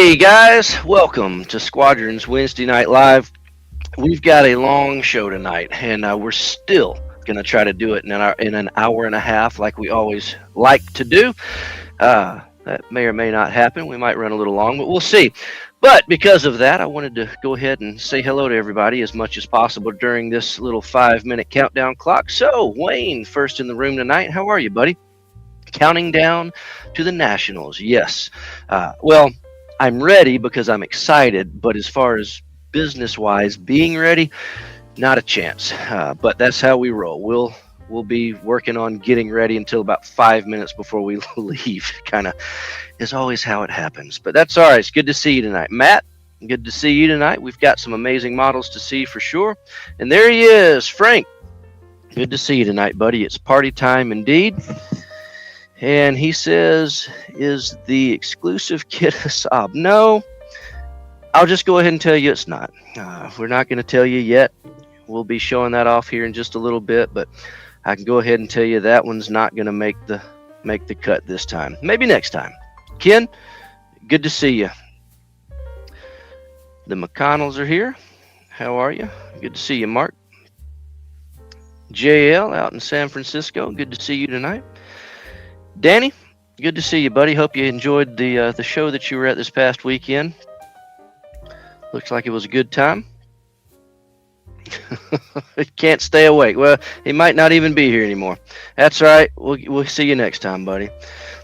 Hey guys, welcome to Squadron's Wednesday Night Live. We've got a long show tonight, and we're still going to try to do it in an hour and a half, like we always like to do. That may or may not happen. We might run a little long, but we'll see. But because of that, I wanted to go ahead and say hello to everybody as much as possible during this little 5-minute countdown clock. So, Wayne, first in the room tonight. How are you, buddy? Counting down to the Nationals. Yes. Well, I'm ready because I'm excited, but as far as business-wise being ready, not a chance. But that's how we roll. We'll be working on getting ready until about 5 minutes before we leave. Kind of is always how it happens. But that's all right. It's good to see you tonight. Matt, good to see you tonight. We've got some amazing models to see for sure. And there he is, Frank. Good to see you tonight, buddy. It's party time indeed. And he says, is the exclusive kit a sob? No, I'll just go ahead and tell you it's not. We're not going to tell you yet. We'll be showing that off here in just a little bit, but I can go ahead and tell you that one's not going to make the cut this time. Maybe next time. Ken, good to see you. The McConnells are here. How are you? Good to see you, Mark. JL out in San Francisco. Good to see you tonight. Danny, good to see you, buddy. Hope you enjoyed the show that you were at this past weekend. Looks like it was a good time. Can't stay awake. Well, he might not even be here anymore. That's all right. We'll see you next time, buddy.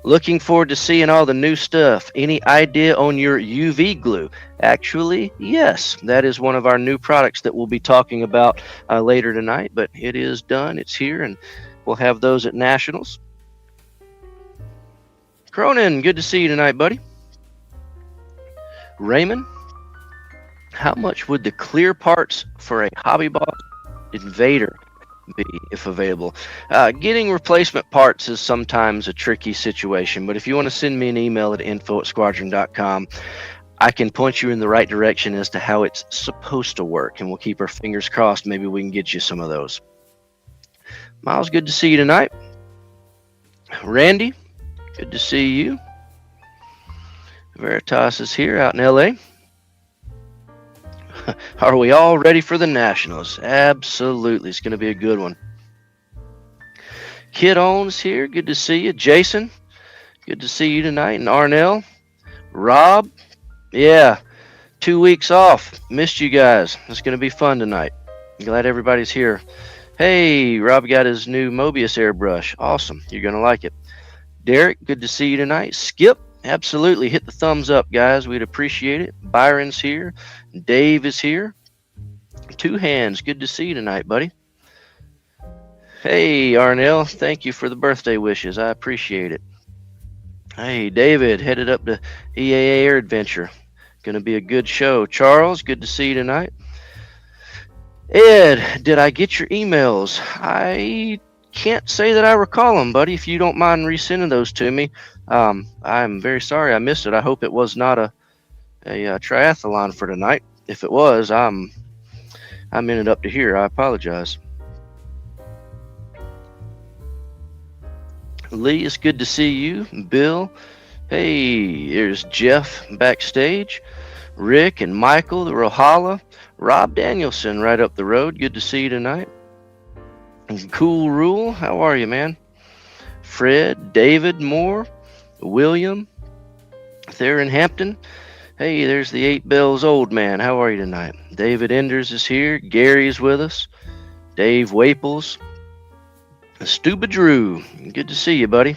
Looking forward to seeing all the new stuff. Any idea on your UV glue? Actually, yes. That is one of our new products that we'll be talking about later tonight. But it is done. It's here, and we'll have those at Nationals. Cronin, good to see you tonight, buddy. Raymond, how much would the clear parts for a Hobby Boss Invader be if available? Getting replacement parts is sometimes a tricky situation, but if you want to send me an email at info@squadron.com, I can point you in the right direction as to how it's supposed to work, and we'll keep our fingers crossed. Maybe we can get you some of those. Miles, good to see you tonight. Randy, good to see you. Veritas is here out in LA. Are we all ready for the Nationals? Absolutely. It's going to be a good one. Kid Owens here. Good to see you. Jason, good to see you tonight. And Arnell. Rob, yeah, 2 weeks off. Missed you guys. It's going to be fun tonight. I'm glad everybody's here. Hey, Rob got his new Mobius airbrush. Awesome. You're going to like it. Derek, good to see you tonight. Skip, absolutely. Hit the thumbs up, guys. We'd appreciate it. Byron's here. Dave is here. Two Hands, good to see you tonight, buddy. Hey, Arnell, thank you for the birthday wishes. I appreciate it. Hey, David, headed up to EAA Air Adventure. Going to be a good show. Charles, good to see you tonight. Ed, did I get your emails? I can't say that I recall them, buddy. If you don't mind resending those to me, I'm very sorry I missed it. I hope it was not a triathlon for tonight. If it was, I'm in it up to here. I apologize. Lee, it's good to see you. Bill, hey, here's Jeff backstage. Rick and Michael, the Rohala. Rob Danielson right up the road. Good to see you tonight. Cool Rule, how are you, man? Fred, David Moore, William, there in Hampton. Hey, there's the 8 Bells old man. How are you tonight? David Enders is here. Gary's with us. Dave Waples. Stuba Drew, good to see you, buddy.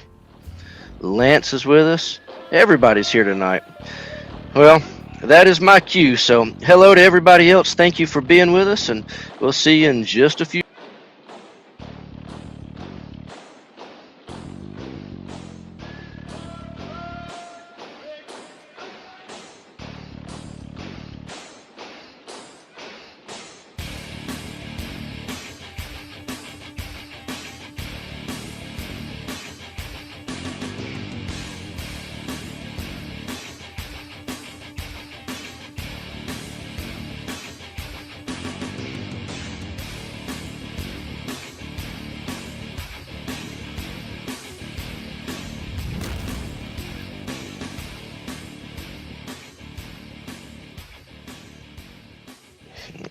Lance is with us. Everybody's here tonight. Well, that is my cue. So hello to everybody else. Thank you for being with us, and we'll see you in just a few.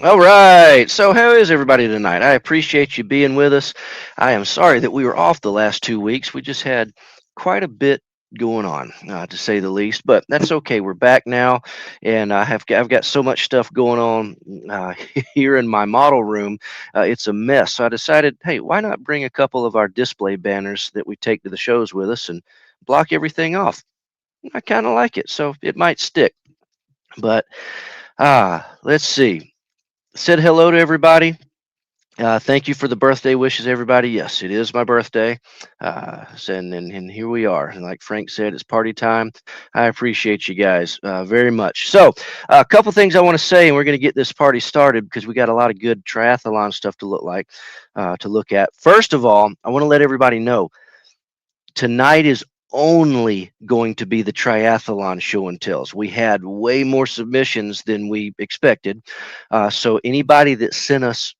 All right. So, how is everybody tonight? I appreciate you being with us. I am sorry that we were off the last 2 weeks. We just had quite a bit going on, to say the least. But that's okay. We're back now, and I've got so much stuff going on here in my model room. It's a mess. So I decided, hey, why not bring a couple of our display banners that we take to the shows with us and block everything off? I kind of like it, so it might stick. But let's see. Said hello to everybody. Thank you for the birthday wishes, everybody. Yes, it is my birthday. And here we are. And like Frank said, it's party time. I appreciate you guys very much. So, a couple things I want to say, and we're going to get this party started because we got a lot of good triathlon stuff to look at. First of all, I want to let everybody know tonight is only going to be the triathlon show and tells. We had way more submissions than we expected. So, anybody that sent us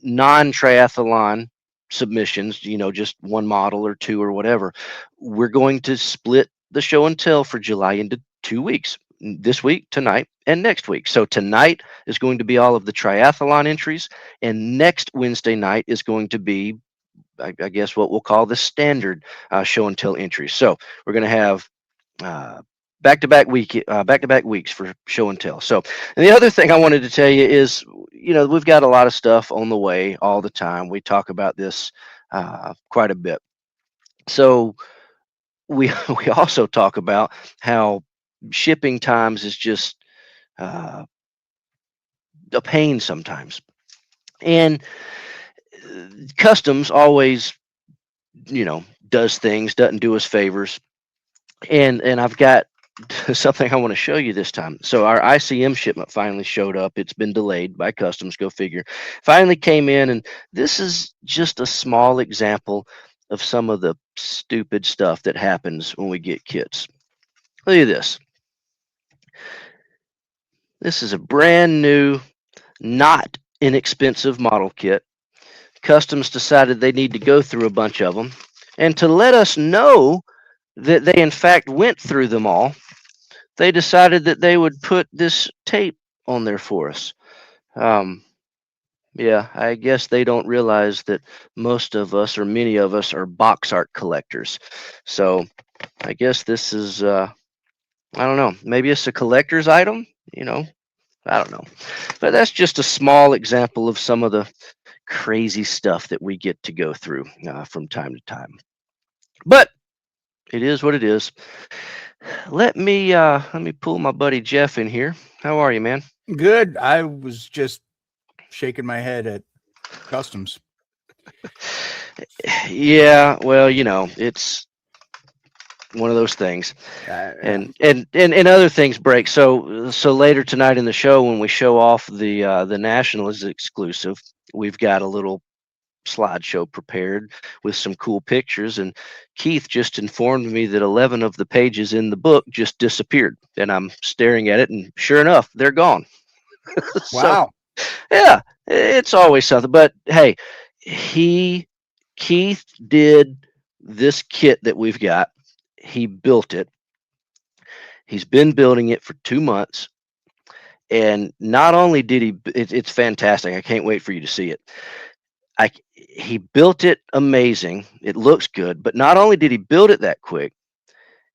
non-triathlon submissions, just one model or two or whatever, we're going to split the show and tell for July into 2 weeks. This week, tonight, and next week. So tonight is going to be all of the triathlon entries, and next Wednesday night is going to be, I guess, what we'll call the standard show and tell entries. So we're going to have uh, back-to-back weeks for show and tell. So, and the other thing I wanted to tell you is, we've got a lot of stuff on the way all the time. We talk about this quite a bit. So we we also talk about how shipping times is just uh, a pain sometimes, and customs always, doesn't do us favors. And I've got something I want to show you this time. So our ICM shipment finally showed up. It's been delayed by customs, go figure. Finally came in, and this is just a small example of some of the stupid stuff that happens when we get kits. Look at this. This is a brand new, not inexpensive model kit. Customs decided they need to go through a bunch of them. And to let us know that they in fact went through them all, they decided that they would put this tape on there for us. Um, yeah, I guess they don't realize that most of us, or many of us, are box art collectors. So I guess this is, I don't know, maybe it's a collector's item, I don't know. But that's just a small example of some of the crazy stuff that we get to go through from time to time. But it is what it is. Let me pull my buddy Jeff in here. How are you, man? Good. I was just shaking my head at customs. Yeah, well, it's one of those things, and other things break. So later tonight in the show, when we show off the National as exclusive, we've got a little slideshow prepared with some cool pictures, and Keith just informed me that 11 of the pages in the book just disappeared, and I'm staring at it, and sure enough, they're gone. So Wow. yeah, it's always something. But hey, Keith did this kit that we've got. He built it. He's been building it for 2 months, and not only did it's fantastic. I can't wait for you to see it. He built it amazing. It looks good, but not only did he build it that quick,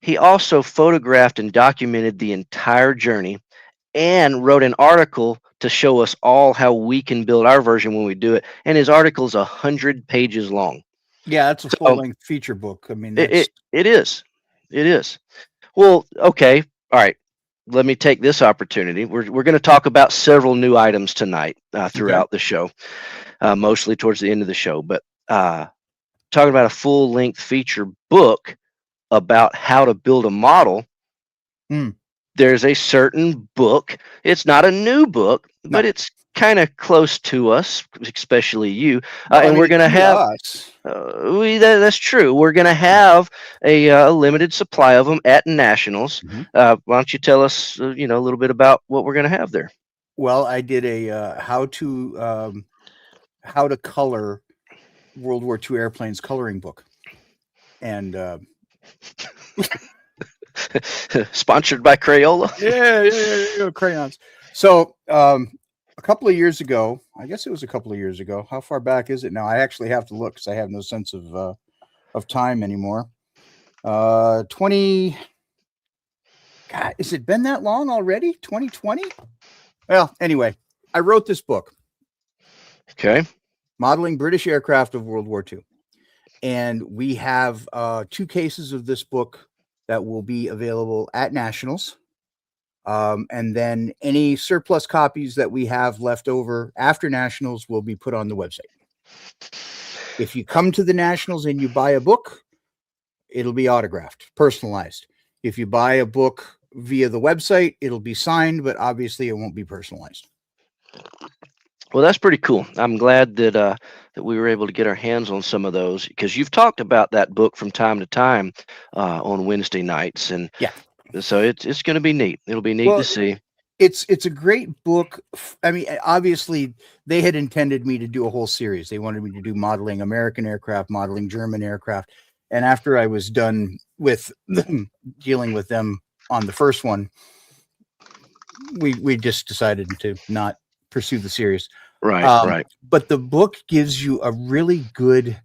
he also photographed and documented the entire journey and wrote an article to show us all how we can build our version when we do it. And his article is 100 pages long. Yeah, that's a So full-length feature book. I mean, it, that's it is. It is. Well, okay. All right. Let me take this opportunity. We're going to talk about several new items tonight okay. throughout the show, mostly towards the end of the show. But talking about a full length feature book about how to build a model. Mm. There's a certain book. It's not a new book, but No. it's kind of close to us, especially you. Well, I And mean, we're going to to have. us. That's true. We're going to have a limited supply of them at Nationals. Mhm. Why don't you tell us, a little bit about what we're going to have there? Well, I did a how to color World War II airplanes coloring book, and Sponsored by Crayola. yeah, crayons. So a couple of years ago, I guess it was a couple of years ago. How far back is it now? I actually have to look because I have no sense of time anymore. 20. God, has it been that long already? 2020? Well, anyway, I wrote this book, Okay. Modeling British Aircraft of World War II. And we have 2 cases of this book that will be available at Nationals. And then any surplus copies that we have left over after Nationals will be put on the website. If you come to the Nationals and you buy a book, it'll be autographed, personalized. If you buy a book via the website, it'll be signed, but obviously it won't be personalized. Well, that's pretty cool. I'm glad that we were able to get our hands on some of those, because you've talked about that book from time to time on Wednesday nights, and Yeah. so it's going to be neat. It'll be neat to Well, see. it's a great book. I mean, obviously they had intended me to do a whole series. They wanted me to do modeling American aircraft, modeling German aircraft. And after I was done with dealing with them on the first one, we just decided to not pursue the series. Right. But the book gives you a really good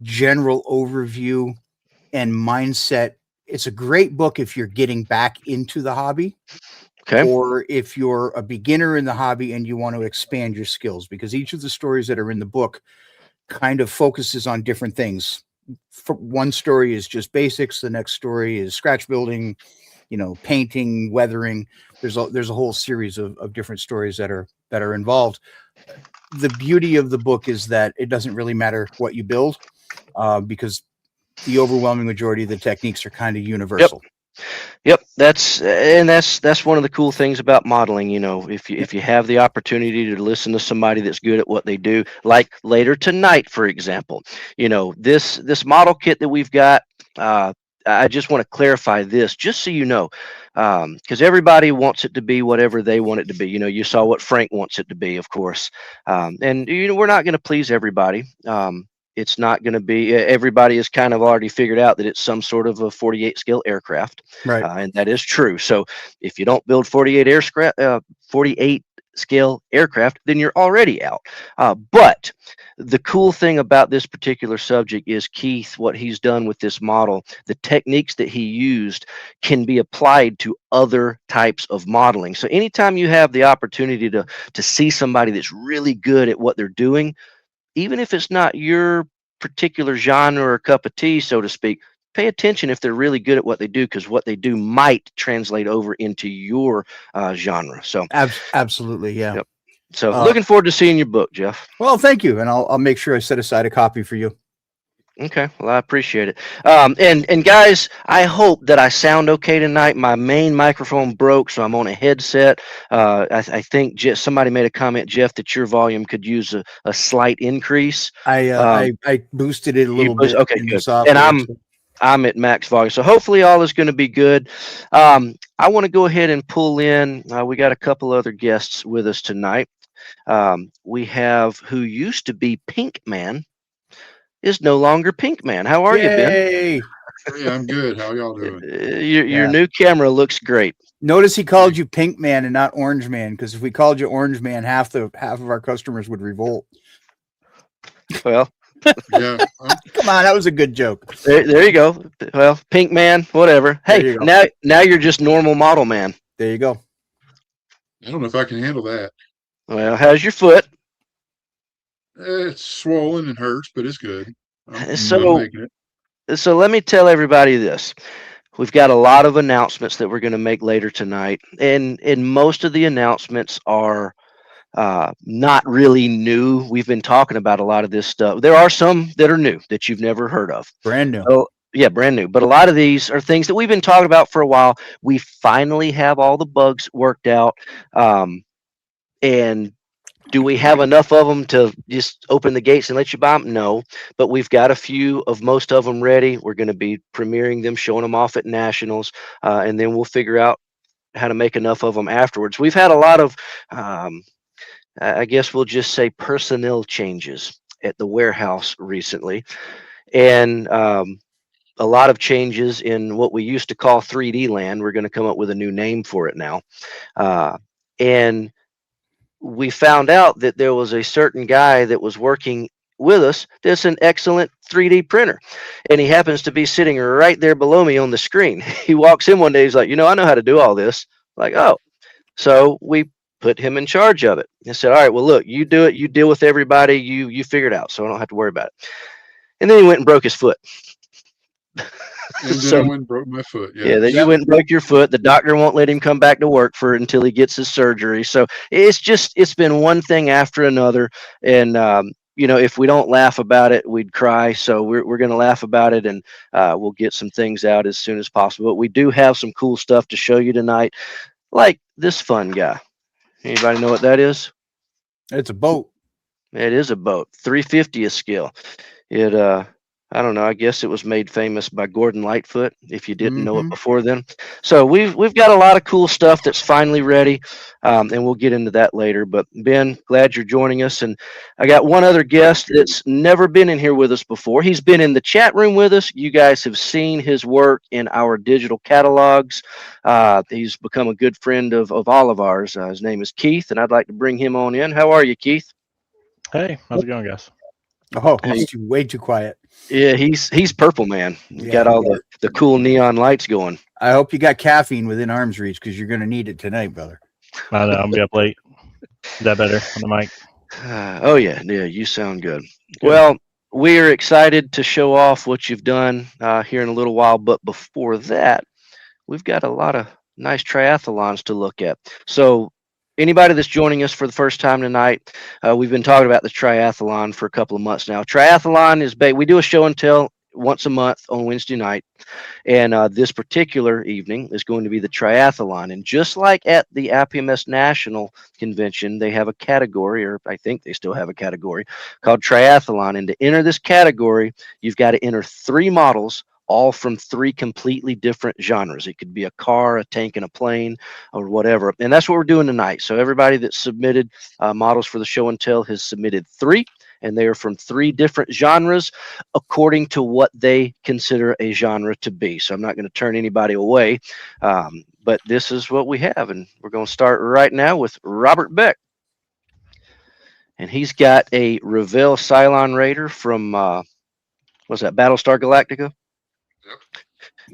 general overview and mindset. It's a great book if you're getting back into the hobby, Okay. or if you're a beginner in the hobby and you want to expand your skills, because each of the stories that are in the book kind of focuses on different things. One story is just basics. The next story is scratch building, painting, weathering. There's a whole series of different stories that are involved. The beauty of the book is that it doesn't really matter what you build, because the overwhelming majority of the techniques are kind of universal. Yep, that's one of the cool things about modeling. If you have the opportunity to listen to somebody that's good at what they do, like later tonight, for example, this model kit that we've got. I just want to clarify this, just so you know, because everybody wants it to be whatever they want it to be. You saw what Frank wants it to be, of course, and we're not going to please everybody. It's not going to be, everybody has kind of already figured out that it's some sort of a 48 scale aircraft, Right. and that is true. So if you don't build 48 scale aircraft, then you're already out. But the cool thing about this particular subject is Keith, what he's done with this model, the techniques that he used can be applied to other types of modeling. So anytime you have the opportunity to see somebody that's really good at what they're doing, even if it's not your particular genre or cup of tea, so to speak, pay attention if they're really good at what they do, because what they do might translate over into your genre. So, Absolutely. Yeah. yep. So, Uh, looking forward to seeing your book, Jeff. well, thank you. And I'll make sure I set aside a copy for you. Okay, well, I appreciate it. And guys, I hope that I sound okay tonight. My main microphone broke, so I'm on a headset. I think somebody made a comment, Jeff, that your volume could use a slight increase. I boosted it a little bit Okay, in the good. And software. I'm at max volume, so hopefully all is going to be good. I want to go ahead and pull in. We got a couple other guests with us tonight. We have who used to be Pink Man is no longer Pink Man. How are you, Ben? Yay! Hey, I'm good. How y'all doing? Your new camera looks great. Notice he called you Pink Man and not Orange Man, because if we called you Orange Man, half of our customers would revolt. Well, Yeah, Come on, that was a good joke. there you go. Well, Pink Man, whatever. There Hey, you go. now you're just normal model man. There you go. I don't know if I can handle that. Well, how's your foot? It's swollen and hurts, but it's good. I'm So making it. so let me tell everybody this. We've got a lot of announcements that we're going to make later tonight, and most of the announcements are not really new. We've been talking about a lot of this stuff. There are some that are new that you've never heard of. Brand new. Oh, yeah, brand new. But a lot of these are things that we've been talking about for a while. We finally have all the bugs worked out. And do we have enough of them to just open the gates and let you buy them? No, but we've got a few of most of them ready. We're going to be premiering them, showing them off at nationals, and then we'll figure out how to make enough of them afterwards. We've had a lot of, I guess we'll just say, personnel changes at the warehouse recently, and a lot of changes in what we used to call 3D land. We're going to come up with a new name for it now, and we found out that there was a certain guy that was working with us that's an excellent 3D printer. And he happens to be sitting right there below me on the screen. He walks in one day, he's like, I know how to do all this. Like, oh. So we put him in charge of it. And said, all right, well, look, you do it, you deal with everybody, you figure it out, so I don't have to worry about it. And then he went and broke his foot. And then So I went and broke my foot. yeah, Yeah. then you went and broke your foot. The doctor won't let him come back to work until he gets his surgery. So it's been one thing after another. And if we don't laugh about it, we'd cry. So we're going to laugh about it, and we'll get some things out as soon as possible. But we do have some cool stuff to show you tonight, like this fun guy. Anybody know what that is? It's a boat. It is a boat, 350th scale. It I don't know. I guess it was made famous by Gordon Lightfoot, if you didn't know it Mhm. before then. So we've got a lot of cool stuff that's finally ready, and we'll get into that later. But Ben, glad you're joining us, and I got one other guest that's never been in here with us before. He's been in the chat room with us. You guys have seen his work in our digital catalogs. He's become a good friend of all of ours. His name is Keith, and I'd like to bring him on in. How are you, Keith? Hey, how's it going, guys? Oh, Hey. he's way too quiet. Yeah, he's purple, man. He's got all the cool neon lights going. I hope you got caffeine within arm's reach, because you're going to need it tonight, brother. I know, I'm gonna be up late. Is that better on the mic? Oh yeah, you sound good. Good. Well, we are excited to show off what you've done here in a little while, but before that, we've got a lot of nice triathlons to look at. So anybody that's joining us for the first time tonight, we've been talking about the triathlon for a couple of months now. Triathlon is we do a show and tell once a month on Wednesday night. And this particular evening is going to be the triathlon. And just like at the IPMS National Convention, they have a category, or I think they still have a category, called triathlon. And to enter this category, you've got to enter 3 models, all from 3 completely different genres. It could be a car, a tank, and a plane, or whatever. And that's what we're doing tonight. So everybody that submitted models for the show and tell has submitted 3. And they are from 3 different genres according to what they consider a genre to be. So I'm not going to turn anybody away, but this is what we have. And we're going to start right now with Robert Beck. And he's got a Revell Cylon Raider from, what's that, Battlestar Galactica? Yep.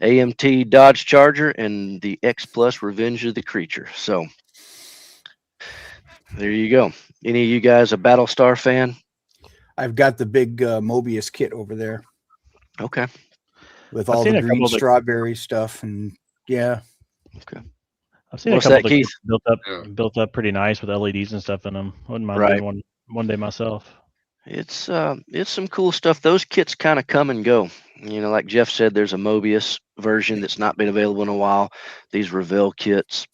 AMT Dodge Charger and the X Plus Revenge of the Creature. So there you go. Any of you guys a Battlestar fan? I've got the big Mobius kit over there Okay. with I've all seen the a couple green of the- strawberry stuff, and yeah. I've seen What's a couple that, of the Keith? Yeah. built up pretty nice with LEDs and stuff in them. Wouldn't mind Right. doing one day myself. It's some cool stuff. Those kits kind of come and go. Like Jeff said, there's a Mobius version that's not been available in a while. These Revell kits,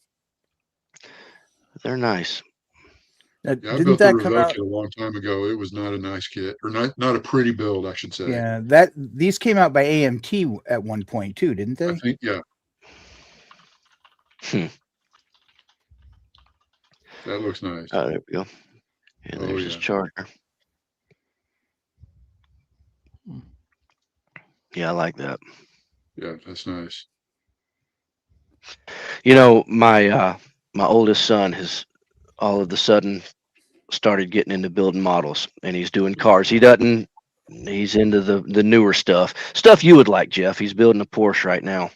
they're nice. Yeah, I Didn't built the that come Revell out? kit a long time ago. It was not a nice kit, or not a pretty build, I should say. Yeah, these came out by AMT at one point too, didn't I they? think, yeah. That looks nice. Oh, there we go. And there's his charger. Yeah, I like that. Yeah, that's nice. My oldest son has all of a sudden started getting into building models, and he's doing cars. He's into the newer stuff you would like, Jeff. He's building a Porsche right now.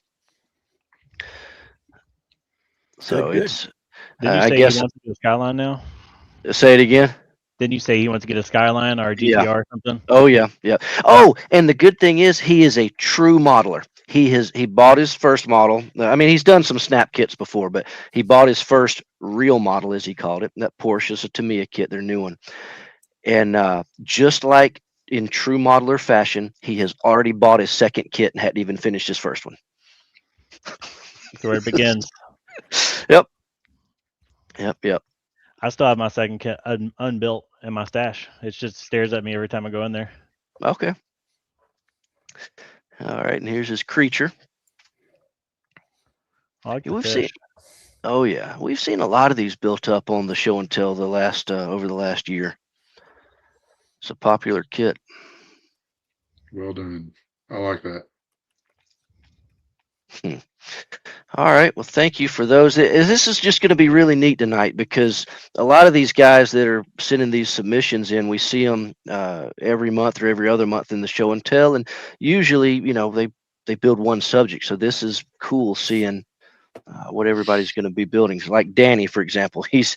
So Good. it's Did you I say guess he wants to get a Skyline now? say it again. Didn't you say he wants to get a Skyline or a GTR or something? Oh yeah. Oh, and the good thing is he is a true modeler. He bought his first model. I mean, he's done some snap kits before, but he bought his first real model, as he called it. That Porsche is a Tamiya kit, their new one. And just like in true modeler fashion, he has already bought his second kit and hadn't even finished his first one. That's where it begins. Yep. I still have my second kit unbuilt in my stash. It just stares at me every time I go in there. Okay. All right, and here's his Creature. I like the We've fish. seen. Oh yeah, we've seen a lot of these built up on the show and tell over the last year. It's a popular kit. Well done. I like that. All right. Well, thank you for those. This is just going to be really neat tonight because a lot of these guys that are sending these submissions in, we see them every month or every other month in the show and tell, and usually, they build one subject. So this is cool seeing what everybody's going to be building. Like Danny, for example, he's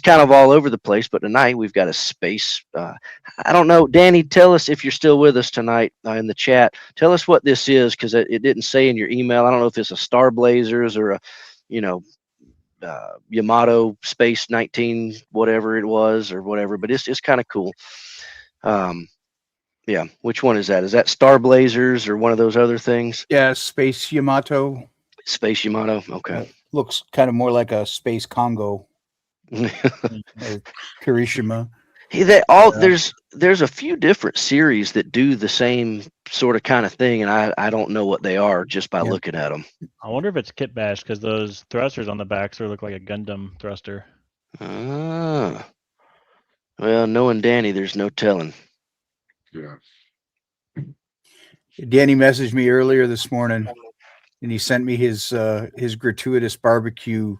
kind of all over the place, but tonight we've got a space. I don't know, Danny. Tell us if you're still with us tonight in the chat. Tell us what this is because it didn't say in your email. I don't know if it's a Star Blazers or a, you know, Yamato Space 19, whatever it was or whatever. But it's kind of cool. Yeah, which one is that? Is that Star Blazers or one of those other things? Yeah, Space Yamato. Space Yamato. Okay. Looks kind of more like a Space Congo or Kirishima. There's a few different series that do the same sort of kind of thing, and I don't know what they are just by looking at them. I wonder if it's kit bash because those thrusters on the back sort of look like a Gundam thruster. Well, knowing Danny, there's no telling. Yeah. Danny messaged me earlier this morning, and he sent me his gratuitous barbecue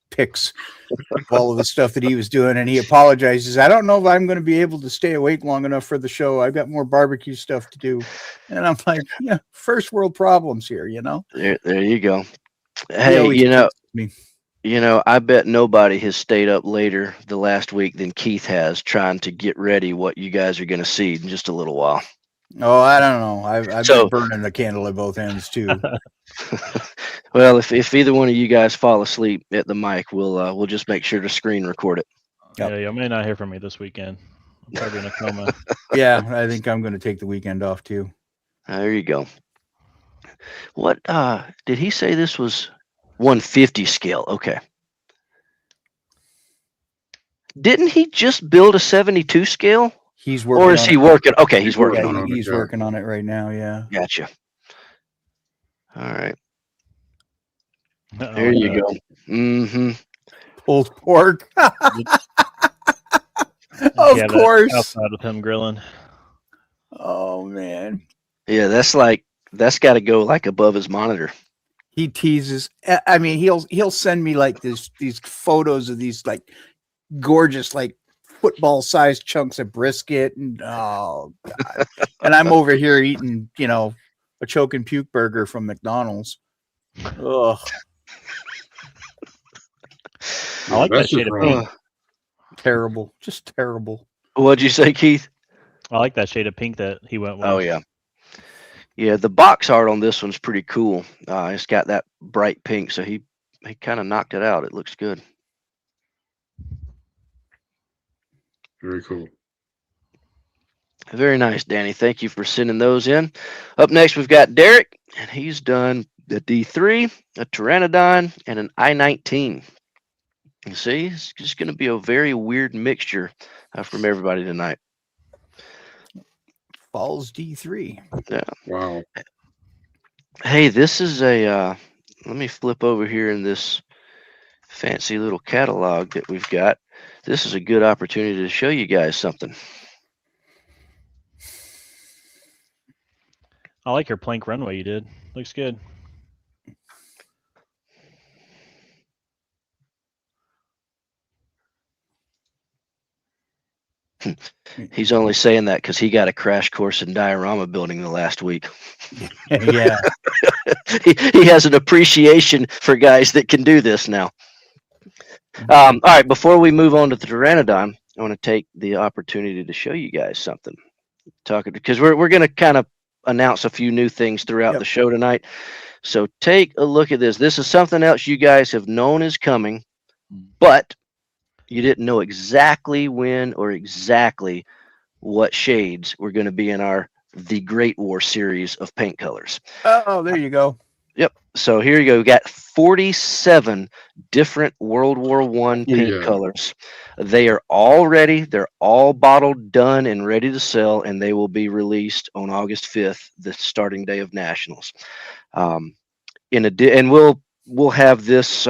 pics of all of the stuff that he was doing, and he apologizes. I don't know if I'm going to be able to stay awake long enough for the show. I've got more barbecue stuff to do, and I'm like, first world problems here, There you go. Hey, I bet nobody has stayed up later the last week than Keith has trying to get ready what you guys are going to see in just a little while. Oh, I don't know. I've been burning the candle at both ends too. Well, if either one of you guys fall asleep at the mic, we'll just make sure to screen record it. Yep. Yeah, you may not hear from me this weekend. I'm probably in a coma. Yeah, I think I'm going to take the weekend off too. There you go. What did he say? This was 150 scale. Okay. Didn't he just build a 72 scale? He's working. Or is he working? Okay, he's working on it. He's working on it right now. Yeah. Gotcha. All right. There you go. Mm-hmm. Pulled pork. Of course. Outside with him grilling. Oh man. Yeah, that's got to go like above his monitor. He teases. I mean, he'll send me like these photos of these like gorgeous like football-sized chunks of brisket, and oh god, and I'm over here eating, a choke and puke burger from McDonald's. Ugh. I like that shade of pink. Terrible, just terrible. What'd you say, Keith? I like that shade of pink that he went with. Oh yeah. Yeah, the box art on this one's pretty cool. It's got that bright pink, so he kind of knocked it out. It looks good. Very cool. Very nice, Danny. Thank you for sending those in. Up next, we've got Derek, and he's done the D3, a Pteranodon, and an I-19. You see, it's just going to be a very weird mixture from everybody tonight. Falls D3. Yeah. Wow. Hey, this is let me flip over here in this fancy little catalog that we've got. This is a good opportunity to show you guys something. I like your plank runway you did. Looks good. He's only saying that because he got a crash course in diorama building the last week. Yeah. he has an appreciation for guys that can do this now. All right, before we move on to the Pteranodon, I want to take the opportunity to show you guys something. Because we're going to kind of announce a few new things throughout the show tonight. So take a look at this. This is something else you guys have known is coming, but you didn't know exactly when or exactly what shades were going to be in our The Great War series of paint colors. Oh, there you go. Yep. So here you go. We got 47 different World War I paint colors. They are all ready. They're all bottled, done, and ready to sell, and they will be released on August 5th, the starting day of Nationals. And we'll have this.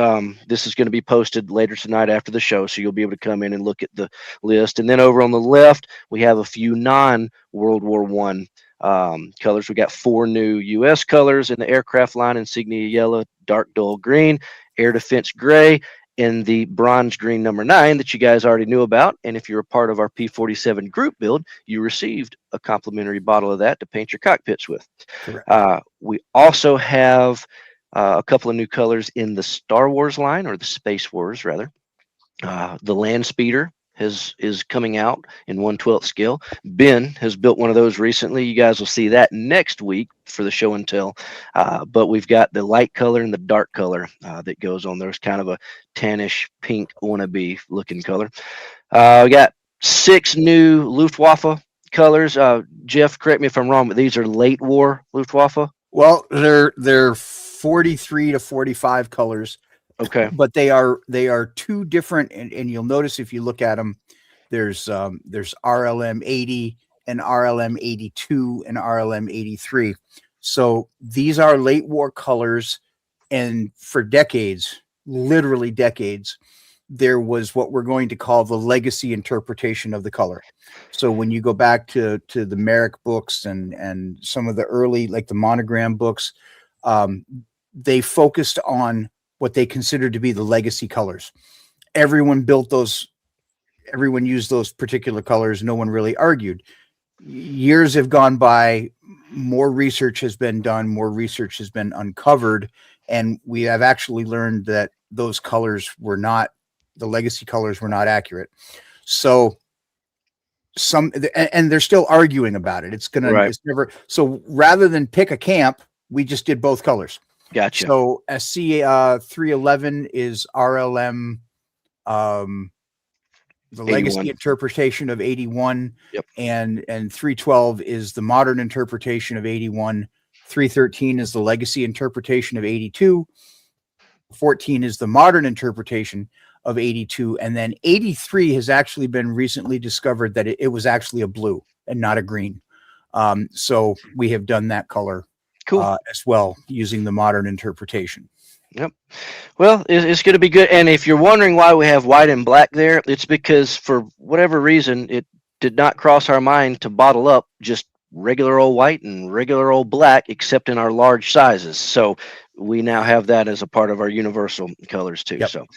This is going to be posted later tonight after the show, so you'll be able to come in and look at the list. And then over on the left, we have a few non-World War I colors. We got 4 new U.S. colors in the aircraft line: insignia yellow, dark dull green, air defense gray, and the bronze green number 9 that you guys already knew about. And if you're a part of our P47 group build, you received a complimentary bottle of that to paint your cockpits with. Correct. We also have a couple of new colors in the Star Wars line, or the Space Wars rather. The Land Speeder is coming out in 1/12 scale. Ben has built one of those recently. You guys will see that next week for the show and tell. But we've got the light color and the dark color that goes on. There's kind of a tannish pink wannabe looking color. We got 6 new Luftwaffe colors. Jeff, correct me if I'm wrong, but these are late war Luftwaffe. Well, they're 43 to 45 colors. Okay. But they are 2 different, and you'll notice if you look at them, there's RLM 80 and RLM 82 and RLM 83. So these are late war colors, and for decades, literally decades, there was what we're going to call the legacy interpretation of the color. So when you go back to the Merrick books and some of the early, like the Monogram books, they focused on what they considered to be the legacy colors. Everyone built those, everyone used those particular colors. No one really argued. Years have gone by, more research has been done, more research has been uncovered, and we have actually learned that those colors were not, the legacy colors were not accurate. So and they're still arguing about it. It's never, so rather than pick a camp, we just did both colors. Gotcha. So SC 311 is RLM, the 81. legacy interpretation of 81. Yep. And 312 is the modern interpretation of 81. 313 is the legacy interpretation of 82. 14 is the modern interpretation of 82. And then 83 has actually been recently discovered that it was actually a blue and not a green. So we have done that color. Cool. As well, using the modern interpretation. Yep. Well, it's going to be good. And if you're wondering why we have white and black there, it's because for whatever reason, it did not cross our mind to bottle up just regular old white and regular old black, except in our large sizes. So we now have that as a part of our universal colors too. Yep. So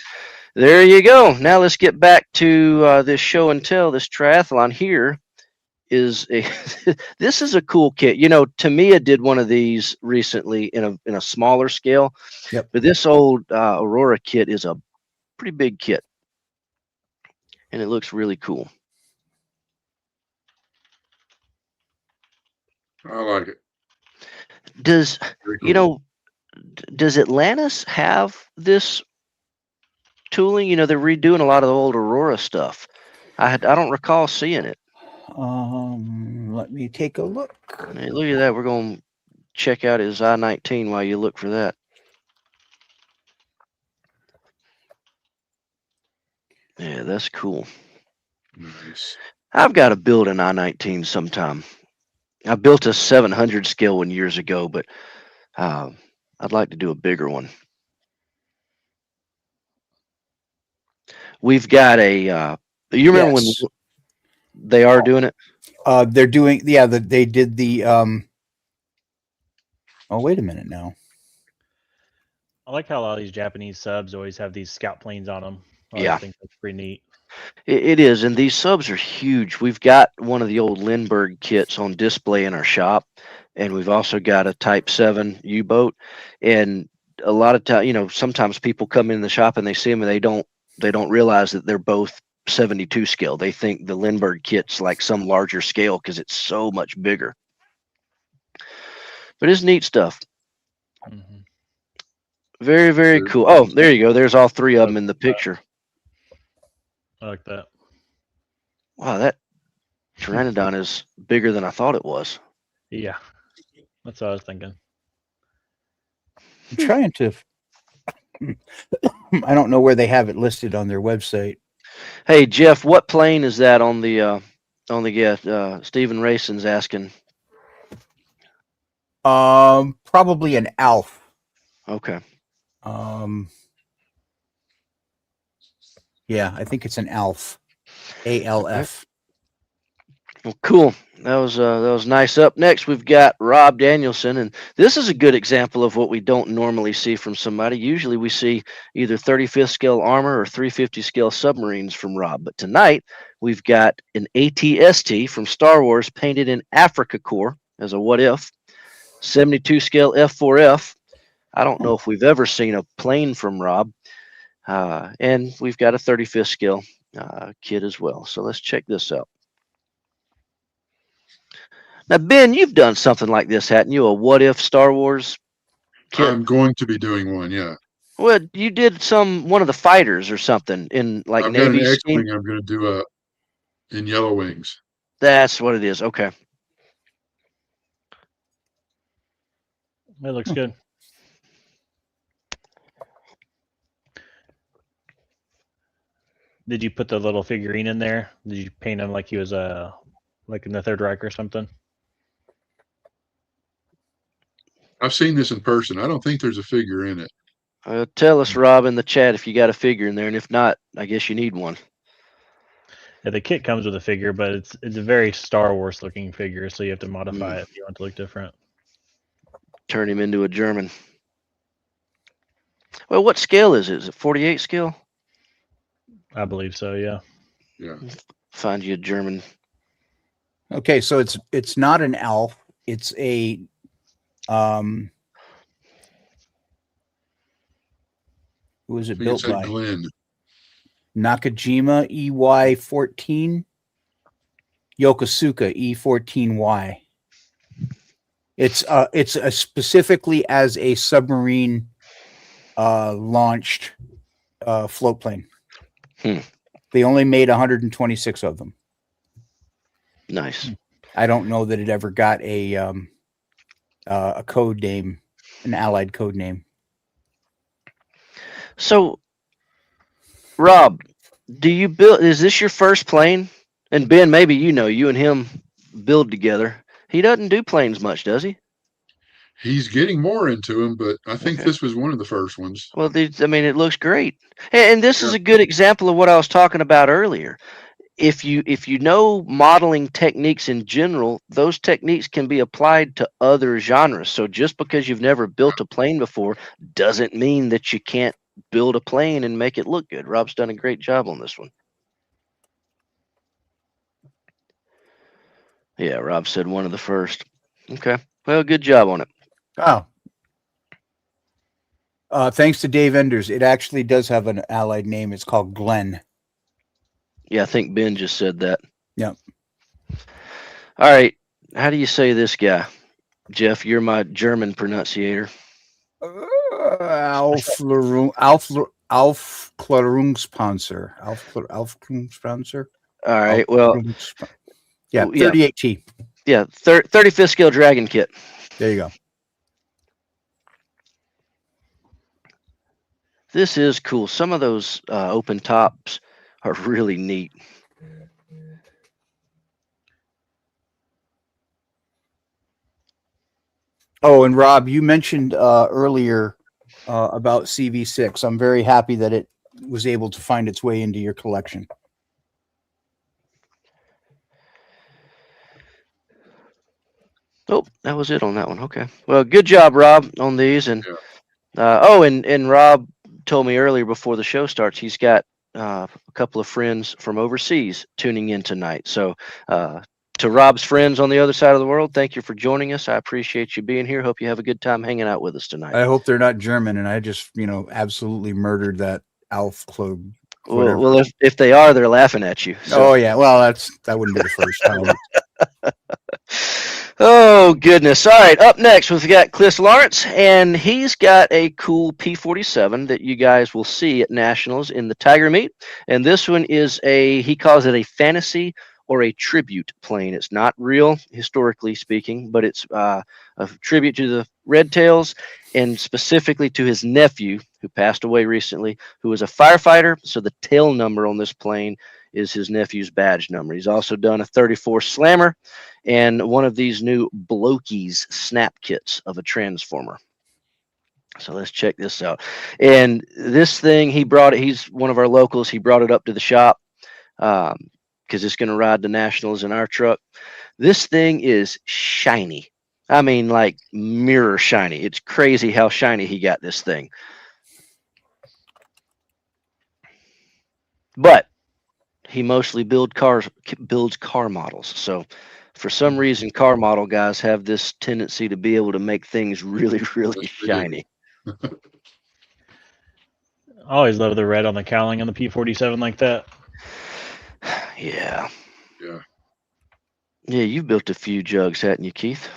there you go. Now let's get back to this show and tell. This triathlon here is this is a cool kit. You know, Tamiya did one of these recently in a smaller scale. Yep. But this old Aurora kit is a pretty big kit, and it looks really cool. I like it. Does Very cool. You know, does Atlantis have this tooling? You know, they're redoing a lot of the old Aurora stuff. I don't recall seeing it. Let me take a look. Hey, look at that. We're going to check out his I-19 while you look for that. Yeah, that's cool. Nice. I've got to build an I-19 sometime. I built a 700 scale one years ago, but I'd like to do a bigger one. We've got a. You remember when they are doing it? They're doing, yeah. They did the. Oh, wait a minute now. I like how a lot of these Japanese subs always have these scout planes on them. Yeah, I think that's pretty neat. It is, and these subs are huge. We've got one of the old Lindbergh kits on display in our shop, and we've also got a Type 7 U-boat. And a lot of time, you know, sometimes people come in the shop and they see them and they don't realize that they're both 72 scale. They think the Lindbergh kit's like some larger scale because it's so much bigger. But it's neat stuff. Mm-hmm. Very, very cool. Oh, there you go. There's all 3 of them in the picture. I like that. Wow, that Pteranodon is bigger than I thought it was. Yeah, that's what I was thinking. I'm trying to. I don't know where they have it listed on their website. Hey Jeff, what plane is that on the Stephen Rayson's asking? Probably an ALF. Okay. Yeah, I think it's an ALF. ALF. Well, cool. That was nice. Up next, we've got Rob Danielson, and this is a good example of what we don't normally see from somebody. Usually, we see either 35th scale armor or 350 scale submarines from Rob, but tonight we've got an ATST from Star Wars painted in Africa core as a what if, 72 scale F4F. I don't know if we've ever seen a plane from Rob, and we've got a 35th scale kit as well. So let's check this out. Now, Ben, you've done something like this, hadn't you? A what if Star Wars kit? I'm going to be doing one. Yeah. Well, you did one of the fighters or something in like I've got an Navy X-wing steam. I'm going to do in Yellow Wings. That's what it is. Okay. It looks good. Did you put the little figurine in there? Did you paint him like he was like in the Third Reich or something? I've seen this in person. I don't think there's a figure in it. Tell us, Rob, in the chat if you got a figure in there, and if not, I guess you need one. Yeah, the kit comes with a figure, but it's a very Star Wars looking figure, so you have to modify it if you want it to look different. Turn him into a German. Well, what scale is it? Is it 48 scale? I believe so, yeah. Yeah. Find you a German. Okay, so it's not an ALF. It's a who is it I think built it's by? Glenn. Nakajima EY14, Yokosuka E14Y. It's specifically as a submarine launched float plane. They only made 126 of them. Nice. I don't know that it ever got a code name, an allied code name. So, Rob, do you build? Is this your first plane? And Ben, maybe you and him build together. He doesn't do planes much, does he? He's getting more into him, but I think Okay. this was one of the first ones. Well, I mean, it looks great, and this is Yeah. a good example of what I was talking about earlier. If you know modeling techniques in general, those techniques can be applied to other genres. So just because you've never built a plane before doesn't mean that you can't build a plane and make it look good. Rob's done a great job on this one. Yeah, Rob said one of the first. Okay. Well, good job on it. Oh. Thanks to Dave Enders, it actually does have an allied name. It's called Glenn. Yeah, I think Ben just said that. Yep. All right. How do you say this guy? Jeff, you're my German pronunciator. Aufklärungspanzer. Aufklärungspanzer. All right. Well, yeah, 38T. Yeah, 35th scale Dragon kit. There you go. This is cool. Some of those open tops are really neat. Oh, and Rob, you mentioned earlier about CV6. I'm very happy that it was able to find its way into your collection. Oh, that was it on that one. Okay. Well, good job, Rob, on these. And and Rob told me earlier before the show starts, he's got a couple of friends from overseas tuning in tonight. So to Rob's friends on the other side of the world, thank you for joining us. I appreciate you being here. Hope you have a good time hanging out with us tonight. I hope they're not German, and I just, absolutely murdered that Alf Club. Well, if they are, they're laughing at you. So. Oh yeah, well that wouldn't be the first time. Oh goodness! All right, up next we've got Chris Lawrence, and he's got a cool P-47 that you guys will see at Nationals in the Tiger Meet. And this one is he calls it a fantasy or a tribute plane. It's not real, historically speaking, but it's a tribute to the Red Tails, and specifically to his nephew, who passed away recently, who was a firefighter. So the tail number on this plane is his nephew's badge number. He's also done a 34 Slammer and one of these new Blokey's snap kits of a transformer. So let's check this out. And this thing, he brought it, he's one of our locals. He brought it up to the shop. Kind because it's going to ride the nationals in our truck. This thing is shiny. I mean, like mirror shiny. It's crazy how shiny he got this thing. But he mostly builds car models. So for some reason, car model guys have this tendency to be able to make things really, really Yes, they do. shiny. I always love the red on the cowling on the P47 like that. Yeah. Yeah. Yeah, you've built a few jugs, hadn't you, Keith?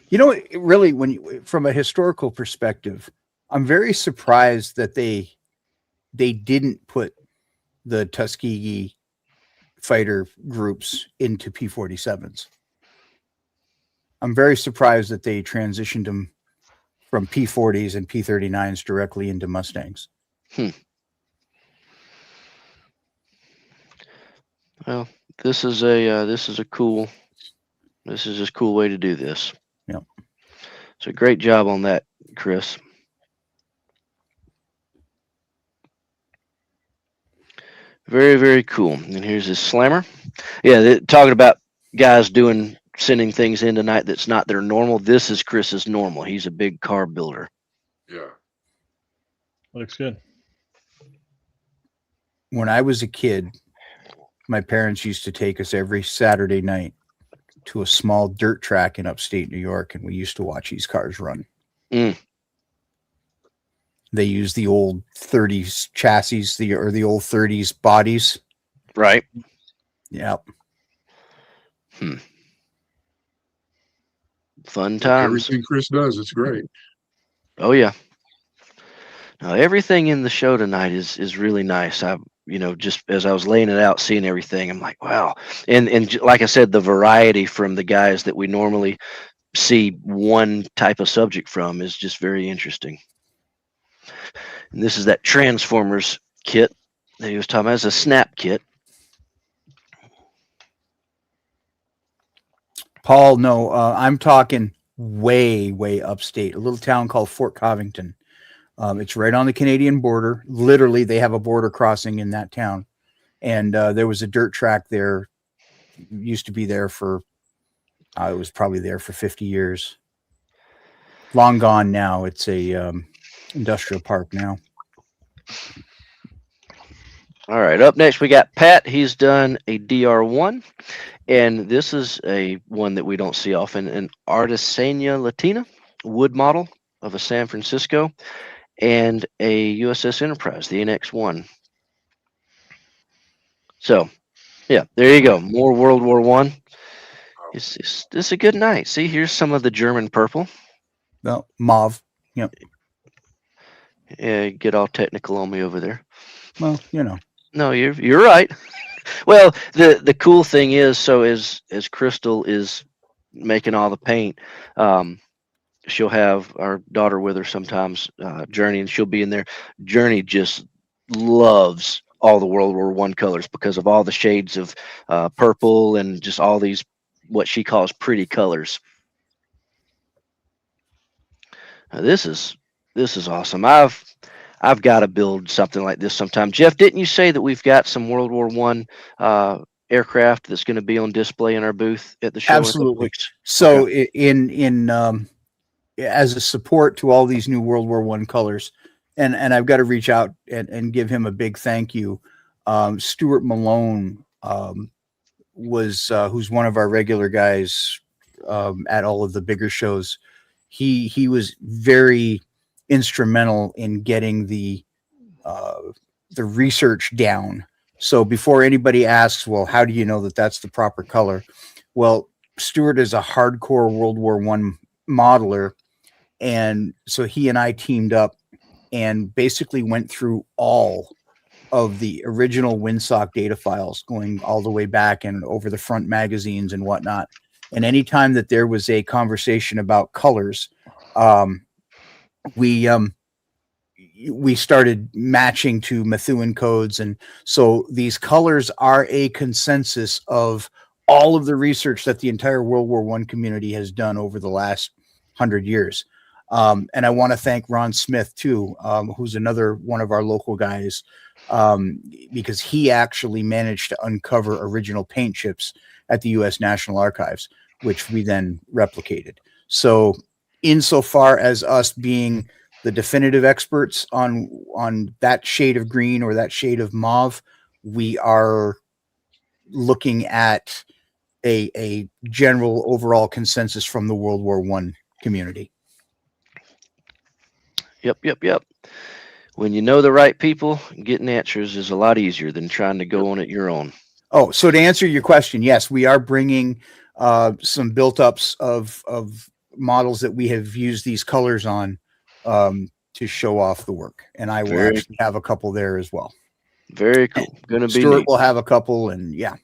You know, really, from a historical perspective, I'm very surprised that they didn't put the Tuskegee fighter groups into P47s. I'm very surprised that they transitioned them from P40s and P39s directly into Mustangs. Well, this is a cool way to do this. Yep. So great job on that, Chris. Very, very cool. And here's his slammer. Yeah, talking about guys sending things in tonight that's not their normal. This is Chris's normal. He's a big car builder. Yeah. Looks good. When I was a kid, my parents used to take us every Saturday night to a small dirt track in upstate New York, and we used to watch these cars run. Mm. They used the old 30s chassis, or the old 30s bodies. Right. Yep. Fun times. Everything Chris does, it's great. Oh yeah. Now, everything in the show tonight is really nice. Just as I was laying it out, seeing everything, I'm like, wow. And like I said, the variety from the guys that we normally see one type of subject from is just very interesting. And this is that Transformers kit that he was talking about. It's a snap kit. Paul, no, I'm talking way, way upstate, a little town called Fort Covington. It's right on the Canadian border. Literally, they have a border crossing in that town. And there was a dirt track there. Used to be there for, it was probably there for 50 years. Long gone now. It's a industrial park now. All right, up next we got Pat. He's done a DR1, and this is a one that we don't see often, an Artisania Latina wood model of a San Francisco and a USS Enterprise, the NX-1. So, yeah, there you go. More World War One. It's a good night. See, here's some of the German purple. Well, mauve. Yep. Yeah, get all technical on me over there. Well, you know. No, you're right. Well, the cool thing is, so as Crystal is making all the paint, she'll have our daughter with her sometimes, Journey, and she'll be in there. Journey just loves all the World War One colors because of all the shades of purple and just all these what she calls pretty colors. This is awesome. I've got to build something like this sometime. Jeff, didn't you say that we've got some World War One aircraft that's going to be on display in our booth at the show? Absolutely. So in as a support to all these new World War One colors, and I've got to reach out and give him a big thank you. Stuart Malone who's one of our regular guys at all of the bigger shows. He was very instrumental in getting the research down. So before anybody asks, well, how do you know that that's the proper color? Well, Stuart is a hardcore World War One modeler, and so he and I teamed up and basically went through all of the original Windsock data files, going all the way back and over the front magazines and whatnot. And anytime that there was a conversation about colors, we started matching to Methuen codes. And so these colors are a consensus of all of the research that the entire World War I community has done over the last 100 years. And I want to thank Ron Smith too, who's another one of our local guys, because he actually managed to uncover original paint chips at the U.S. National Archives, which we then replicated. So, insofar as us being the definitive experts on that shade of green or that shade of mauve, we are looking at a general overall consensus from the World War I community. Yep. When you know the right people, getting answers is a lot easier than trying to go on it your own. Oh, so to answer your question, yes, we are bringing some built-ups of models that we have used these colors on to show off the work, and I will actually have a couple there as well. Very cool. Going to be Stuart neat. will have a couple, and yeah,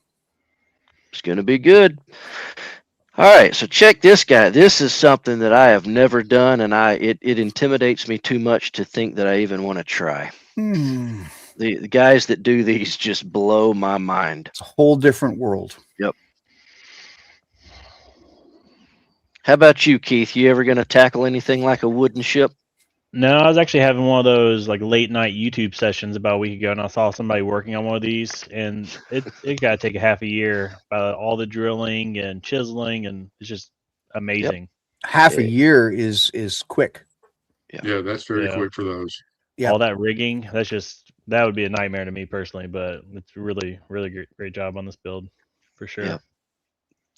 It's going to be good. All right, so check this guy. This is something that I have never done, and it intimidates me too much to think that I even want to try. The guys that do these just blow my mind. It's a whole different world. Yep. How about you, Keith? You ever going to tackle anything like a wooden ship? No, I was actually having one of those like late night YouTube sessions about a week ago, and I saw somebody working on one of these, and it got to take a half a year about all the drilling and chiseling, and it's just amazing. Half a year is quick. Yeah, that's very quick for those. Yeah. All that rigging, that would be a nightmare to me personally, but it's really, really great job on this build for sure. Yep.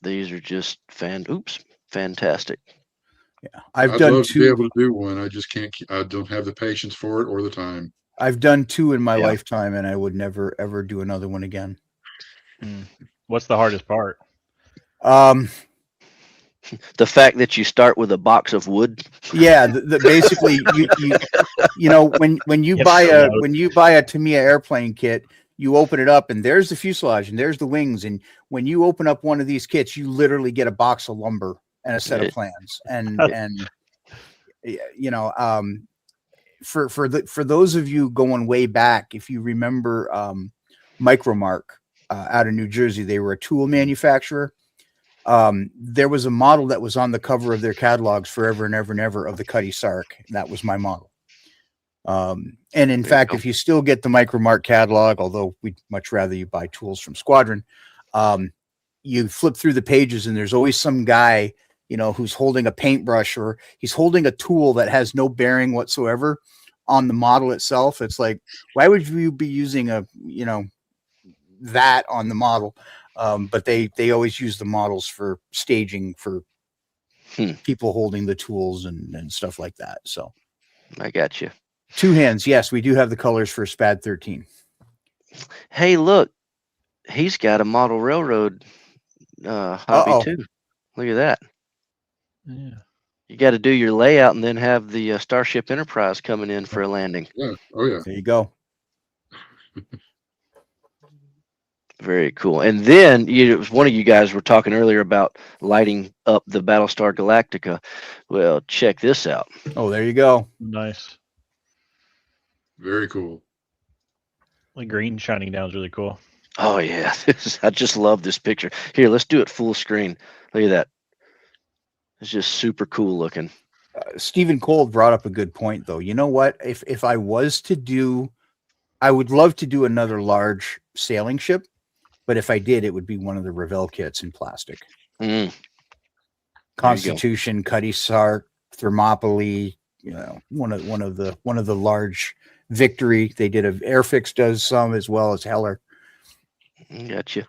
These are just fantastic. Yeah, I'd love to be able to do one. I just can't. I don't have the patience for it or the time. I've done 2 in my lifetime, and I would never ever do another one again. What's the hardest part? The fact that you start with a box of wood. Yeah, basically you know when you buy a Tamiya airplane kit, you open it up and there's the fuselage and there's the wings, and when you open up one of these kits, you literally get a box of lumber and a set of plans, and you know, for those of you going way back, if you remember Micromark out of New Jersey, they were a tool manufacturer. There was a model that was on the cover of their catalogs forever and ever and ever of the Cuddy Sark. That was my model. And in fact, if you still get the Micromark catalog, although we'd much rather you buy tools from Squadron, you flip through the pages and there's always some guy, you know, who's holding a paintbrush or he's holding a tool that has no bearing whatsoever on the model itself. It's like, why would you be using that on the model? But they always use the models for staging for people holding the tools and stuff like that. So I got you. 2 hands. Yes, we do have the colors for SPAD 13. Hey, look, he's got a model railroad hobby too. Look at that. Yeah. You got to do your layout and then have the Starship Enterprise coming in for a landing. Yeah. Oh yeah. There you go. Very cool. And then it was one of you guys were talking earlier about lighting up the Battlestar Galactica. Well, check this out. Oh, there you go. Nice. Very cool. The green shining down is really cool. Oh yeah, I just love this picture. Here, let's do it full screen. Look at that. It's just super cool looking. Stephen Cole brought up a good point, though. You know what? If I was to do, I would love to do another large sailing ship, but if I did, it would be one of the Revell kits in plastic. Constitution, Cuddy Sark, Thermopylae. You know, one of the large Victory. They did Airfix does some as well as Heller. Gotcha.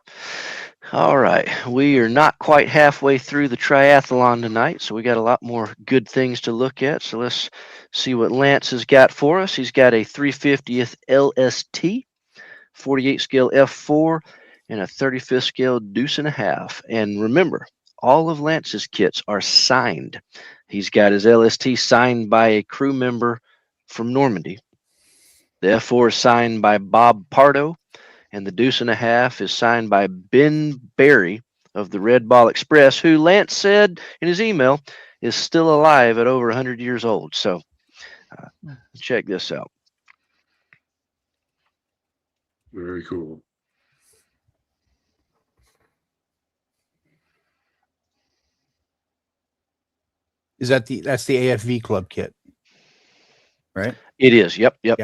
All right, we are not quite halfway through the triathlon tonight, so we got a lot more good things to look at. So let's see what Lance has got for us. He's got a 350th LST, 48 scale F4, and a 35th scale deuce and a half. And remember, all of Lance's kits are signed. He's got his LST signed by a crew member from Normandy. The F4 is signed by Bob Pardo, and the deuce and a half is signed by Ben Barry of the Red Ball Express, who Lance said in his email is still alive at over 100 years old. So check this out. Very cool. Is that's the AFV Club kit, right? It is. Yep. Yeah.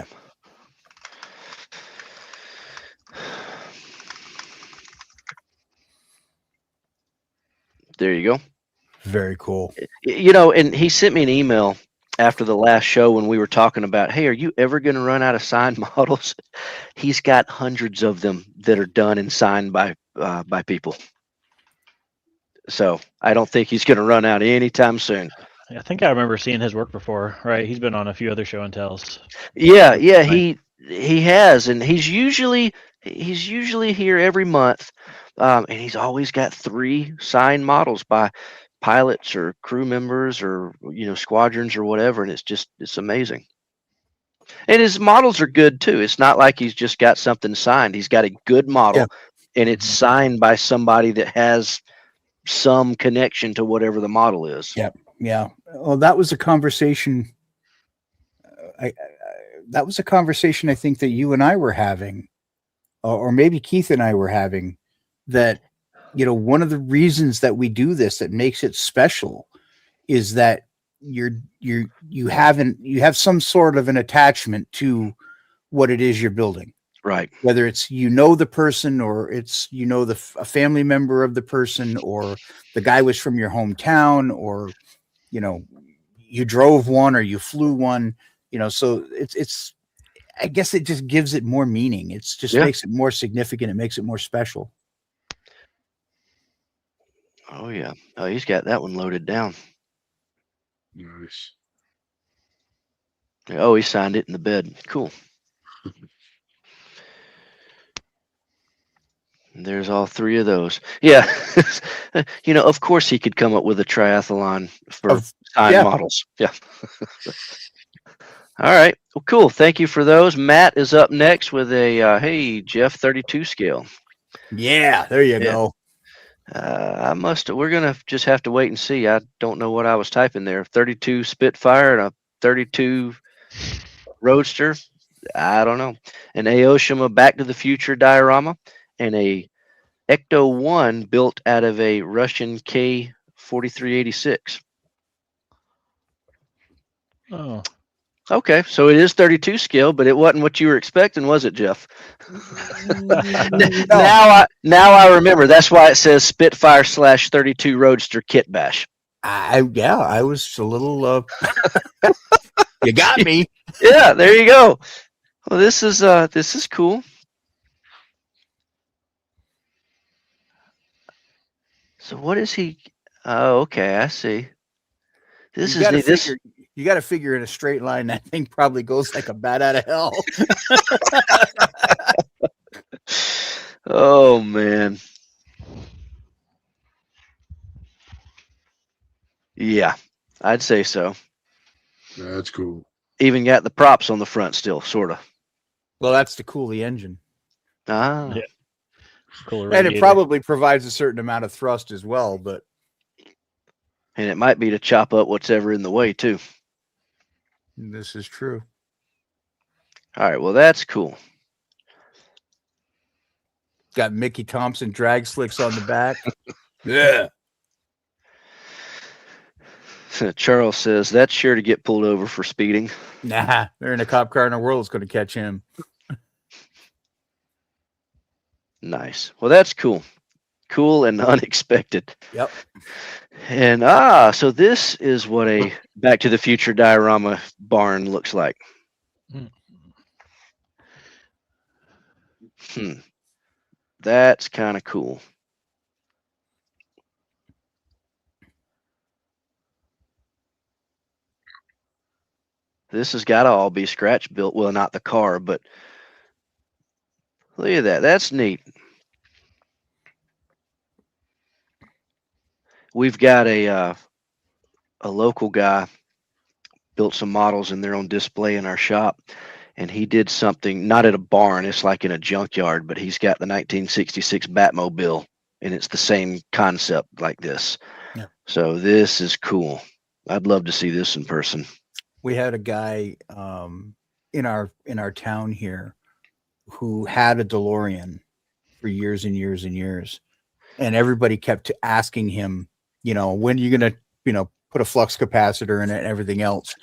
There you go. Very cool. And he sent me an email after the last show when we were talking about, hey, are you ever going to run out of signed models? He's got hundreds of them that are done and signed by people. So I don't think he's going to run out anytime soon. I think I remember seeing his work before, right? He's been on a few other show and tells. Yeah, he has, and he's usually here every month, and he's always got 3 signed models by pilots or crew members or squadrons or whatever, and it's amazing. And his models are good too. It's not like he's just got something signed. He's got a good model, and it's signed by somebody that has some connection to whatever the model is. Yep. Yeah. Well, that was a conversation. That was a conversation I think that you and I were having, or maybe Keith and I were having, that, one of the reasons that we do this that makes it special is that you have some sort of an attachment to what it is you're building. Right. Whether it's the person, or it's a family member of the person, or the guy was from your hometown, or you drove one or you flew one. So it's I guess it just gives it more meaning. It's just makes it more significant. It makes it more special. Oh yeah. Oh, he's got that one loaded down. Nice. Oh, he signed it in the bed. Cool. There's all 3 of those. Yeah. Of course he could come up with a triathlon for signed models. Yeah. All right. Well, cool. Thank you for those. Matt is up next with a hey, Jeff 32 scale. Yeah, there you go. We're gonna just have to wait and see. I don't know what I was typing there. 32 Spitfire and a 32 Roadster. I don't know. An Aoshima Back to the Future diorama, and a Ecto 1 built out of a Russian K-4386. Oh. Okay, so it is 32 scale, but it wasn't what you were expecting, was it, Jeff? Now I remember. That's why it says Spitfire /32 Roadster Kit Bash. I was a little. You got me. Yeah, there you go. Well, this is cool. So what is he? Oh, okay, I see. This is this. You got to figure in a straight line. That thing probably goes like a bat out of hell. Oh man. Yeah, I'd say so. That's cool. Even got the props on the front still, sort of. Well, that's to cool the engine. Ah. Yeah. Cool. And it probably provides a certain amount of thrust as well, but. And it might be to chop up what's ever in the way too. This is true. All right, well, that's cool. Got Mickey Thompson drag slicks on the back. Yeah. Charles says that's sure to get pulled over for speeding. Nah, there ain't a cop car in the world that's going to catch him. Nice. Well, that's cool. Cool and unexpected. Yep. And so this is what a Back to the Future diorama barn looks like. That's kind of cool. This has got to all be scratch built. Well, not the car, but look at that. That's neat. We've got a local guy built some models in their own display in our shop, and he did something not at a barn. It's like in a junkyard, but he's got the 1966 Batmobile, and it's the same concept like this. Yeah. So this is cool. I'd love to see this in person. We had a guy in our town here who had a DeLorean for years and years and years, and everybody kept asking him, when are you gonna put a flux capacitor in it and everything else.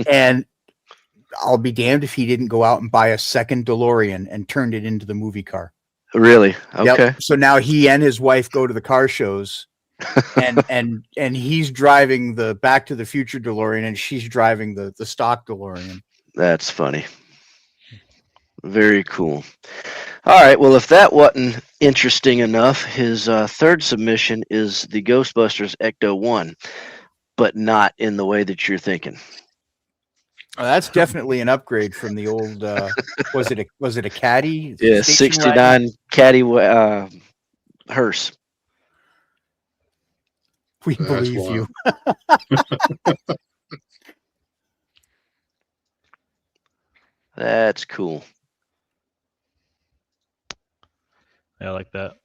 And I'll be damned if he didn't go out and buy a second DeLorean and turned it into the movie car. Really? Okay. Yep. So now he and his wife go to the car shows, and he's driving the Back to the Future DeLorean, and she's driving the stock DeLorean. That's funny. Very cool. All right. Well, if that wasn't interesting enough, his third submission is the Ghostbusters Ecto 1, but not in the way that you're thinking. That's definitely an upgrade from the old. Was it a Caddy? Yeah, station 69 wagon? Caddy hearse. We That's believe wild. you. That's cool. I like that.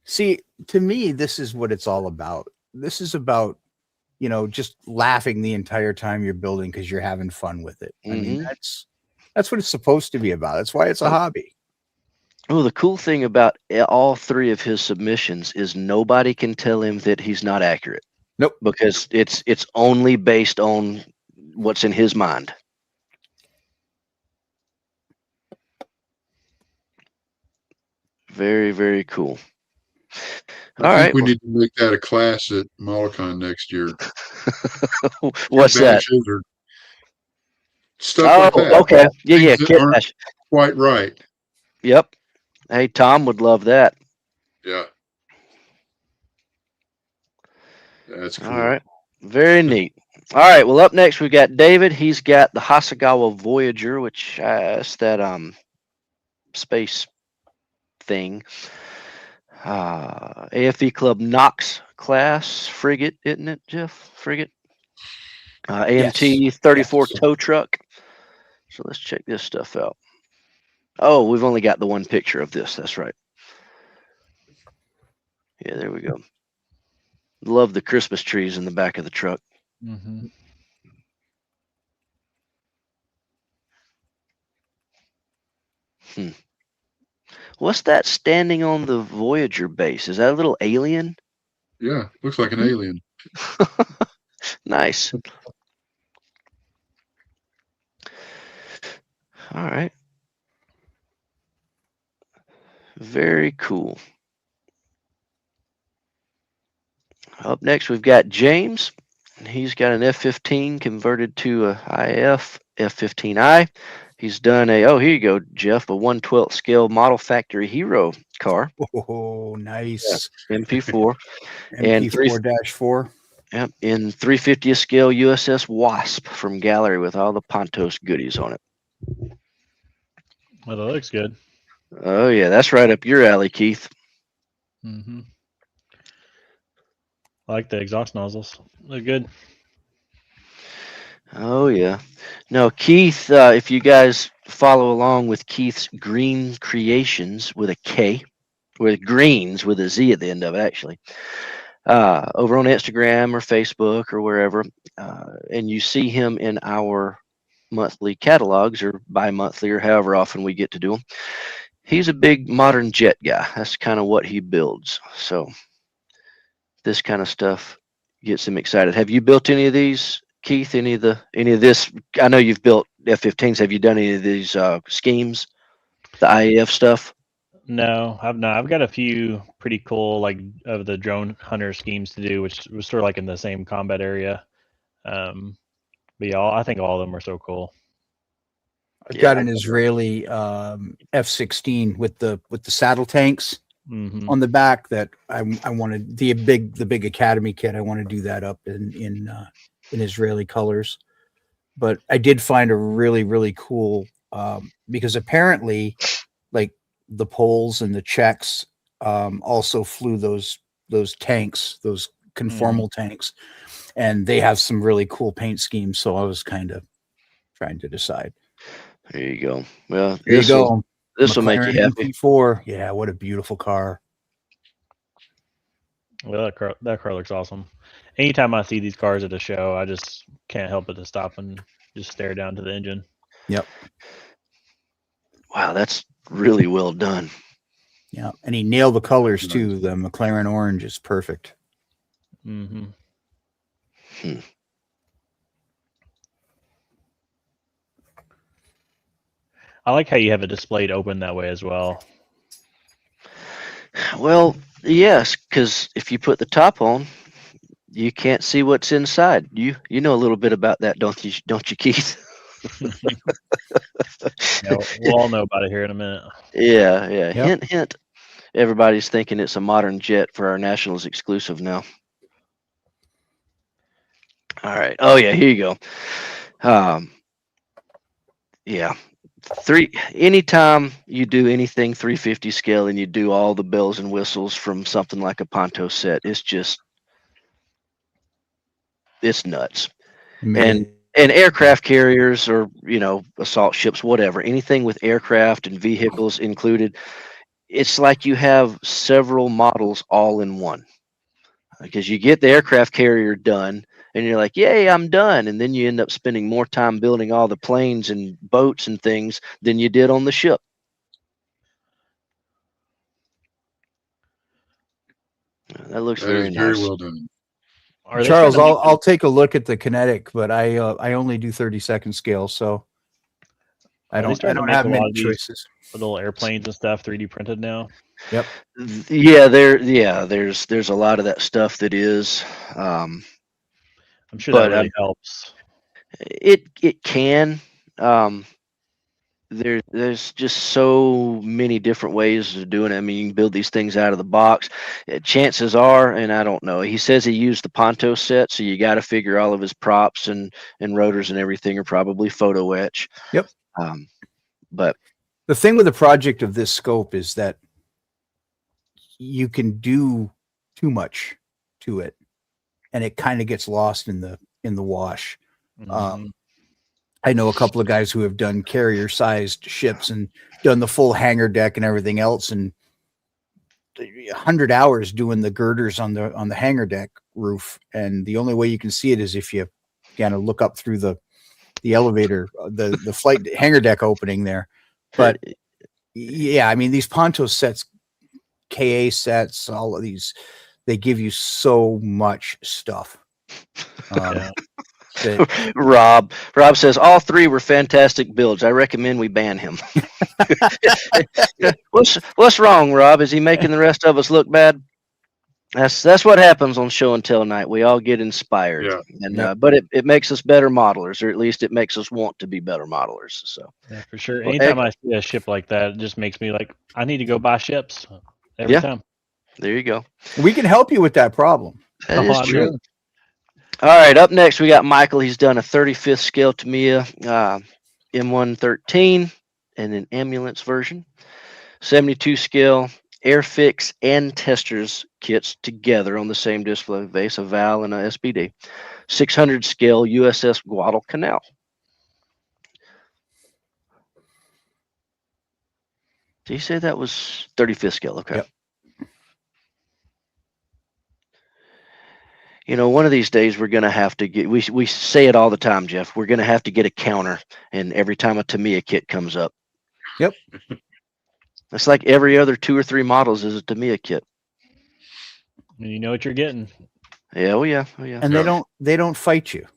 See, to me, this is what it's all about. This is about, just laughing the entire time you're building because you're having fun with it. I mean, that's what it's supposed to be about. That's why it's a hobby. Oh, the cool thing about all three of his submissions is nobody can tell him that he's not accurate. Nope. Because it's only based on what's in his mind. Very, very cool. I think we need to make that a class at Mollicon next year. What's that? Or stuff like that. Okay. Yeah. Things that aren't quite right. Yep. Hey, Tom would love that. Yeah. That's cool. All right. Very neat. All right. Well, up next we got David. He's got the Hasegawa Voyager, which is that space thing. AFE Club Knox class frigate, isn't it, Jeff? Frigate. AMT 34 tow truck. So let's check this stuff out. Oh, we've only got the one picture of this. That's right. Yeah, there we go. Love the Christmas trees in the back of the truck. Mm-hmm. What's that standing on the Voyager base? Is that a little alien? Yeah, looks like an alien. Nice. All right. Very cool. Up next, we've got James. He's got an F-15 converted to a IF F-15I. He's done here you go, Jeff, a 1/12 scale model factory hero car. Oh, nice. Yeah, MP4. MP4-4. Yep, in 350th scale USS Wasp from Gallery with all the Pontos goodies on it. Well, that looks good. Oh, yeah, that's right up your alley, Keith. Mm-hmm. I like the exhaust nozzles. They're good. Oh, yeah. No, Keith, if you guys follow along with Keith's Green Creations with a K, with greens with a Z at the end of it, actually, over on Instagram or Facebook or wherever, and you see him in our monthly catalogs or bi-monthly or however often we get to do them, he's a big modern jet guy. That's kind of what he builds. So this kind of stuff gets him excited. Have you built any of these, Keith? Any of this? I know you've built F-15s. Have you done any of these schemes, the IAF stuff? No, I've not. I've got a few pretty cool, like, of the drone hunter schemes to do, which was sort of like in the same combat area. But yeah, I think all of them are so cool. I've got an Israeli F-16 with the saddle tanks on the back that I wanted the big Academy kit. I want to do that up in Israeli colors. But I did find a really, really cool because apparently, like, the Poles and the Czechs also flew those tanks, those conformal tanks, and they have some really cool paint schemes. So I was kind of trying to decide. There you go. Well, there you go. This will make you happy. MP4. Yeah, what a beautiful car. Well, that car looks awesome. Anytime I see these cars at a show, I just can't help but to stop and just stare down to the engine. Yep. Wow, that's really well done. Yeah, and he nailed the colors too. The McLaren orange is perfect. Mm-hmm. Hmm. I like how you have it displayed open that way as well. Well, yes, because if you put the top on, you can't see what's inside. You know a little bit about that, don't you, Keith? Yeah, we'll all know about it here in a minute. Yeah. Yep. Hint, hint. Everybody's thinking it's a modern jet for our Nationals exclusive now. All right. Oh yeah, here you go. Yeah. Anytime you do anything 350 scale and you do all the bells and whistles from something like a Ponto set, it's nuts. And aircraft carriers or assault ships, whatever, anything with aircraft and vehicles included, it's like you have several models all in one, because you get the aircraft carrier done and you're like, yay, I'm done, and then you end up spending more time building all the planes and boats and things than you did on the ship. That looks That very is very nice. well done. Are they Charles, starting to make I'll take a look at the kinetic, but I only do 30-second scale, so I Are they don't starting to make have a lot many of these choices. little airplanes and stuff 3D printed now? Yep. Yeah, there's a lot of that stuff that is, I'm sure but that really helps. it can. There's just so many different ways of doing it. I mean, you can build these things out of the box. Chances are, and I don't know, he says he used the Ponto set, so you got to figure all of his props and rotors and everything are probably photo etch. Yep. But The thing with a project of this scope is that you can do too much to it, and it kind of gets lost in the wash. Mhm. I know a couple of guys who have done carrier-sized ships and done the full hangar deck and everything else, and 100 hours doing the girders on the hangar deck roof, and the only way you can see it is if you kind of look up through the elevator, the flight hangar deck opening there. But yeah, I mean, these Ponto sets, KA sets, all of these, they give you so much stuff. Yeah. Rob says all three were fantastic builds. I recommend we ban him. What's wrong, Rob? Is he making the rest of us look bad? That's what happens on show and tell night. We all get inspired, Yeah. and Yep. but it makes us better modelers, or at least it makes us want to be better modelers. So Yeah, for sure. Well, Anytime I see a ship like that, it just makes me like, I need to go buy ships every Yeah. time. there you go. We can help you with that problem. That is I true. know. All right, up next we got Michael. He's done a 35th scale Tamiya M113 and an ambulance version, 72 scale Airfix and testers kits together on the same display base, a VAL and a SBD, 600 scale USS Guadalcanal. Did you say that was 35th scale? Okay. Yep. One of these days we're going to have to get, we say it all the time, Jeff, we're going to have to get a counter, and every time a Tamiya kit comes up. Yep. It's like every other 2 or 3 models is a Tamiya kit. And you know what you're getting. Yeah, oh yeah. And they don't fight you.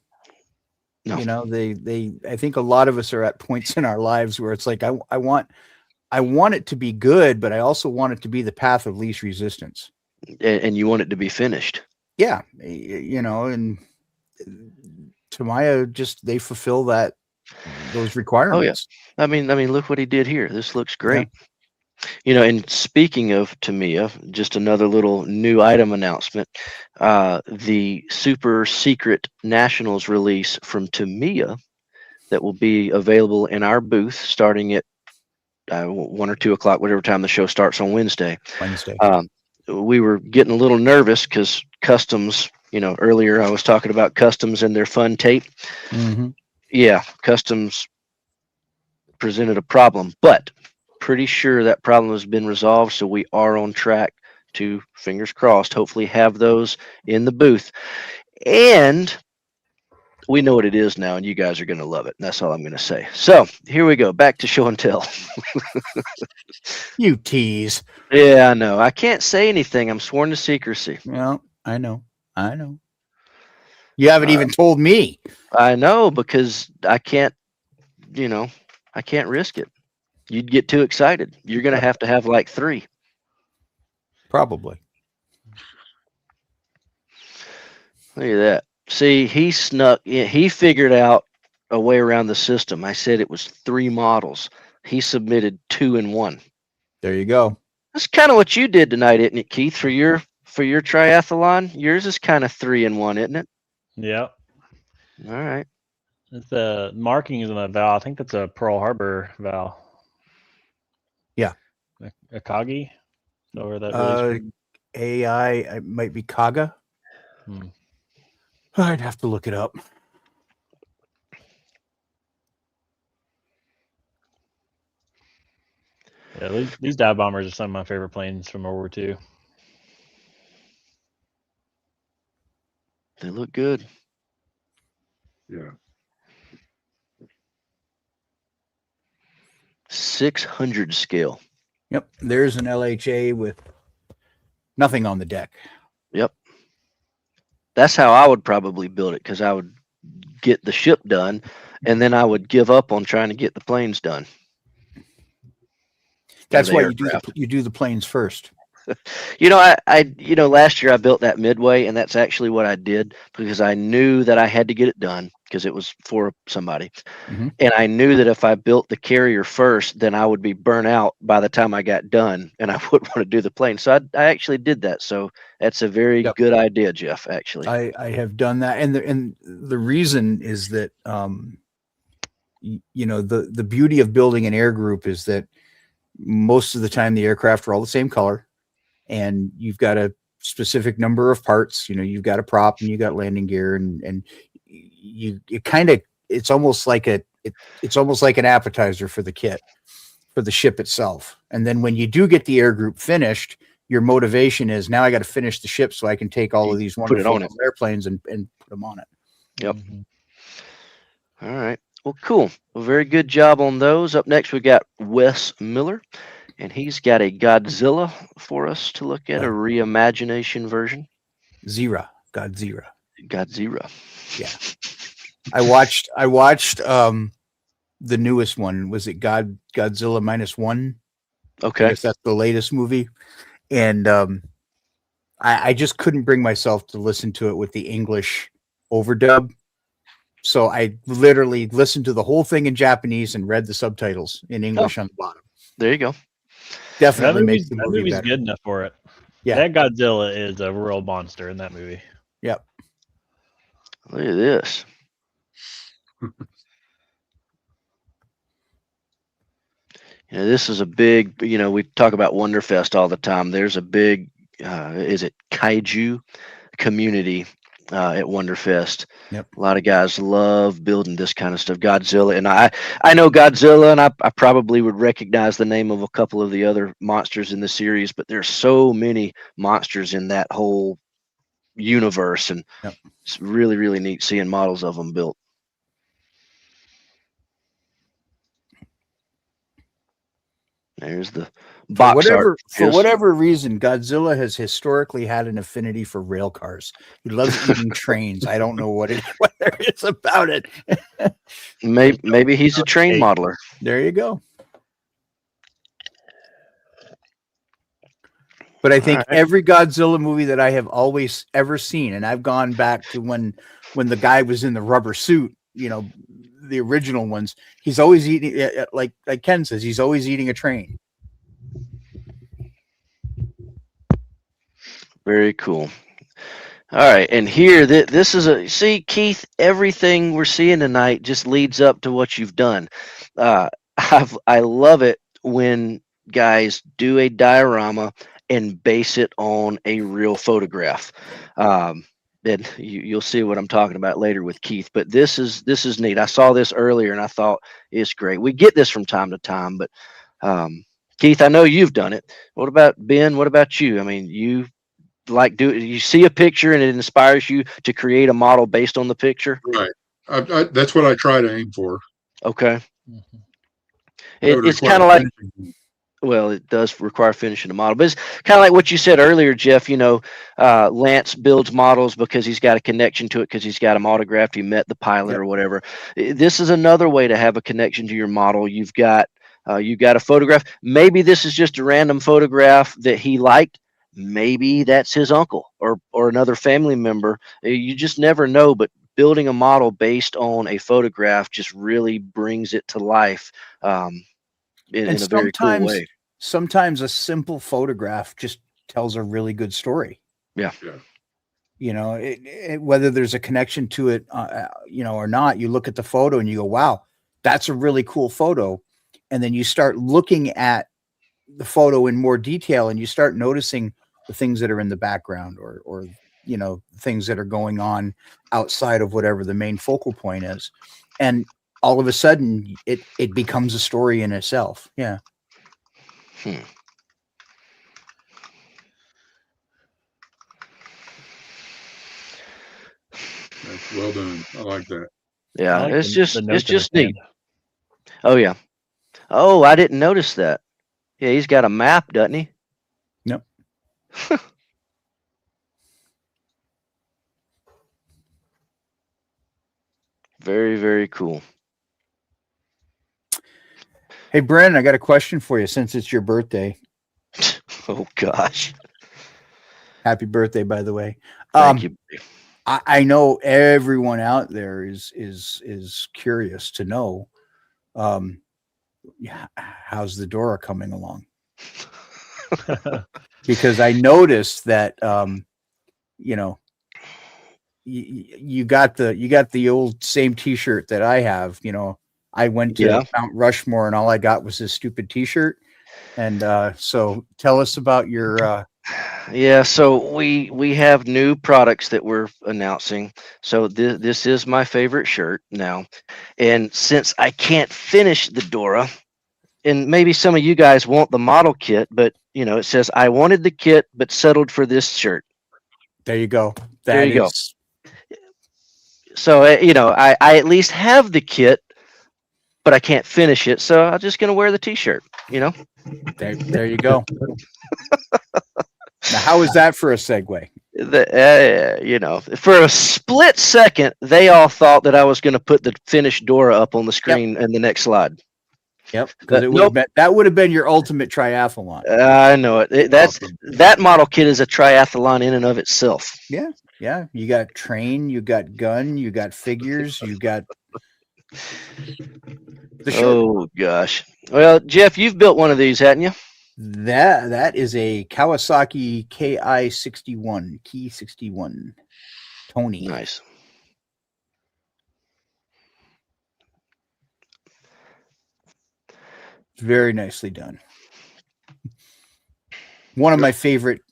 No. You know, I think a lot of us are at points in our lives where it's like, I want it to be good, but I also want it to be the path of least resistance. And you want it to be finished. Yeah. And Tamiya they fulfill those requirements. I mean, look what he did here. This looks great. Yeah. And speaking of Tamiya, just another little new item announcement. The super secret Nationals release from Tamiya that will be available in our booth starting at 1 or 2 o'clock, whatever time the show starts on Wednesday. We were getting a little nervous because customs, earlier I was talking about customs and their fun tape. Mm-hmm. Yeah, customs presented a problem, but pretty sure that problem has been resolved. So we are on track to, fingers crossed, hopefully have those in the booth. And we know what it is now, and you guys are going to love it. And that's all I'm going to say. So here we go. Back to show and tell. You tease. Yeah, I know. I can't say anything. I'm sworn to secrecy. Well, I know. I know. You haven't even told me. I know, because I can't, I can't risk it. You'd get too excited. You're going to have like 3. Probably. Look at that. See, he figured out a way around the system. I said it was 3 models. He submitted 2 in 1. There you go. That's kind of what you did tonight, isn't it, Keith? For your triathlon, yours is kind of 3 in 1, isn't it? Yep. All right. The markings on that valve, I think that's a Pearl Harbor valve. Yeah. Akagi? Know where that really is from? AI, it might be Kaga. I'd have to look it up. Yeah, these dive bombers are some of my favorite planes from World War II. They look good. Yeah. 600 scale. Yep. There's an LHA with nothing on the deck. Yep. That's how I would probably build it, because I would get the ship done, and then I would give up on trying to get the planes done. That's the why aircraft. you do the planes first. Last year I built that Midway, and that's actually what I did, because I knew that I had to get it done because it was for somebody. Mhm. And I knew that if I built the carrier first, then I would be burnt out by the time I got done, and I wouldn't want to do the plane. So I actually did that. So that's a very good idea, Jeff, actually. I have done that. And the reason is that, the beauty of building an air group is that most of the time the aircraft are all the same color, and you've got a specific number of parts. You've got a prop and you got landing gear, and it's almost like an appetizer for the kit, for the ship itself. And then when you do get the air group finished, your motivation is, now I got to finish the ship so I can take all of these wonderful airplanes and put them on it. Yep. All right. Well, cool. Well, very good job on those. Up next, we got Wes Miller, and he's got a Godzilla for us to look at, a reimagination version. Godzilla. Yeah. I watched the newest one. Was it Godzilla -1? Okay. I guess that's the latest movie. And I just couldn't bring myself to listen to it with the English overdub. So I literally listened to the whole thing in Japanese and read the subtitles in English on the bottom. There you go. Definitely makes the that movie movie's better. good enough for it. Yeah. That Godzilla is a real monster in that movie. Yep. Look at this. This is a big, we talk about Wonderfest all the time. There's a big, is it kaiju community at Wonderfest. Yep. A lot of guys love building this kind of stuff. Godzilla, and I know Godzilla, and I probably would recognize the name of a couple of the other monsters in the series, but there's so many monsters in that whole universe, and it's really, really neat seeing models of them built. There's the box art. For whatever reason, Godzilla has historically had an affinity for rail cars. He loves eating trains. I don't know what there is about it. Maybe he's a train modeler. There you go. But I think every Godzilla movie that I have always ever seen, and I've gone back to when the guy was in the rubber suit, the original ones, he's always eating, like Ken says, he's always eating a train. Very cool. All right, and here, this is see, Keith, everything we're seeing tonight just leads up to what you've done. I love it when guys do a diorama and base it on a real photograph. And you'll see what I'm talking about later with Keith. But this is neat. I saw this earlier and I thought it's great. We get this from time to time, but Keith, I know you've done it. What about Ben? What about you? I mean, you see a picture and it inspires you to create a model based on the picture? Right. That's what I try to aim for. Okay. Mm-hmm. It's kind of like, Well, it does require finishing the model, but it's kind of like what you said earlier, Jeff. Lance builds models because he's got a connection to it, because he's got them autographed. He met the pilot Yep. or whatever. This is another way to have a connection to your model. You've got a photograph. Maybe this is just a random photograph that he liked. Maybe that's his uncle or another family member. You just never know. But building a model based on a photograph just really brings it to life. And In a very cool way. sometimes a simple photograph just tells a really good story. Yeah. Whether there's a connection to it, or not, you look at the photo and you go, wow, that's a really cool photo. And then you start looking at the photo in more detail and you start noticing the things that are in the background or things that are going on outside of whatever the main focal point is. And all of a sudden it becomes a story in itself. Yeah. That's well done. I like that. Yeah, I like it's the just notes in his neat. hand. Oh yeah. Oh, I didn't notice that. Yeah, he's got a map, doesn't he? Yep. Very, very cool. Hey, Brandon, I got a question for you since it's your birthday. Oh gosh. Happy birthday, by the way. Thank you. I know everyone out there is curious to know, how's the Dora coming along? Because I noticed that, you got the old same T-shirt that I have. I went to Mount Rushmore and all I got was this stupid T-shirt. And so tell us about your. Yeah, so we have new products that we're announcing. So this is my favorite shirt now, and since I can't finish the Dora, and maybe some of you guys want the model kit, but it says I wanted the kit but settled for this shirt. There you go. There you go. So I at least have the kit, but I can't finish it. So I'm just gonna wear the T-shirt. There you go. Now, how is that for a segue? For a split second, they all thought that I was going to put the finished Dora up on the screen in the next slide. Yep, because that would have been your ultimate triathlon. I know it. That model kit is a triathlon in and of itself. Yeah. You got train, you got gun, you got figures, you got the shirt. Oh gosh. Well, Jeff, you've built one of these, hadn't you? That is a Kawasaki Key 61 Tony. Nice. Very nicely done. One of my favorite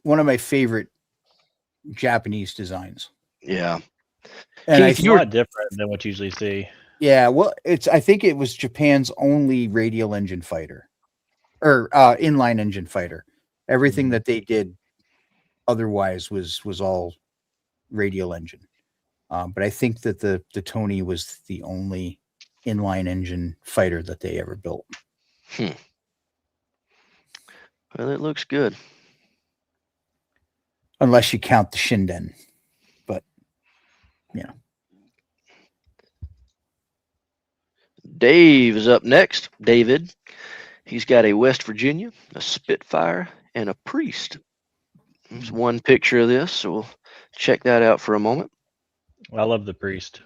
Japanese designs. Yeah. And Keith, you're different than what you usually see. Yeah, well, I think it was Japan's only radial engine fighter or inline engine fighter. Everything that they did otherwise was all radial engine. But I think that the Tony was the only inline engine fighter that they ever built. Well, it looks good. Unless you count the Shinden. But, Dave is up next. David. He's got a West Virginia, a Spitfire, and a Priest. There's one picture of this, so we'll check that out for a moment. I love the Priest.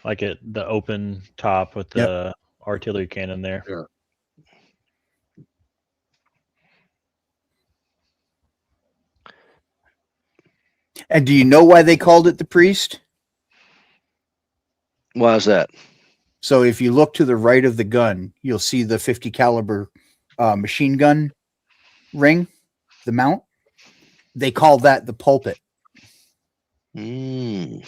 Like the open top with the artillery cannon there. Yeah. And do you know why they called it the Priest? Why is that? So if you look to the right of the gun, you'll see the 50 caliber machine gun ring, the mount. They call that the pulpit. Yep.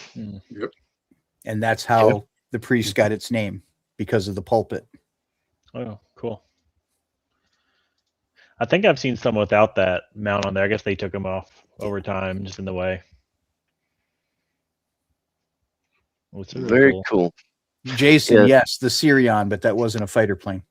And that's how the Priest got its name, because of the pulpit. Oh, cool. I think I've seen some without that mount on there. I guess they took them off over time, just in the way. It's really Very cool. Jason, yes, the Sirion, but that wasn't a fighter plane.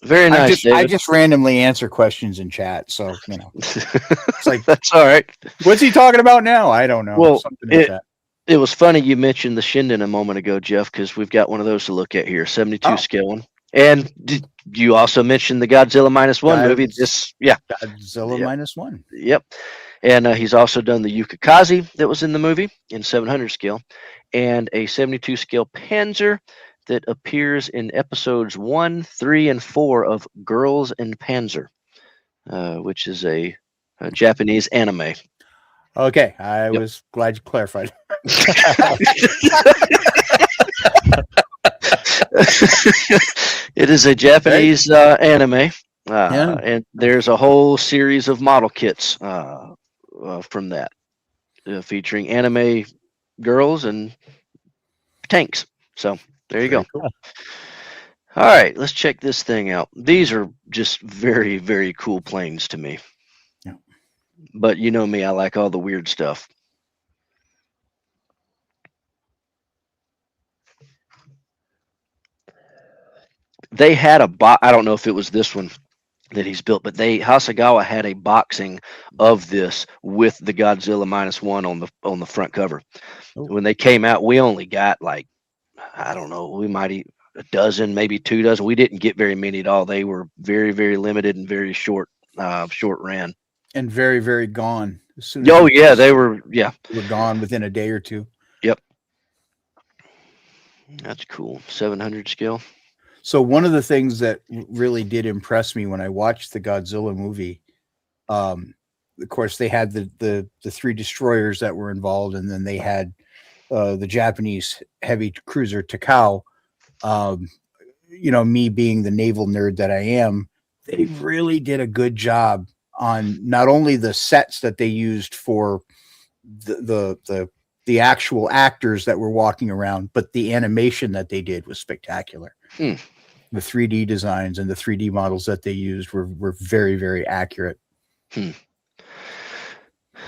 Very nice, I David. just randomly answer questions in chat, so it's like, That's all right. what's he talking about now? I don't know. Well, Something in chat. It was funny you mentioned the Shinden a moment ago, Jeff, because we've got one of those to look at here, 72 Oh. scale one. And you also mentioned the Godzilla -1 movie. Godzilla Yep. -1. Yep. And he's also done the Yukikaze that was in the movie in 700 scale, and a 72 scale Panzer that appears in episodes 1, 3, and 4 of Girls in Panzer, which is a Japanese anime. Okay, I was glad you clarified. It is a Japanese anime, Yeah. and there's a whole series of model kits from that, featuring anime girls and tanks. So there you go. Very cool. All right, let's check this thing out. These are just very, very cool planes to me. Yeah. But you know me, I like all the weird stuff. They had I don't know if it was this one that he's built, but Hasegawa had a boxing of this with the Godzilla -1 on the front cover. Oh. When they came out, we only got like, I don't know, we might eat a dozen, maybe 2 dozen. We didn't get very many at all. They were very, very limited and very short ran. And very, very gone. As soon as they were gone within a day or two. Yep. That's cool. 700 scale. So one of the things that really did impress me when I watched the Godzilla movie, of course, they had the 3 destroyers that were involved, and then they had the Japanese heavy cruiser Takao. Me being the naval nerd that I am, they really did a good job on not only the sets that they used for the actual actors that were walking around, but the animation that they did was spectacular. The 3D designs and the 3D models that they used were very, very accurate.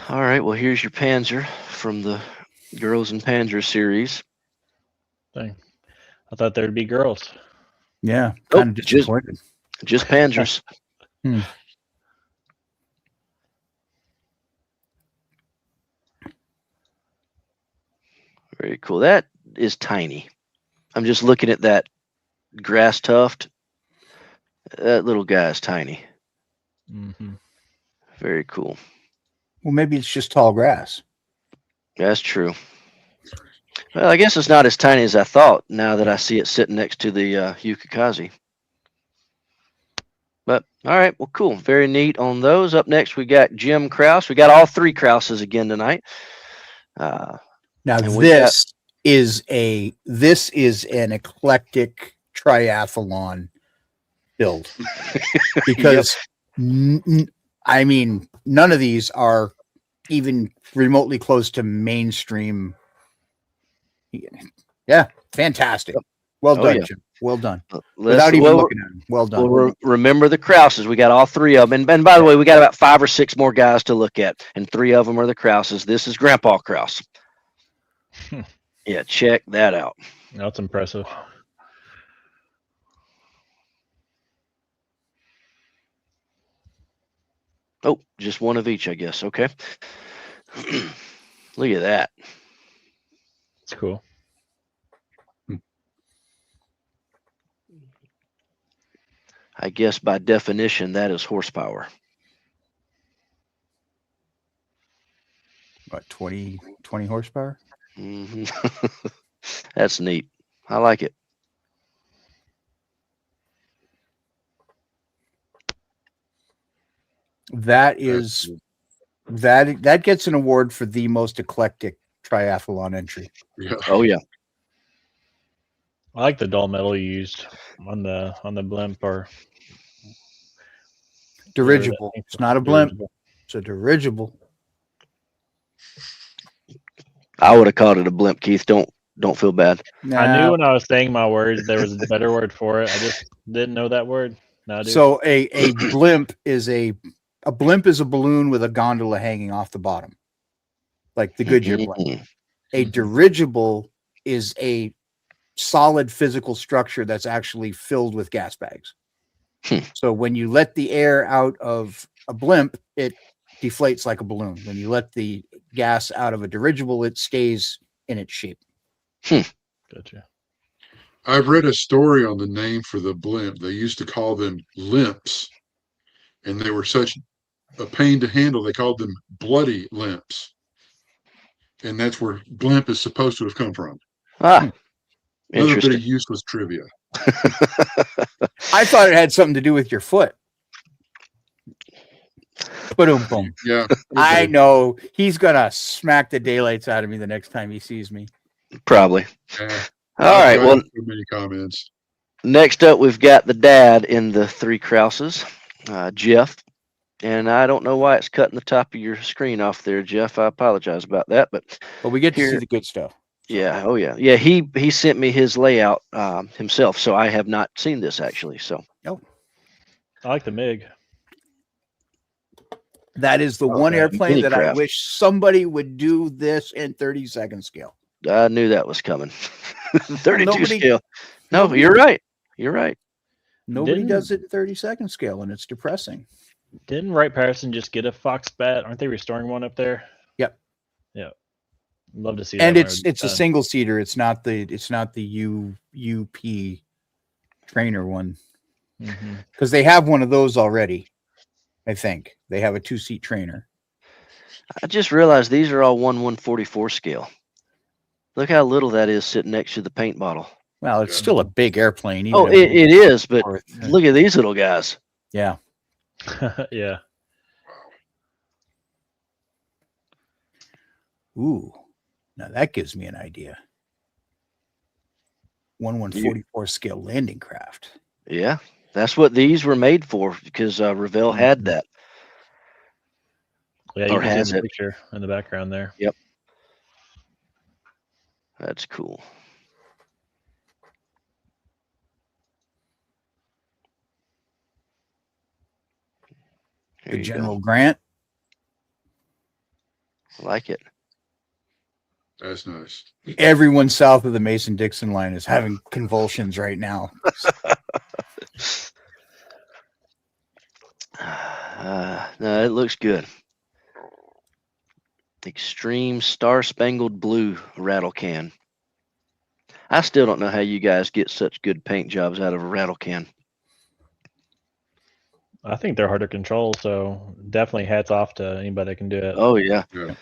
All right. Well, here's your Panzer from the Girls in Panzer series. Thing. I thought there'd be girls. Yeah. Kind of disappointed. Just Panzers. Very cool. That is tiny. I'm just looking at that grass tuft. That little guy is tiny. Mm-hmm. Very cool. Well, maybe it's just tall grass. That's true. Well, I guess it's not as tiny as I thought now that I see it sitting next to the Yukikaze. But all right, well, cool. Very neat on those. Up next, we got Jim Krause. We got all 3 Krauses again tonight. Now this is an eclectic triathlon build because I mean, none of these are even remotely close to mainstream. Yeah, fantastic. Well done, Jim. Well done. Without even looking at them. Well done. Well, remember the Krauses. We got all 3 of them. And by the way, we got about 5 or 6 more guys to look at, and 3 of them are the Krauses. This is Grandpa Krause. Yeah, check that out. That's impressive. Oh, just one of each, I guess. Okay. Look at that. It's cool. I guess by definition, that is horsepower. What, 20 horsepower? Mm-hmm. That's neat. I like it. That gets an award for the most eclectic triathlon entry. Yeah. Oh yeah. I like the dull metal you used on the blimp or dirigible. It's not a blimp. It's a dirigible. I would have called it a blimp, Keith. Don't feel bad. Nah. I knew when I was saying my words there was a better word for it. I just didn't know that word. Now I do. So a blimp is a blimp is a balloon with a gondola hanging off the bottom, like the Goodyear blimp. A dirigible is a solid physical structure that's actually filled with gas bags. So when you let the air out of a blimp, it deflates like a balloon. When you let the gas out of a dirigible, it stays in its shape. Gotcha. I've read a story on the name for the blimp. They used to call them limps, and they were such a pain to handle. They called them bloody limps, and that's where blimp is supposed to have come from. Ah, Another bit of interesting. useless trivia. I thought it had something to do with your foot. Boom. Yeah, I okay. know he's gonna smack the daylights out of me the next time he sees me. Probably. Yeah. All right. I've Well, got so many comments. next up, we've got the dad in the three Krauses, Jeff. And I don't know why it's cutting the top of your screen off there, Jeff. I apologize about that. But But we get to see here, the good stuff. yeah, oh yeah, yeah. He sent me his layout himself, so I have not seen this actually. So I like the MiG. That is the one airplane mini that I craft. wish somebody would do this in 30-second scale. I knew that was coming. 32 nobody- scale. No, nobody- you're right. You're right. Nobody Didn't- does it in 30-second scale, and it's depressing. Didn't Wright Patterson just get a Fox bat? Aren't they restoring one up there? Yep. Yeah. Love to see And that. it's a single seater. It's not the UP trainer one, because they have one of those already. I think they have a 2-seat trainer. I just realized these are all 1/144 scale. Look how little that is sitting next to the paint bottle. Well, it's still a big airplane. even Oh, if it is, but it's- look at these little guys. yeah. Yeah. Ooh, now that gives me an idea. 1/144 scale landing craft. Yeah, that's what these were made for because Revell had that. Yeah, you Or can has see the it. picture in the background there. That's cool. There The you General go. Grant. I like it. That's nice. Everyone south of the Mason-Dixon line is having convulsions right now. No, it looks good. Extreme Star Spangled Blue rattle can. I still don't know how you guys get such good paint jobs out of a rattle can. I think they're hard to control, so definitely hats off to anybody that can do it. Oh yeah. Yeah.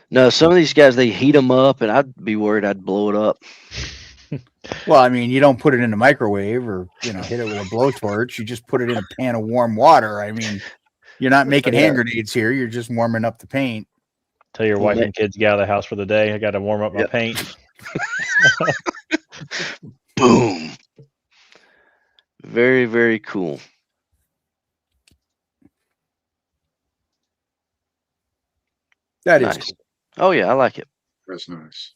No, some of these guys they heat them up, and I'd be worried I'd blow it up. Well, I mean, you don't put it in a microwave or hit it with a blowtorch. You just put it in a pan of warm water. I mean, you're not making hand grenades here. You're just warming up the paint. Tell your wife and kids get out of the house for the day. I got to warm up my Yep. paint. Boom. Very, very cool. That is Nice. cool. Oh yeah, I like it. That's nice.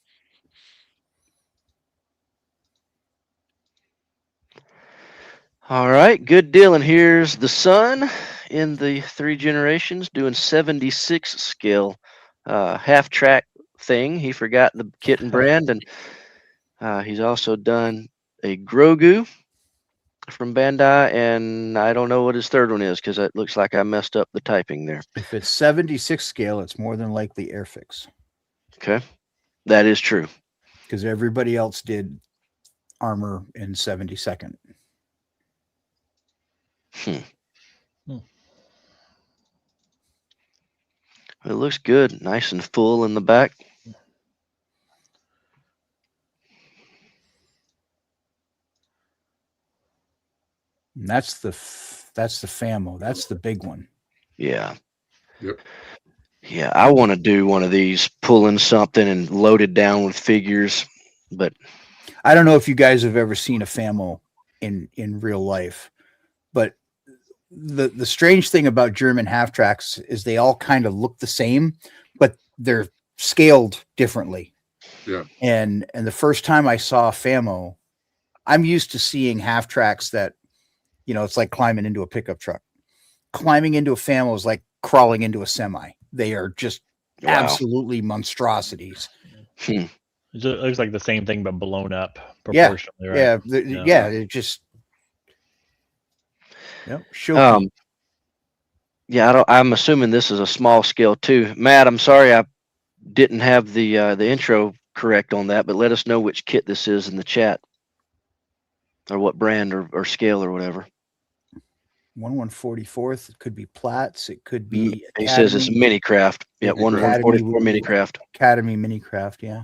All right, good deal. And here's the son in the three generations doing 76 scale half track thing. He forgot the kit and brand, and he's also done a Grogu from Bandai, and I don't know what his third one is because it looks like I messed up the typing there. If it's 76 scale, it's more than likely Airfix, Okay, that is true. because everybody else did armor in 72nd. It looks good, nice and full in the back. And that's the FAMO. That's the big one. Yeah. Yep. Yeah, I want to do one of these, pulling something and load it down with figures, but I don't know if you guys have ever seen a FAMO in real life, but the strange thing about German half tracks is they all kind of look the same, but they're scaled differently. Yeah. And the first time I saw a FAMO, I'm used to seeing half tracks that, it's like climbing into a pickup truck. Climbing into a FAMO is like crawling into a semi. They are just wow. absolutely monstrosities. It looks like the same thing, but blown up proportionally, right? Yeah, it just Yep. Shoki. Yeah, I'm assuming this is a small scale too. Matt, I'm sorry I didn't have the intro correct on that, but let us know which kit this is in the chat, or what brand or scale or whatever. 1/144th. It could be Platts. It could be He says it's Academy. Mini Craft. Yeah, Academy 1/144 Mini Craft. Academy Mini Craft. Yeah.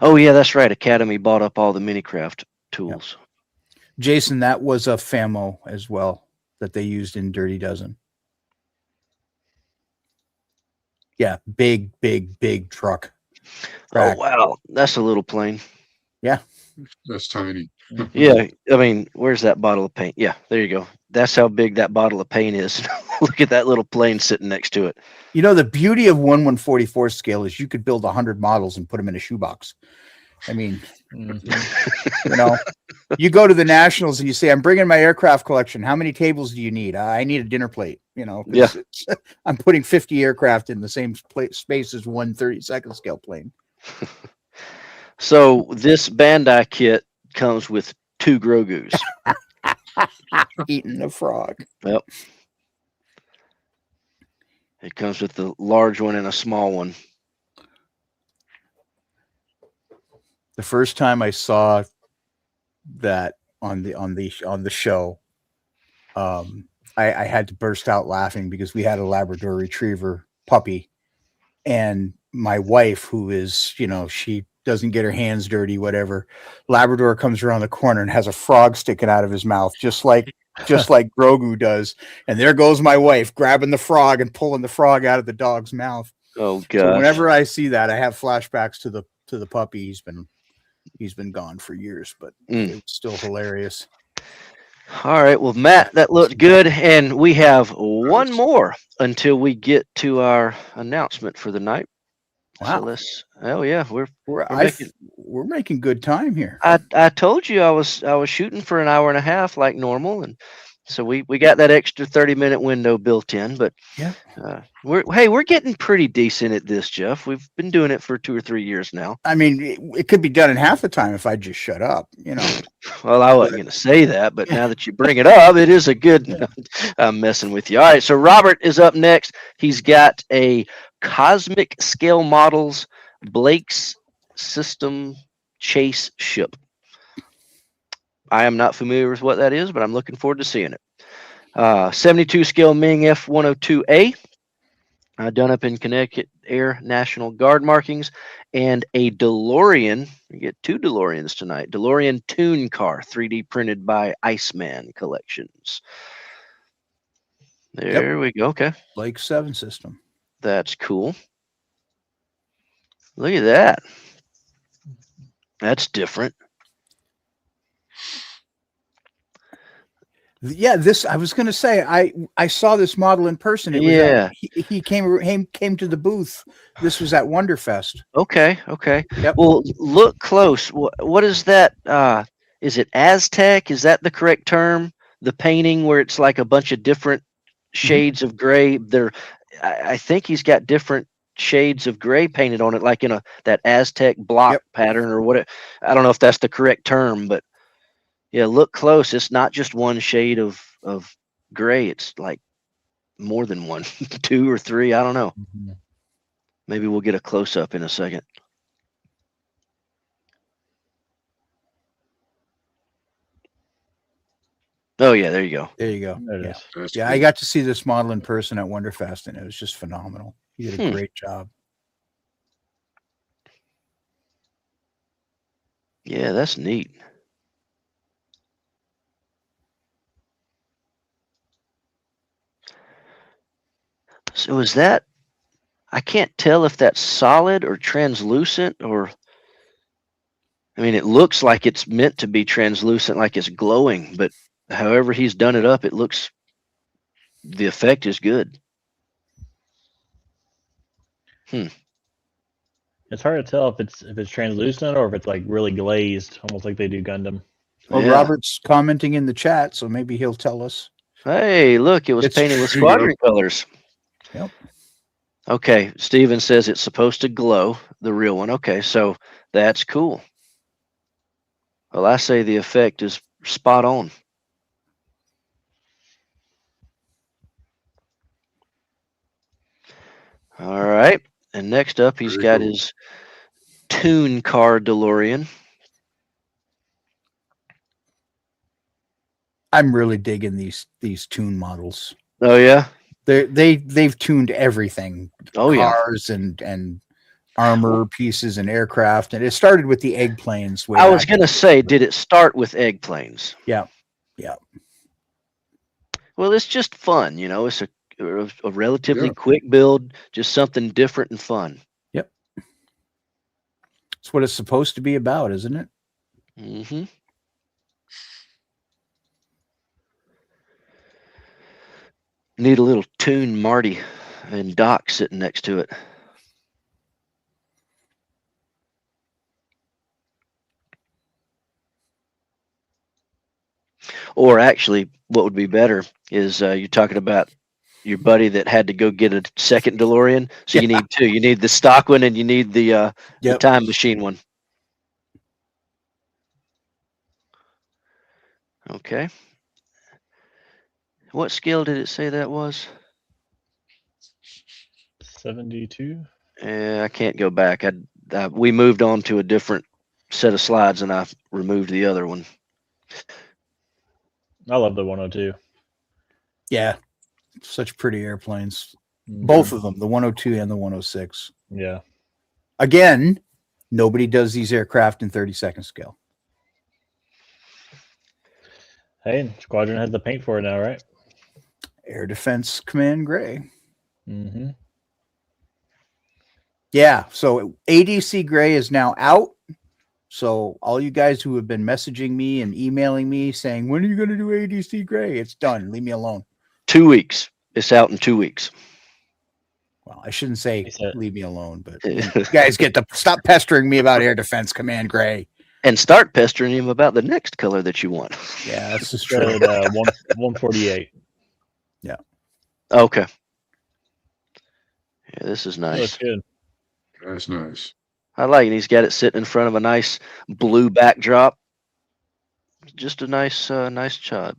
Oh yeah, that's right. Academy bought up all the Mini Craft tools. Yep. Jason, that was a FAMO as well that they used in Dirty Dozen. Yeah, big truck. Oh wow, that's a little plane. Yeah, That's tiny. Yeah, I mean, where's that bottle of paint? Yeah, there you go. That's how big that bottle of paint is. Look at that little plane sitting next to it. You know, the beauty of 1/144 scale is you could build 100 models and put them in a shoebox. I mean, you know, you go to the Nationals and you say, I'm bringing my aircraft collection. How many tables do you need? I need a dinner plate, you know, Yeah. I'm putting 50 aircraft in the same space as 1/32 scale plane. So this Bandai kit comes with 2 Grogus. Eating a frog. Yep. It comes with the large one and a small one. The first time I saw that on the show, I had to burst out laughing because we had a Labrador Retriever puppy, and my wife, who is, you know, she doesn't get her hands dirty, whatever. Labrador comes around the corner and has a frog sticking out of his mouth, just like Grogu does. And there goes my wife grabbing the frog and pulling the frog out of the dog's mouth. Oh god. So whenever I see that, I have flashbacks to the puppy. He's been gone for years, but it's still hilarious. All right, well, Matt, that looked good, and we have one more until we get to our announcement for the night. Wow. So we're making good time here. I told you I was shooting for an hour and a half like normal, and so we got that extra 30-minute window built in. But yeah, we're getting pretty decent at this, Jeff. We've been doing it for 2 or 3 years now. I mean, it could be done in half the time if I just shut up, you know. Well, I wasn't going to say that, but now that you bring it up, it is a good. I'm messing with you. All right, so Robert is up next. He's got a Cosmic Scale Models Blake's System Chase ship. I am not familiar with what that is, but I'm looking forward to seeing it. 72 scale Ming F102A, done up in Connecticut Air National Guard markings, and a DeLorean. We get 2 DeLoreans tonight. DeLorean Toon Car, 3D printed by Iceman Collections. There we go. Okay. Blake 7 system. That's cool. Look at that. That's different. Yeah, this I was going to say. I saw this model in person. It was he came to the booth. This was at Wonderfest. Okay. Yep. Well, look close. What is that? Is it Aztec? Is that the correct term? The painting where it's like a bunch of different shades of gray. I think he's got different shades of gray painted on it, like in that Aztec block pattern or what. I don't know if that's the correct term, but. Yeah, look close. It's not just one shade of gray. It's like more than one, 2 or 3. I don't know. Maybe we'll get a close up in a second. Oh yeah, there you go. There you go. There it is. That's Yeah, cool. I got to see this model in person at Wonderfest, and it was just phenomenal. He did a great job. Yeah, that's neat. So is that, I can't tell if that's solid or translucent, or, I mean, it looks like it's meant to be translucent, like it's glowing, but however he's done it up, the effect is good. It's hard to tell if it's translucent or if it's like really glazed, almost like they do Gundam. Well, Yeah. Robert's commenting in the chat, so maybe he'll tell us. Hey, look, it was It's painted with true. squadron colors. Yep. Okay, Steven says it's supposed to glow, the real one. Okay, so that's cool. Well, I say the effect is spot on. All right. And next up, he's Very got cool. his Tune Car DeLorean. I'm really digging these tune models. Oh yeah. They've tuned everything, Oh yeah. cars and armor pieces and aircraft, and it started with the egg planes way I was back. gonna say, did it start with egg planes? Yeah. Well, it's just fun, you know. It's a relatively Yeah. quick build, just something different and fun. Yep. It's what it's supposed to be about, isn't it? Mm-hmm. Need a little Tune Marty and Doc sitting next to it. Or actually, what would be better is you're talking about your buddy that had to go get a second DeLorean. So you Yeah. need two. You need the stock one and you need the Yep. time machine one. Okay. What scale did it say that was? 72. I can't go back. We moved on to a different set of slides and I removed the other one. I love the 102. Yeah. Such pretty airplanes. Mhm. Both of them, the 102 and the 106. Yeah. Again, nobody does these aircraft in 30-second scale. Hey, Squadron has the paint for it now, right? Air Defense Command Gray. Mm-hmm. Yeah, so ADC Gray is now out. So all you guys who have been messaging me and emailing me saying, when are you going to do ADC Gray? It's done. Leave me alone. 2 weeks. It's out in 2 weeks. Well, I shouldn't say He said- leave me alone, but you guys get to stop pestering me about Air Defense Command Gray. And start pestering him about the next color that you want. Yeah, this is Said, true. 148. Okay. Yeah, this is That looks nice. good. That's nice. I like it. He's got it sitting in front of a nice blue backdrop. Just a nice, nice shot.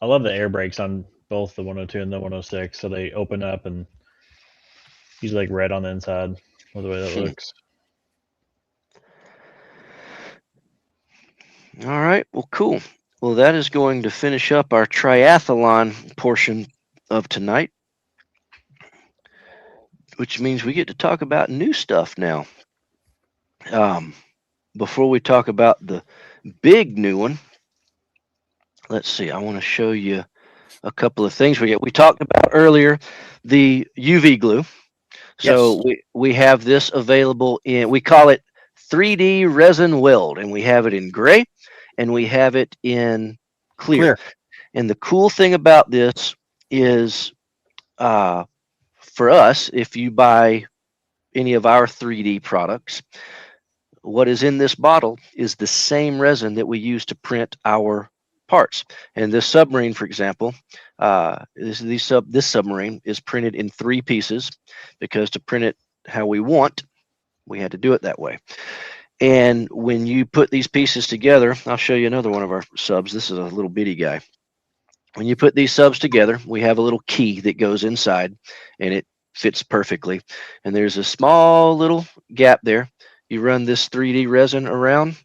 I love the air brakes on both the 102 and the 106. So they open up and he's like red on the inside with the way that looks. All right. Well, cool. Well, that is going to finish up our triathlon portion of tonight, which means we get to talk about new stuff now. Before we talk about the big new one, let's see. I want to show you a couple of things we talked about earlier, the UV glue. So we have this available in, we call it 3D resin weld, and we have it in gray and we have it in clear. And the cool thing about this is for us, if you buy any of our 3D products, what is in this bottle is the same resin that we use to print our parts. And this submarine, for example, this submarine is printed in 3 pieces because to print it how we want, we had to do it that way. And when you put these pieces together, I'll show you another one of our subs. This is a little bitty guy. When you put these subs together, we have a little key that goes inside and it fits perfectly. And there's a small little gap there. You run this 3D resin around,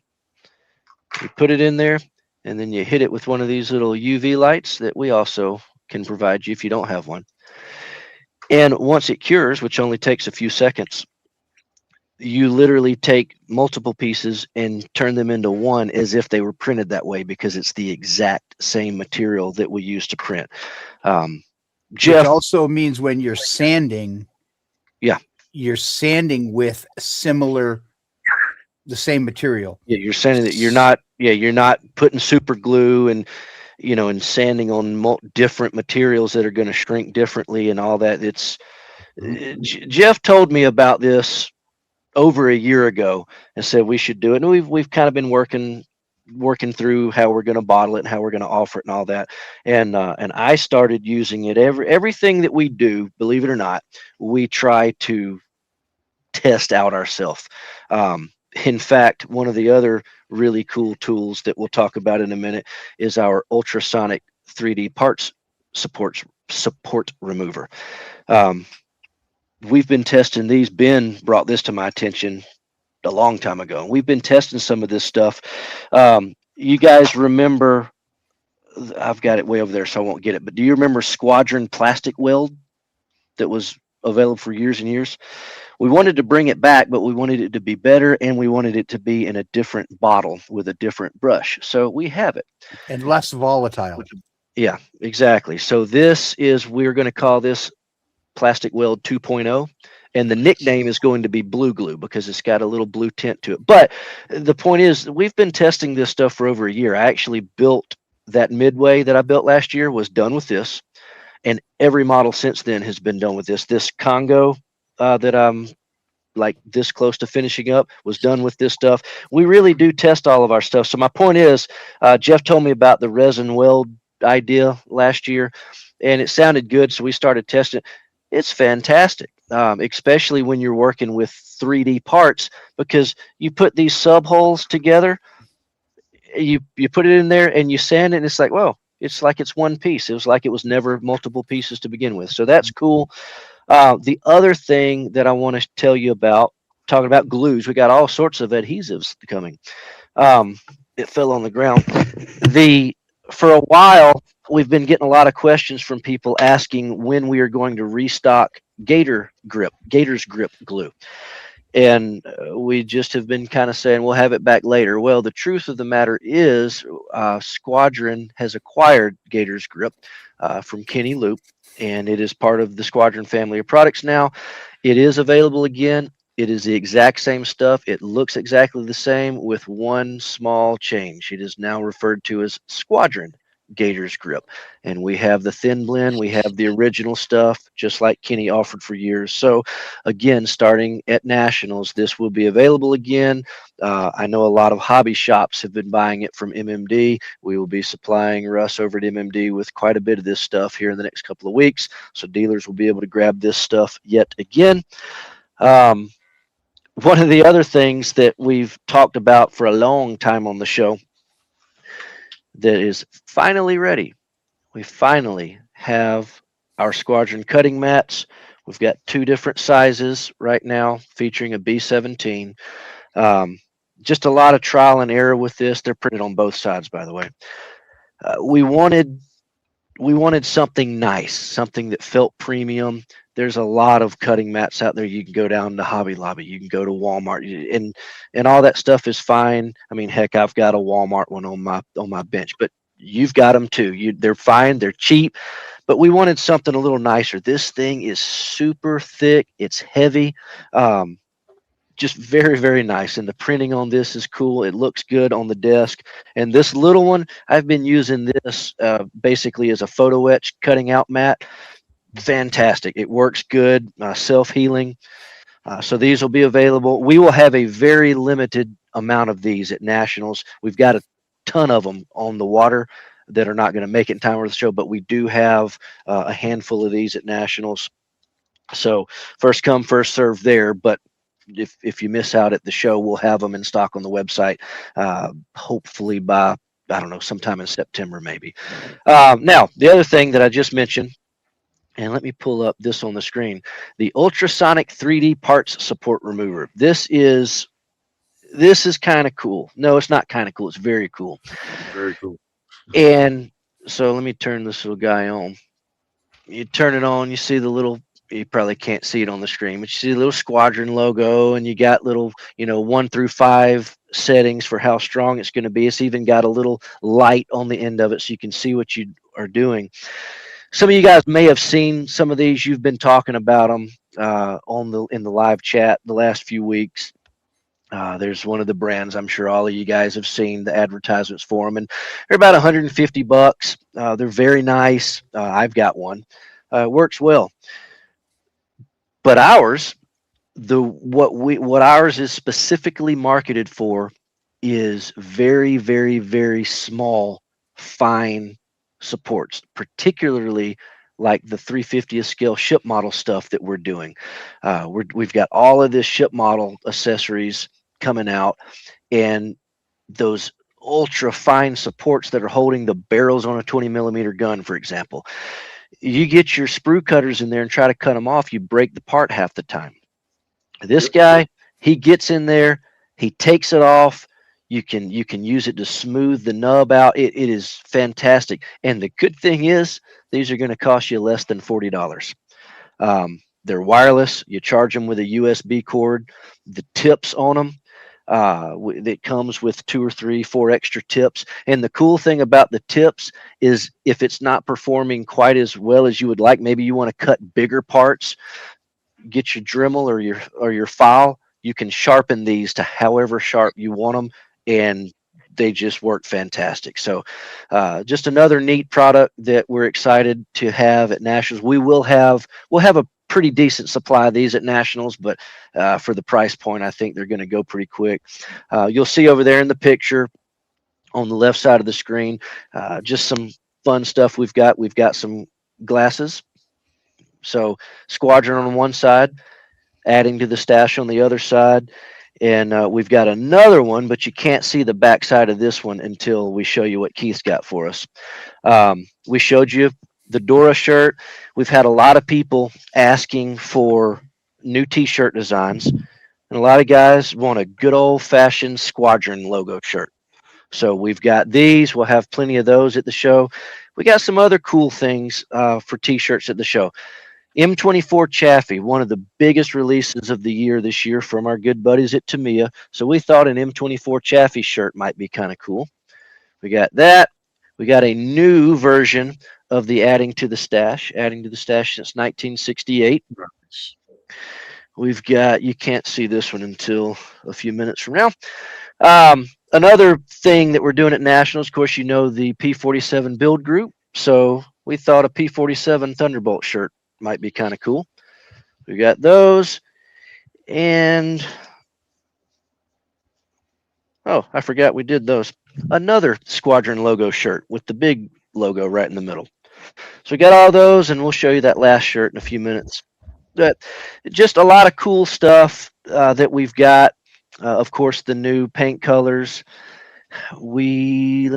you put it in there, and then you hit it with one of these little UV lights that we also can provide you if you don't have one. And once it cures, which only takes a few seconds, you literally take multiple pieces and turn them into one as if they were printed that way because it's the exact same material that we use to print. Jeff, which also means when you're sanding, you're sanding with the same material. Yeah, you're saying that you're not putting super glue and and sanding on different materials that are going to shrink differently and all that. It's Jeff told me about this over a year ago and said we should do it, and we've kind of been working through how we're going to bottle it and how we're going to offer it and all that. And I started using it. Everything that we do, believe it or not, we try to test out ourselves. In fact, one of the other really cool tools that we'll talk about in a minute is our ultrasonic 3D parts supports support remover. Um, we've been testing these. Ben brought this to my attention a long time ago. We've been testing some of this stuff. You guys remember? I've got it way over there, so I won't get it. But do you remember Squadron Plastic Weld that was available for years and years? We wanted to bring it back, but we wanted it to be better, and we wanted it to be in a different bottle with a different brush. So we have it. And less volatile. Yeah, exactly. So we're going to call this Plastic Weld 2.0. And the nickname is going to be Blue Glue because it's got a little blue tint to it. But the point is, we've been testing this stuff for over a year. I actually built that Midway that I built last year was done with this. And every model since then has been done with this. This Congo that I'm like this close to finishing up was done with this stuff. We really do test all of our stuff. So my point is, Jeff told me about the resin weld idea last year, and it sounded good. So we started testing. It's fantastic, especially when you're working with 3D parts, because you put these sub holes together, you put it in there and you sand it, and it's like, whoa, it's like it's one piece. It was like it was never multiple pieces to begin with. So that's cool. The other thing that I want to tell you about, talking about glues, we got all sorts of adhesives coming. It fell on the ground. For a while, we've been getting a lot of questions from people asking when we are going to restock Gators Grip glue. And we just have been kind of saying we'll have it back later. Well, the truth of the matter is, Squadron has acquired Gators Grip from Kenny Loop, and it is part of the Squadron family of products now. It is available again. It is the exact same stuff. It looks exactly the same with one small change. It is now referred to as Squadron Gators Grip. And we have the thin blend. We have the original stuff, just like Kenny offered for years. So again, starting at Nationals, this will be available again. I know a lot of hobby shops have been buying it from MMD. We will be supplying Russ over at MMD with quite a bit of this stuff here in the next couple of weeks. So dealers will be able to grab this stuff yet again. One of the other things that we've talked about for a long time on the show that is finally ready. We finally have our Squadron cutting mats. We've got 2 different sizes right now featuring a B17. Just a lot of trial and error with this. They're printed on both sides, by the way. We wanted something nice, something that felt premium. There's a lot of cutting mats out there. You can go down to Hobby Lobby, you can go to Walmart, and all that stuff is fine. I mean, heck, I've got a Walmart one on my bench, but you've got them too. They're fine, they're cheap, but we wanted something a little nicer. This thing is super thick, it's heavy, just very, very nice. And the printing on this is cool. It looks good on the desk. And this little one, I've been using this basically as a photo etch cutting out mat. Fantastic. It works good, self-healing. So these will be available. We will have a very limited amount of these at Nationals. We've got a ton of them on the water that are not going to make it in time for the show, but we do have a handful of these at Nationals. So first come, first serve there. But if you miss out at the show, we'll have them in stock on the website, hopefully by, I don't know, sometime in September maybe. Now, the other thing that I just mentioned, and let me pull up this on the screen, the ultrasonic 3D parts support remover. This is kind of cool. No, it's not kind of cool. It's very cool. Very cool. And so let me turn this little guy on. You turn it on, you see the little, you probably can't see it on the screen, but you see the little Squadron logo, and you got little, 1 through 5 settings for how strong it's going to be. It's even got a little light on the end of it so you can see what you are doing. Some of you guys may have seen some of these. You've been talking about them in the live chat the last few weeks. There's one of the brands I'm sure all of you guys have seen the advertisements for them, and they're about $150. They're very nice. I've got one. Works well. But ours, what ours is specifically marketed for is very, very, very small, fine supports, particularly like the 350th scale ship model stuff that we're doing. We've got all of this ship model accessories coming out, and those ultra fine supports that are holding the barrels on a 20 millimeter gun, for example. You get your sprue cutters in there and try to cut them off, you break the part half the time. This Yep. guy, he gets in there, he takes it off. You can use it to smooth the nub out. It is fantastic. And the good thing is, these are going to cost you less than $40. They're wireless. You charge them with a USB cord. The tips on them, it comes with 2 or 3, 4 extra tips. And the cool thing about the tips is, if it's not performing quite as well as you would like, maybe you want to cut bigger parts, get your Dremel or your file, you can sharpen these to however sharp you want them, and they just work fantastic. So just another neat product that we're excited to have at Nationals. We'll have a pretty decent supply of these at Nationals, but for the price point, I think they're going to go pretty quick. You'll see over there in the picture on the left side of the screen, just some fun stuff we've got. We've got some glasses. So Squadron on one side, adding to the stash on the other side. And we've got another one, but you can't see the back side of this one until we show you what Keith's got for us. We showed you the Dora shirt. We've had a lot of people asking for new t-shirt designs, and a lot of guys want a good old-fashioned Squadron logo shirt. So we've got these. We'll have plenty of those at the show. We got some other cool things for t-shirts at the show. M24 Chaffee, one of the biggest releases of the year this year from our good buddies at Tamiya. So we thought an M24 Chaffee shirt might be kind of cool. We got that. We got a new version of the Adding to the Stash since 1968. Nice. We've got, you can't see this one until a few minutes from now. Another thing that we're doing at Nationals, of course, you know the P47 build group. So we thought a P47 Thunderbolt shirt might be kind of cool. We got those. And oh, I forgot we did those. Another Squadron logo shirt with the big logo right in the middle. So we got all those, and we'll show you that last shirt in a few minutes. But just a lot of cool stuff that we've got. Of course, the new paint colors. Let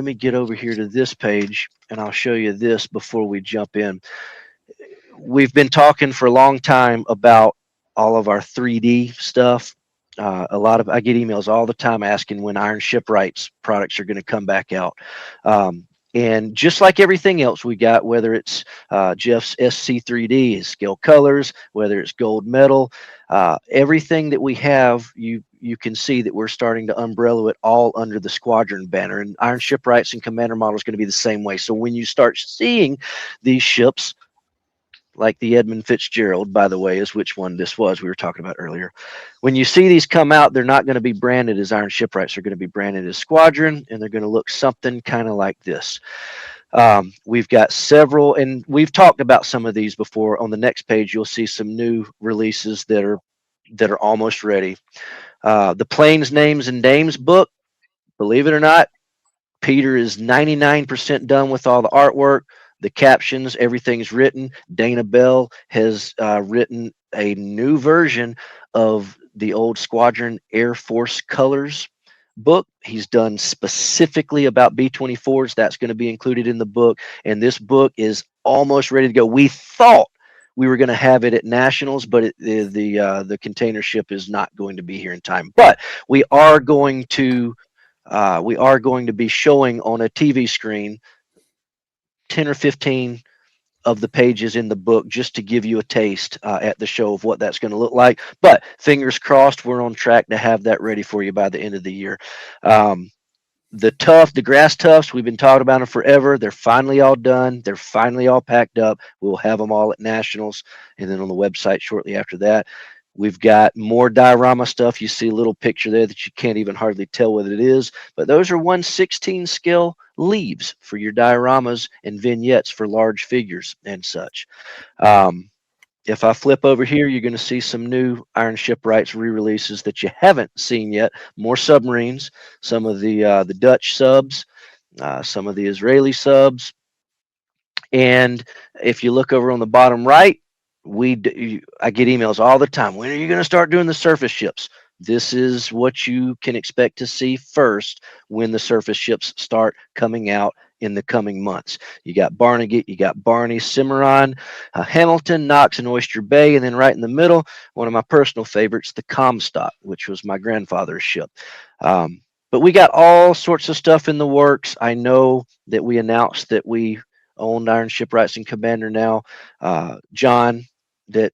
me get over here to this page, and I'll show you this before we jump in. We've been talking for a long time about all of our 3D stuff. I get emails all the time asking when Iron Shipwright's products are going to come back out. And just like everything else we got, whether it's Jeff's SC3D, his scale colors, whether it's gold metal, everything that we have, you can see that we're starting to umbrella it all under the Squadron banner. And Iron Shipwrights and Commander model is going to be the same way. So when you start seeing these ships, like the Edmund Fitzgerald, by the way, is which one this was we were talking about earlier. When you see these come out, they're not going to be branded as Iron Shipwrights. They're going to be branded as Squadron, and they're going to look something kind of like this. We've got several, and we've talked about some of these before. On the next page, you'll see some new releases that are almost ready. The Planes, Names, and Dames book, believe it or not, Peter is 99% done with all the artwork. The captions, everything's written. Dana Bell has written a new version of the old Squadron Air Force Colors book. He's done specifically about B-24s. That's going to be included in the book. And this book is almost ready to go. We thought we were going to have it at Nationals, but the container ship is not going to be here in time. But we are going to be showing on a TV screen 10 or 15 of the pages in the book just to give you a taste at the show of what that's going to look like. But fingers crossed, we're on track to have that ready for you by the end of the year. The grass tufts, we've been talking about them forever. They're finally all done. They're finally all packed up. We'll have them all at Nationals and then on the website shortly after that. We've got more diorama stuff. You see a little picture there that you can't even hardly tell what it is, but those are 1/16 scale leaves for your dioramas and vignettes for large figures and such. If I flip over here, you're going to see some new Iron Shipwrights re-releases that you haven't seen yet. More submarines, some of the Dutch subs, some of the Israeli subs. And if you look over on the bottom right, I get emails all the time. When are you going to start doing the surface ships? This is what you can expect to see first when the surface ships start coming out in the coming months. You got Barnegat, you got Barney, Cimarron, Hamilton, Knox, and Oyster Bay, and then right in the middle, one of my personal favorites, the Comstock, which was my grandfather's ship. But we got all sorts of stuff in the works. I know that we announced that we owned Iron Shipwrights and Commander now. John, that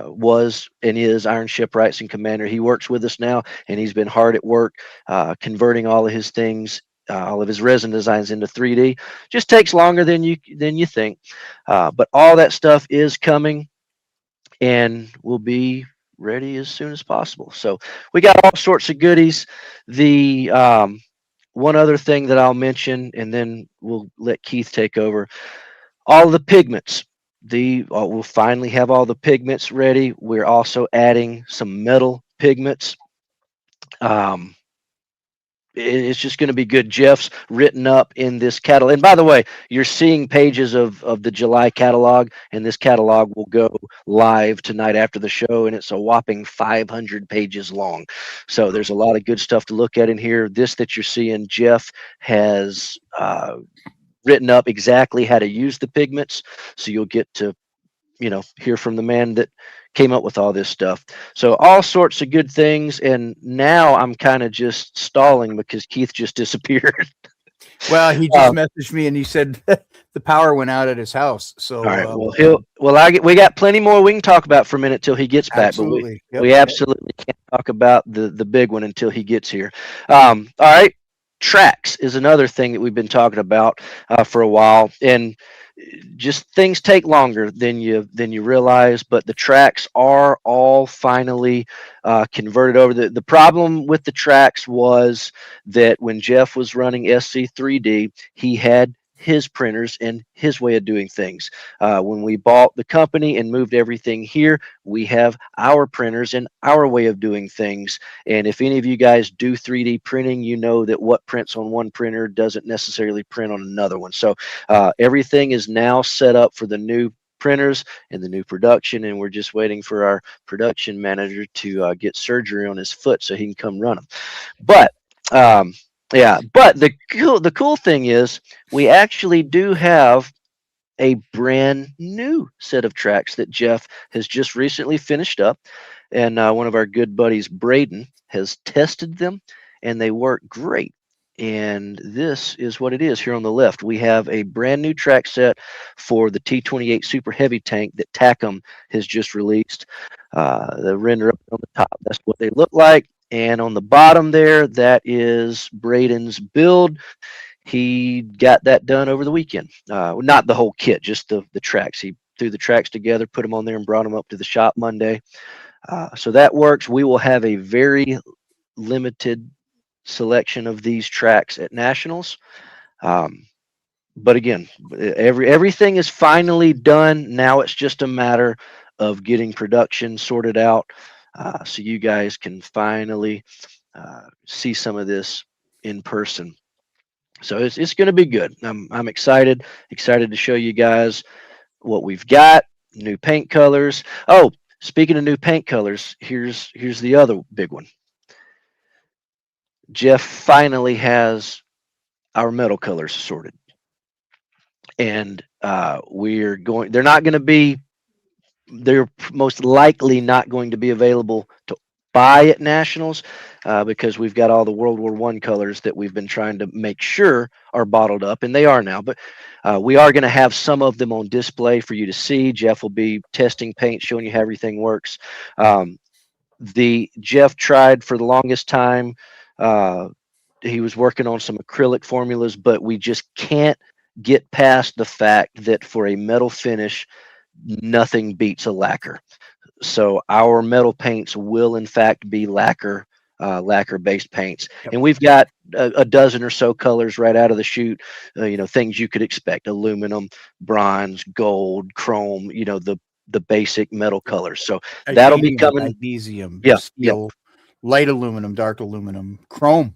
was and is Iron Shipwrights and Commander, he works with us now, and he's been hard at work converting all of his things, all of his resin designs into 3D. Just takes longer than you think, but all that stuff is coming, and will be ready as soon as possible. So we got all sorts of goodies. The one other thing that I'll mention, and then we'll let Keith take over. All the pigments. We'll finally have all the pigments ready. We're also adding some metal pigments. It's just going to be good. Jeff's written up in this catalog. And by the way, you're seeing pages of the July catalog, and this catalog will go live tonight after the show, and it's a whopping 500 pages long. So there's a lot of good stuff to look at in here. This that you're seeing, Jeff has written up exactly how to use the pigments. So you'll get to, hear from the man that came up with all this stuff. So all sorts of good things. And now I'm kind of just stalling because Keith just disappeared. Well, he just messaged me and he said the power went out at his house. So all right, we got plenty more we can talk about for a minute till he gets back. Absolutely. But we absolutely can't talk about the big one until he gets here. All right. Tracks is another thing that we've been talking about for a while, and just things take longer than you realize, but the tracks are all finally converted over. The problem with the tracks was that when Jeff was running SC3D, he had his printers and his way of doing things. When we bought the company and moved everything here, we have our printers and our way of doing things. And if any of you guys do 3D printing, you know that what prints on one printer doesn't necessarily print on another one. So everything is now set up for the new printers and the new production, and we're just waiting for our production manager to get surgery on his foot so he can come run them. But but the cool thing is we actually do have a brand new set of tracks that Jeff has just recently finished up, and one of our good buddies, Braden, has tested them, and they work great. And this is what it is here on the left. We have a brand new track set for the T28 Super Heavy tank that Tacom has just released. The render up on the top, that's what they look like. And on the bottom there, that is Braden's build. He got that done over the weekend. Not the whole kit, just the tracks. He threw the tracks together, put them on there, and brought them up to the shop Monday. So that works. We will have a very limited selection of these tracks at Nationals. But again, everything is finally done. Now it's just a matter of getting production sorted out. So you guys can finally see some of this in person. So it's going to be good. I'm excited to show you guys what we've got. New paint colors. Oh, speaking of new paint colors, here's the other big one. Jeff finally has our metal colors sorted, and they're most likely not going to be available to buy at Nationals because we've got all the World War I colors that we've been trying to make sure are bottled up, and they are now. But we are going to have some of them on display for you to see. Jeff will be testing paint, showing you how everything works. Jeff tried for the longest time. He was working on some acrylic formulas, but we just can't get past the fact that for a metal finish, nothing beats a lacquer. So our metal paints will in fact be lacquer based paints. Yep. And we've got a dozen or so colors right out of the chute, things you could expect: aluminum, bronze, gold, chrome, the basic metal colors. So that'll be coming. Magnesium, steel, light aluminum, dark aluminum, chrome.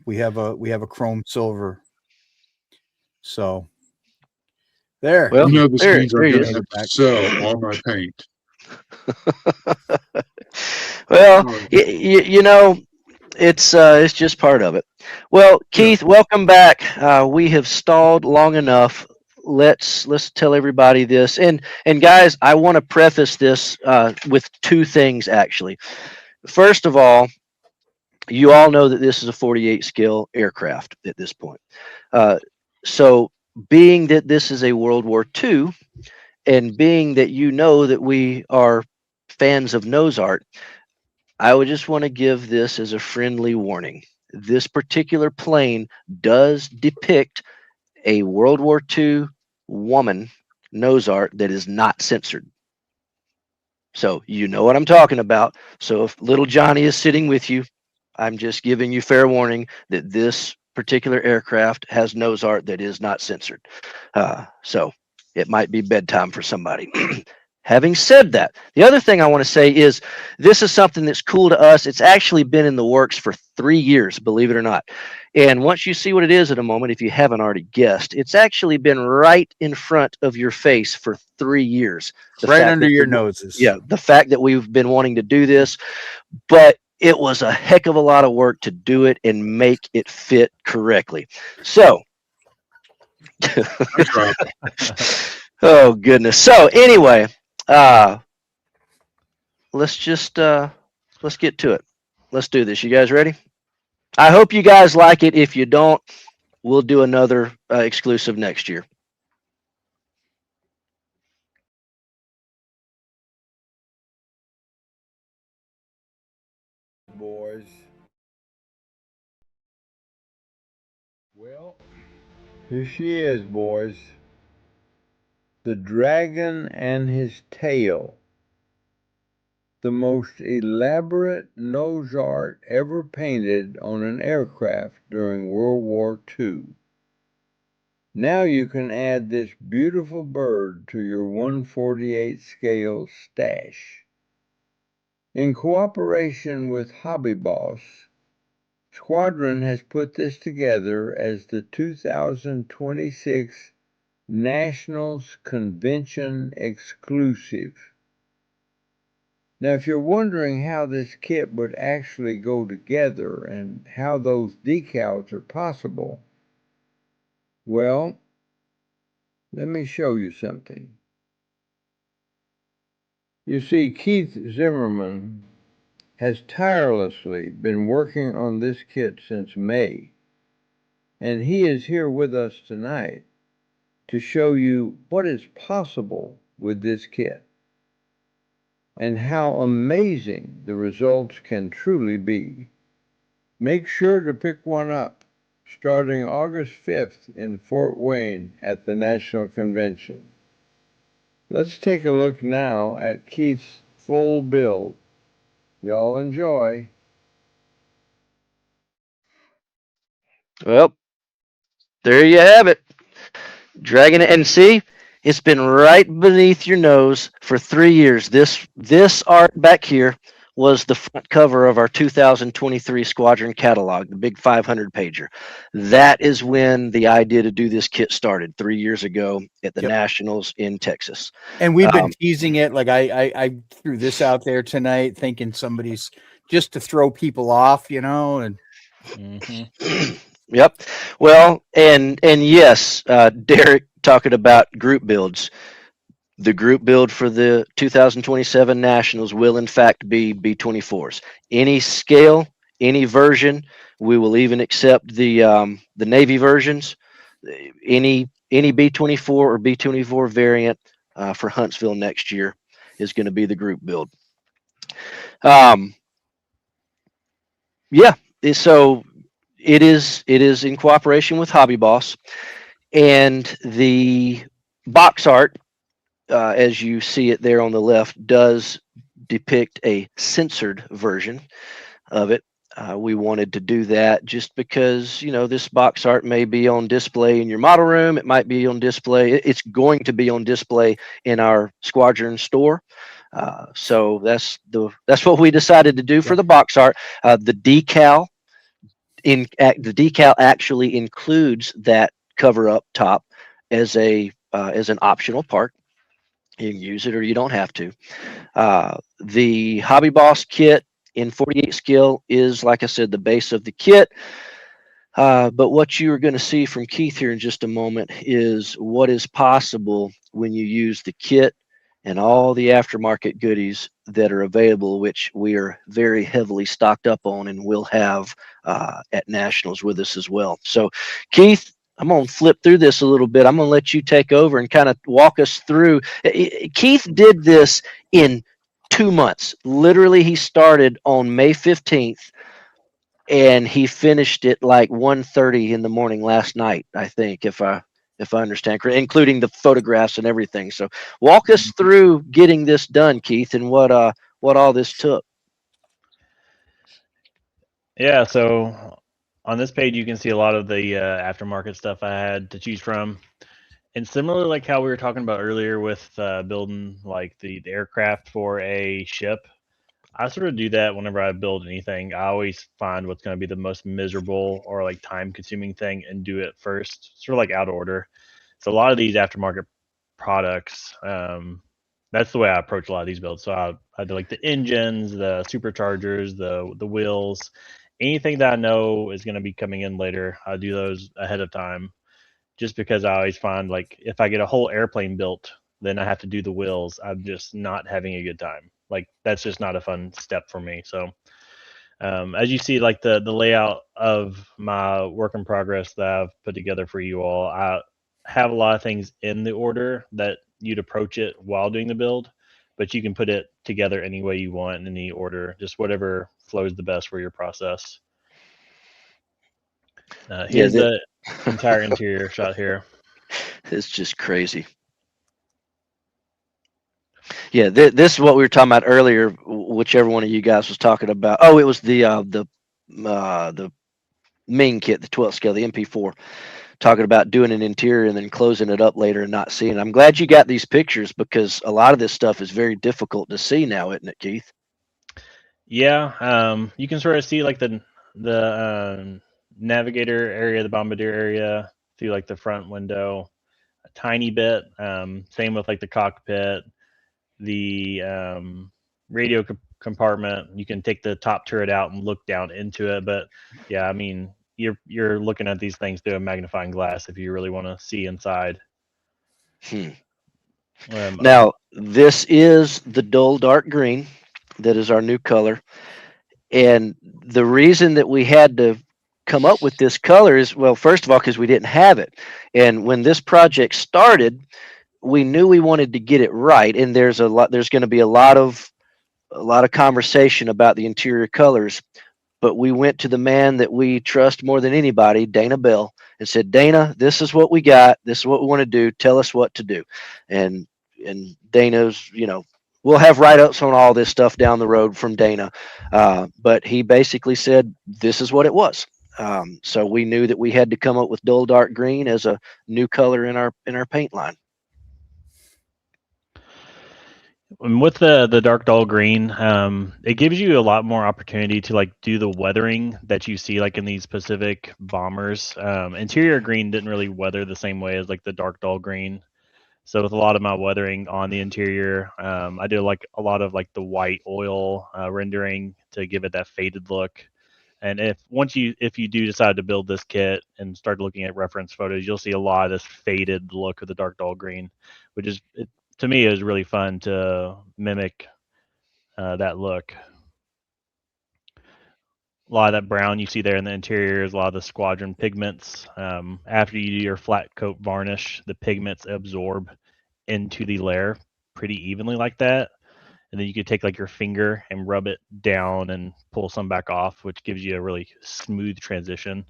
We have a chrome silver. So there. Well, this means I'm going to have to sell all my paint. Well, it's just part of it. Well, Keith, welcome back. We have stalled long enough. Let's tell everybody this, and guys, I want to preface this with two things actually. First of all, you all know that this is a 48 scale aircraft at this point. Uh, so, being that this is a World War II, and being that you know that we are fans of nose art, I would just want to give this as a friendly warning. This particular plane does depict a World War II woman nose art that is not censored. So you know what I'm talking about. So if little Johnny is sitting with you, I'm just giving you fair warning that this particular aircraft has nose art that is not censored. So it might be bedtime for somebody. Having said that, the other thing I want to say is this is something that's cool to us. It's actually been in the works for 3 years, believe it or not. And once you see what it is in a moment, if you haven't already guessed, it's actually been right in front of your face for 3 years. Right under your noses. Yeah, the fact that we've been wanting to do this, but it was a heck of a lot of work to do it and make it fit correctly. So, oh goodness. So anyway, let's just let's get to it. Let's do this. You guys ready? I hope you guys like it. If you don't, we'll do another exclusive next year. Boys. Well, here she is, boys. The dragon and his tail. The most elaborate nose art ever painted on an aircraft during World War II. Now you can add this beautiful bird to your 1/48 scale stash. In cooperation with Hobby Boss, Squadron has put this together as the 2026 Nationals Convention exclusive. Now, if you're wondering how this kit would actually go together and how those decals are possible, well, let me show you something. You see, Keith Zimmerman has tirelessly been working on this kit since May, and he is here with us tonight to show you what is possible with this kit and how amazing the results can truly be. Make sure to pick one up starting August 5th in Fort Wayne at the National Convention. Let's take a look now at Keith's full build. Y'all enjoy. Well, there you have it. Dragging it, and see, it's been right beneath your nose for 3 years. This art back here was the front cover of our 2023 Squadron catalog, the big 500 pager. That is when the idea to do this kit started 3 years ago at the Nationals in Texas. And we've been teasing it. Like I threw this out there tonight, thinking somebody's just to throw people off, you know. And Yep. Well, and yes, Derek talking about group builds. The group build for the 2027 Nationals will in fact be B-24s. Any scale, any version. We will even accept the Navy versions. Any B-24 or B-24 variant for Huntsville next year is going to be the group build. Yeah. So it is in cooperation with Hobby Boss, and the box art, as you see it there on the left, does depict a censored version of it. We wanted to do that just because, you know, this box art may be on display in your model room. It might be on display. It's going to be on display in our Squadron store. So that's what we decided to do for the box art. The decal actually includes that cover up top as an optional part. You can use it or you don't have to. The Hobby Boss kit in 48 scale is, like I said, the base of the kit. But what you are going to see from Keith here in just a moment is what is possible when you use the kit and all the aftermarket goodies that are available, which we are very heavily stocked up on and will have at Nationals with us as well. So, Keith, I'm going to flip through this a little bit. I'm going to let you take over and kind of walk us through. Keith did this in 2 months. Literally, he started on May 15th and he finished it like 1:30 in the morning last night, I think, if I understand correctly, including the photographs and everything. So walk us through getting this done, Keith, and what all this took. Yeah, so on this page you can see a lot of the aftermarket stuff I had to choose from. And similar like how we were talking about earlier with building like the aircraft for a ship, I sort of do that whenever I build anything. I always find what's going to be the most miserable or like time consuming thing and do it first, sort of like out of order. So a lot of these aftermarket products, that's the way I approach a lot of these builds. So I do like the engines, the superchargers, the wheels, anything that I know is going to be coming in later. I do those ahead of time, just because I always find like if I get a whole airplane built, then I have to do the wheels. I'm just not having a good time. Like that's just not a fun step for me. So as you see, like the layout of my work in progress that I've put together for you all, I have a lot of things in the order that you'd approach it while doing the build, but you can put it together any way you want in any order, just whatever flows the best for your process. Yeah, Here's the entire interior shot here. it's just crazy. Yeah, this is what we were talking about earlier. Whichever one of you guys was talking about. Oh, it was the main kit, the 12 scale, the MP4. Talking about doing an interior and then closing it up later and not seeing it. I'm glad you got these pictures because a lot of this stuff is very difficult to see now, isn't it, Keith? Yeah, you can sort of see like the navigator area, the bombardier area through like the front window a tiny bit. Same with like the cockpit, the radio compartment. You can take the top turret out and look down into it, but yeah, I mean you're looking at these things through a magnifying glass if you really want to see inside. Hmm. Um, Now, this is the dull dark green. That is our new color. And the reason that we had to come up with this color is, well, first of all, because we didn't have it. And when this project started, we knew we wanted to get it right. And there's going to be a lot of conversation about the interior colors. But we went to the man that we trust more than anybody, Dana Bell, and said, Dana, this is what we got. This is what we want to do. Tell us what to do. And Dana's, we'll have write-ups on all this stuff down the road from Dana. But he basically said, this is what it was. So we knew that we had to come up with dull dark green as a new color in our paint line. And with the dark dull green, it gives you a lot more opportunity to like do the weathering that you see like in these Pacific bombers. Interior green didn't really weather the same way as like the dark dull green. So with a lot of my weathering on the interior, I do like a lot of like the white oil rendering to give it that faded look. And if you do decide to build this kit and start looking at reference photos, you'll see a lot of this faded look of the dark dull green, which is to me is really fun to mimic that look. A lot of that brown you see there in the interior is a lot of the squadron pigments. After you do your flat coat varnish, the pigments absorb into the layer pretty evenly like that. And then you could take like your finger and rub it down and pull some back off, which gives you a really smooth transition.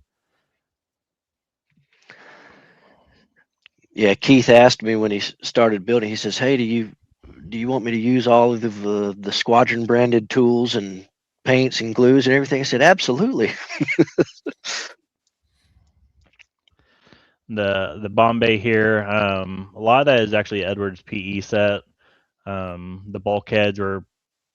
Yeah, Keith asked me when he started building. He says, "Hey, do you want me to use all of the squadron branded tools and paints and glues and everything?" I said, "Absolutely." The Bombay here, a lot of that is actually Edwards PE set. The bulkheads are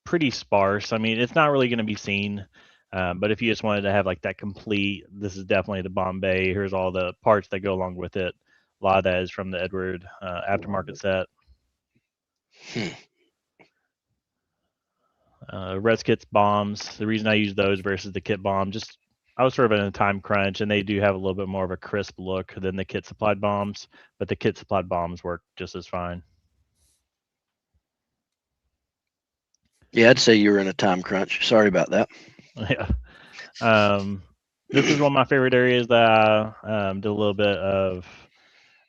pretty sparse. I mean, it's not really going to be seen, but if you just wanted to have like that complete, this is definitely the Bombay. Here's all the parts that go along with it. A lot of that is from the Edward aftermarket set. Hmm. Res kits bombs. The reason I use those versus the kit bomb, just I was sort of in a time crunch, and they do have a little bit more of a crisp look than the kit supplied bombs, but the kit supplied bombs work just as fine. Yeah, I'd say you were in a time crunch. Sorry about that. Yeah. This is one of my favorite areas that I did a little bit of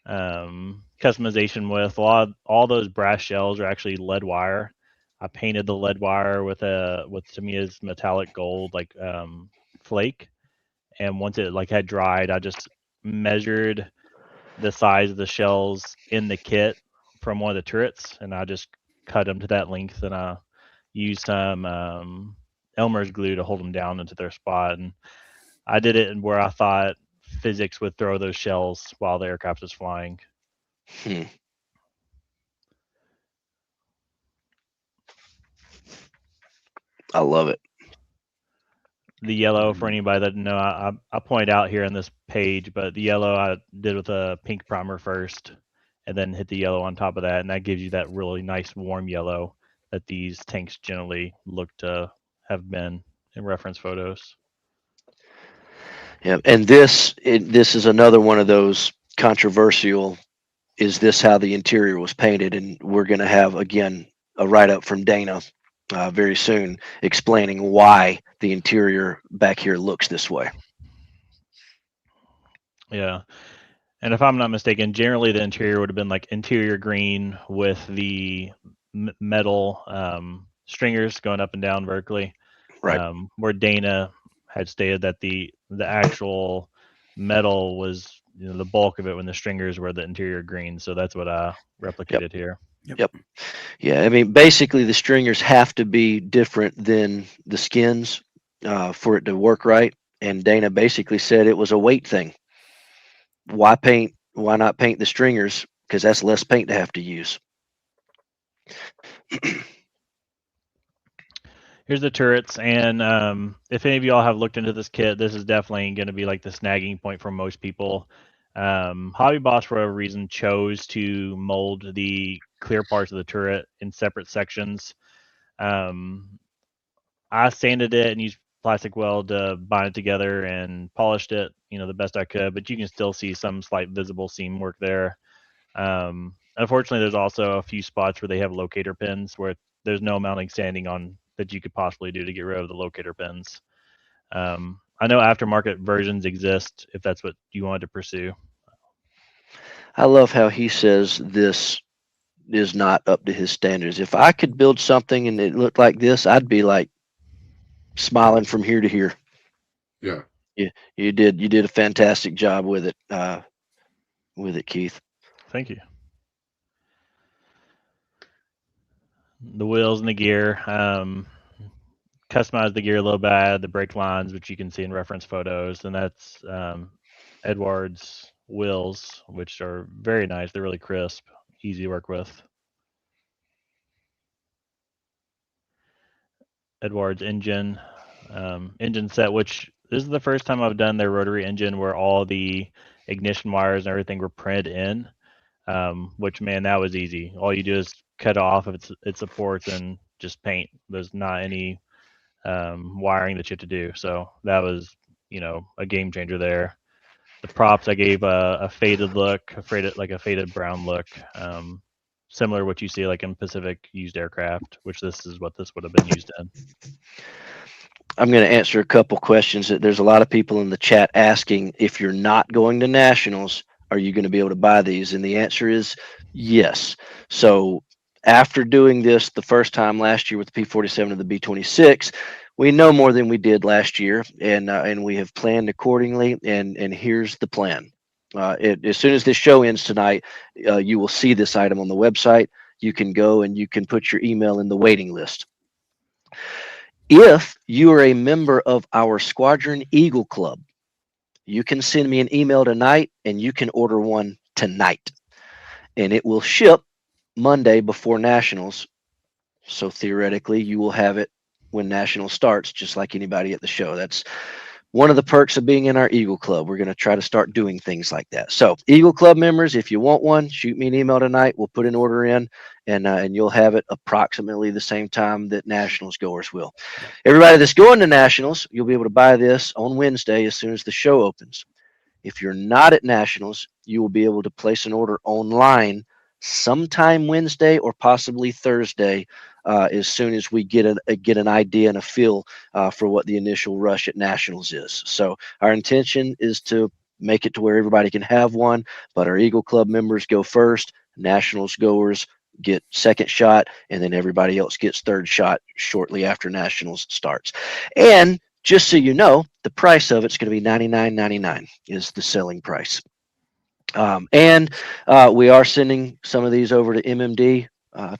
customization with. All those brass shells are actually lead wire. I painted the lead wire with Tamiya's metallic gold flake, and once it like had dried, I just measured the size of the shells in the kit from one of the turrets, and I just cut them to that length, and I used some Elmer's glue to hold them down into their spot. And I did it where I thought physics would throw those shells while the aircraft was flying. Hmm. I love it. The yellow, for anybody that know, I point out here on this page, but the yellow I did with a pink primer first, and then hit the yellow on top of that, and that gives you that really nice warm yellow that these tanks generally look to have been in reference photos. Yeah, and this is another one of those controversial. Is this how the interior was painted? And we're going to have again a write up from Dana very soon explaining why the interior back here looks this way. Yeah. And if I'm not mistaken, generally the interior would have been like interior green with the metal stringers going up and down vertically. Right. Where Dana had stated that the actual metal was the bulk of it when the stringers were the interior green. So that's what I replicated here. Yep. Yeah, I mean, basically the stringers have to be different than the skins for it to work right. And Dana basically said it was a weight thing. Why paint? Why not paint the stringers? Because that's less paint to have to use. Here's the turrets, and if any of y'all have looked into this kit, this is definitely going to be like the snagging point for most people. Hobby Boss, for whatever reason, chose to mold the clear parts of the turret in separate sections. I sanded it and used plastic weld to bind it together and polished it, the best I could, but you can still see some slight visible seam work there. Unfortunately, there's also a few spots where they have locator pins where there's no mounting sanding on that you could possibly do to get rid of the locator pins. I know aftermarket versions exist if that's what you wanted to pursue. I love how he says this is not up to his standards. If I could build something and it looked like this, I'd be like smiling from here to here. Yeah. You did a fantastic job with it, Keith. Thank you. The wheels and the gear. Customize the gear a little bit, add the brake lines, which you can see in reference photos, and that's Edwards wheels, which are very nice. They're really crisp, easy to work with. Edwards engine set, which this is the first time I've done their rotary engine where all the ignition wires and everything were printed in. Which, man, that was easy. All you do is cut off its supports and just paint. There's not any wiring that you have to do. So that was, a game changer there. The props I gave a faded look, a faded brown look, similar to what you see like in Pacific used aircraft, which this is what this would have been used in. I'm going to answer a couple questions. There's a lot of people in the chat asking if you're not going to nationals, are you going to be able to buy these? And the answer is yes. So after doing this the first time last year with the P-47 and the B-26, we know more than we did last year, and we have planned accordingly. And here's the plan. As soon as this show ends tonight, you will see this item on the website. You can go and you can put your email in the waiting list. If you are a member of our Squadron Eagle Club, you can send me an email tonight and you can order one tonight. And it will ship Monday before Nationals. So theoretically, you will have it when Nationals starts, just like anybody at the show. That's one of the perks of being in our Eagle Club. We're going to try to start doing things like that. So, Eagle Club members, if you want one, shoot me an email tonight. We'll put an order in, and you'll have it approximately the same time that Nationals goers will. Yep. Everybody that's going to Nationals, you'll be able to buy this on Wednesday as soon as the show opens. If you're not at Nationals, you will be able to place an order online sometime Wednesday or possibly Thursday, as soon as we get an idea and a feel for what the initial rush at Nationals is. So our intention is to make it to where everybody can have one, but our Eagle Club members go first, Nationals goers get second shot, and then everybody else gets third shot shortly after Nationals starts. And just so you know, the price of it's going to be $99.99 is the selling price. And we are sending some of these over to MMD,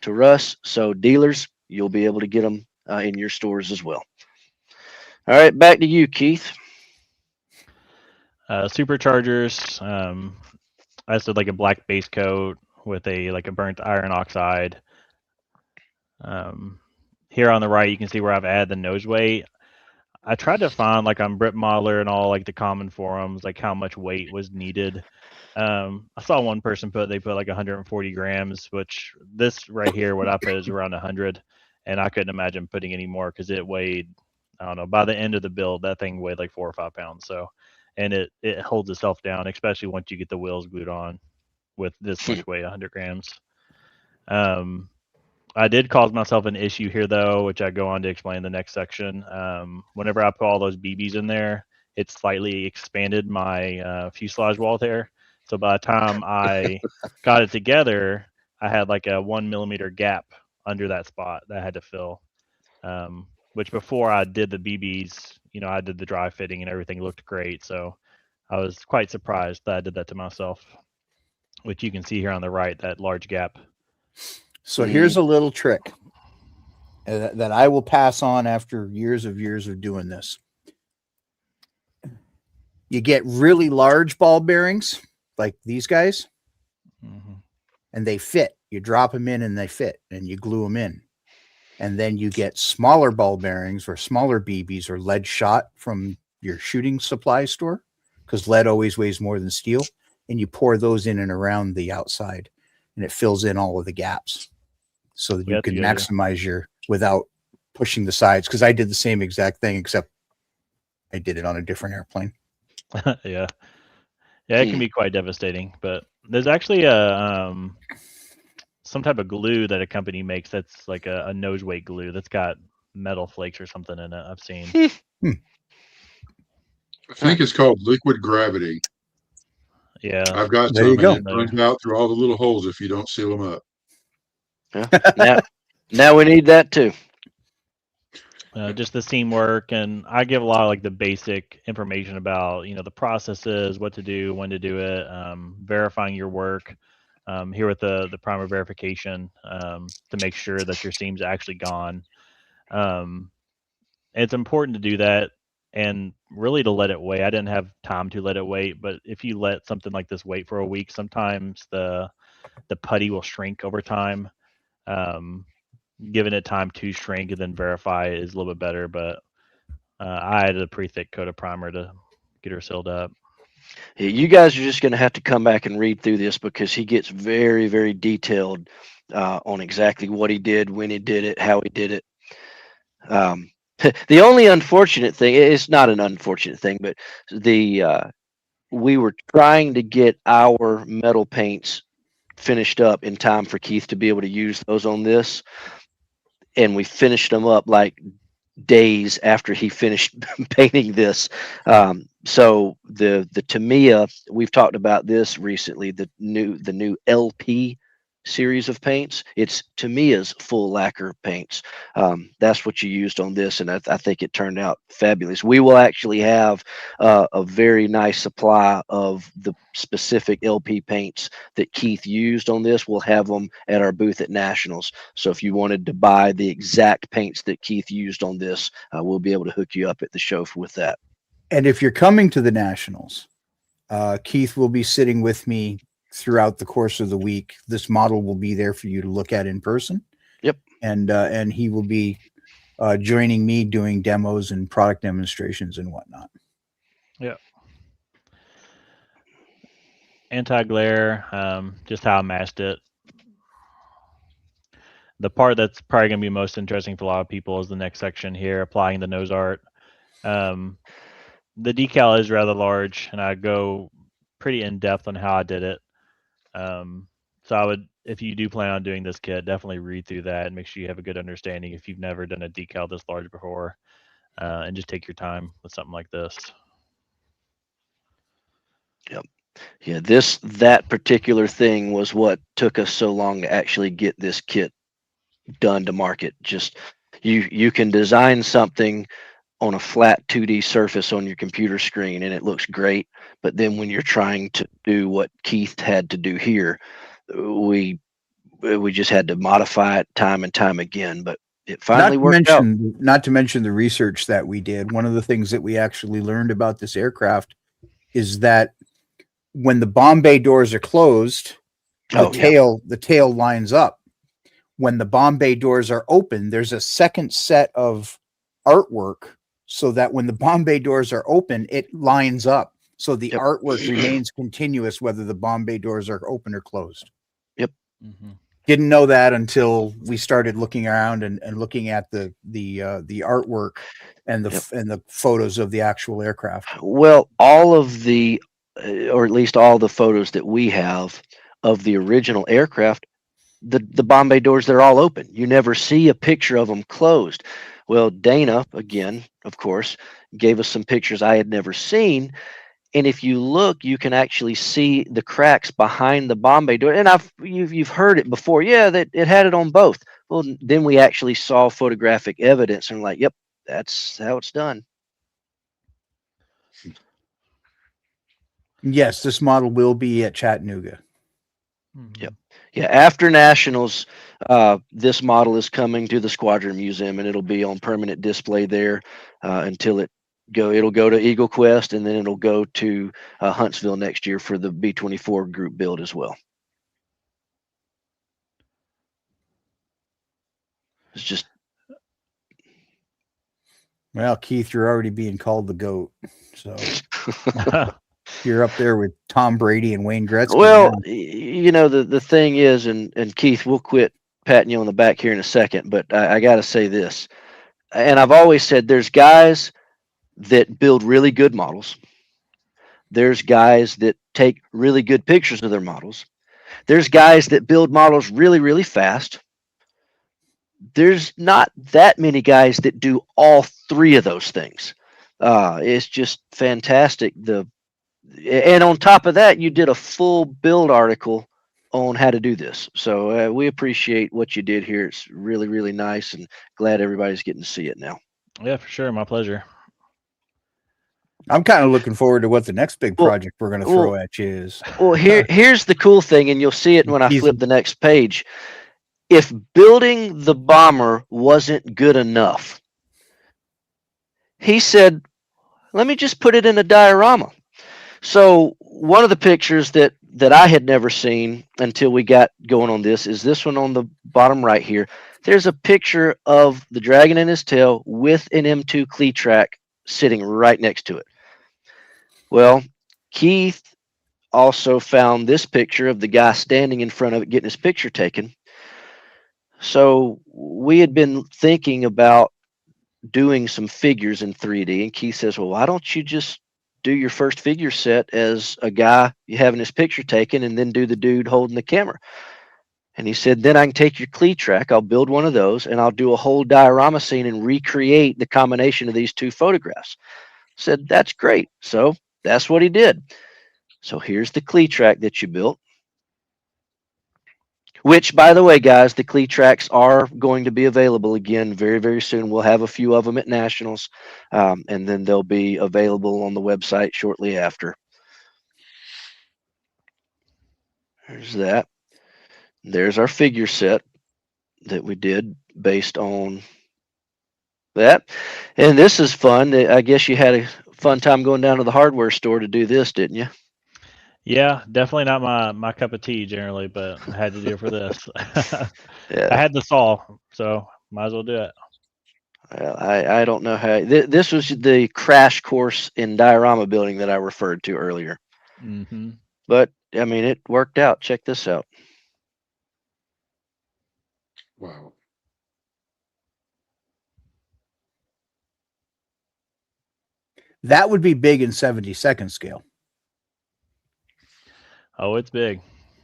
to Russ. So dealers, you'll be able to get them in your stores as well. All right, back to you, Keith. Superchargers. I just did like a black base coat with a burnt iron oxide. Here on the right, you can see where I've added the nose weight. I tried to find like on Brit Modeler and all like the common forums, like how much weight was needed. I saw one person they put like 140 grams, which this right here, what I put is around 100, and I couldn't imagine putting any more because it weighed, I don't know, by the end of the build, that thing weighed like 4 or 5 pounds. So, and it holds itself down, especially once you get the wheels glued on with this much weight, 100 grams. I did cause myself an issue here though, which I go on to explain in the next section. Whenever I put all those BBs in there, it slightly expanded my fuselage wall there. So by the time I got it together, I had like a 1 millimeter gap under that spot that I had to fill. Which before I did the BBs, I did the dry fitting and everything looked great. So I was quite surprised that I did that to myself, which you can see here on the right, that large gap. So here's a little trick that I will pass on after years of doing this. You get really large ball bearings like these guys, and they fit. You drop them in and they fit, and you glue them in. And then you get smaller ball bearings or smaller BBs or lead shot from your shooting supply store, because lead always weighs more than steel, and you pour those in and around the outside, and it fills in all of the gaps so that you can maximize your without pushing the sides. Because I did the same exact thing, except I did it on a different airplane. Yeah, it can be quite devastating. But there's actually some type of glue that a company makes that's like a nose weight glue that's got metal flakes or something in it. I've seen. I think it's called liquid gravity. Yeah, I've got there some, you go. and it runs out through all the little holes if you don't seal them up. Now we need that too. Just the seam work, and I give a lot of like the basic information about the processes, what to do, when to do it, verifying your work. Here with the primer verification, to make sure that your seam's actually gone. It's important to do that, and really to let it wait. I didn't have time to let it wait, but if you let something like this wait for a week, sometimes the putty will shrink over time. Giving it time to shrink and then verify is a little bit better, but I had a pretty thick coat of primer to get her sealed up. Yeah, you guys are just going to have to come back and read through this, because he gets very, very detailed on exactly what he did, when he did it, how he did it. The only unfortunate thing, it's not an unfortunate thing, but we were trying to get our metal paints finished up in time for Keith to be able to use those on this. And we finished them up like days after he finished painting this. So the Tamiya, we've talked about this recently, the new LP series of paints. It's Tamiya's full lacquer paints. That's what you used on this, and I think it turned out fabulous. We will actually have a very nice supply of the specific LP paints that Keith used on this. We'll have them at our booth at Nationals. So if you wanted to buy the exact paints that Keith used on this, we'll be able to hook you up at the show with that. And if you're coming to the Nationals, Keith will be sitting with me throughout the course of the week. This model will be there for you to look at in person. Yep. And he will be joining me doing demos and product demonstrations and whatnot. Yeah. Anti-glare, just how I matched it. The part that's probably going to be most interesting for a lot of people is the next section here, applying the nose art. The decal is rather large, and I go pretty in depth on how I did it. So I would, if you do plan on doing this kit, definitely read through that and make sure you have a good understanding if you've never done a decal this large before, and just take your time with something like this. Yep. Yeah, that particular thing was what took us so long to actually get this kit done to market. Just you can design something on a flat 2D surface on your computer screen and it looks great, but then when you're trying to do what Keith had to do here, we just had to modify it time and time again, but it finally worked out. Not to mention the research that we did. One of the things that we actually learned about this aircraft is that when the bomb bay doors are closed, the tail lines up. When the bomb bay doors are open, there's a second set of artwork so that when the bomb bay doors are open, it lines up. So the artwork remains continuous whether the bomb bay doors are open or closed. Yep. Mm-hmm. Didn't know that until we started looking around and looking at the artwork and the photos of the actual aircraft. Well, all of the, or at least all the photos that we have of the original aircraft, the bomb bay doors, they're all open. You never see a picture of them closed. Well, Dana, again, of course, gave us some pictures I had never seen. And if you look, you can actually see the cracks behind the bomb bay door. And you've heard it before. Yeah, that it had it on both. Well, then we actually saw photographic evidence and like, yep, that's how it's done. Yes, this model will be at Chattanooga. Mm-hmm. Yep. Yeah, after Nationals, this model is coming to the Squadron Museum, and it'll be on permanent display there until it'll go to Eagle Quest, and then it'll go to Huntsville next year for the B-24 group build as well. It's just, well, Keith, you're already being called the GOAT, so you're up there with Tom Brady and Wayne Gretzky. Well, you know, the thing is, and Keith, we'll quit patting you on the back here in a second, but I got to say this, and I've always said there's guys that build really good models. There's guys that take really good pictures of their models. There's guys that build models really, really fast. There's not that many guys that do all three of those things. It's just fantastic. And on top of that, you did a full build article on how to do this. So we appreciate what you did here. It's really, really nice, and glad everybody's getting to see it now. Yeah, for sure. My pleasure. I'm kind of looking forward to what the next big project we're going to throw at you is. Well, here's the cool thing, and you'll see it when I flip the next page. If building the bomber wasn't good enough, he said, let me just put it in a diorama. So one of the pictures that I had never seen until we got going on this is this one on the bottom right here. There's a picture of the dragon in his tail with an M2 clee track sitting right next to it. Well, Keith also found this picture of the guy standing in front of it getting his picture taken. So we had been thinking about doing some figures in 3D, and Keith says, well, why don't you just do your first figure set as a guy you having his picture taken and then do the dude holding the camera? And he said, then I can take your clee track, I'll build one of those, and I'll do a whole diorama scene and recreate the combination of these two photographs. I said, that's great. So that's what he did. So here's the clee track that you built. Which, by the way, guys, the clee tracks are going to be available again very, very soon. We'll have a few of them at Nationals, and then they'll be available on the website shortly after. There's that. There's our figure set that we did based on that. And this is fun. I guess you had a fun time going down to the hardware store to do this, didn't you? Yeah, definitely not my cup of tea generally, but I had to do it for this. Yeah. I had the saw, so might as well do it. Well, I don't know how. This was the crash course in diorama building that I referred to earlier. Mm-hmm. But I mean, it worked out. Check this out. Wow. That would be big in 70-second scale. Oh, it's big.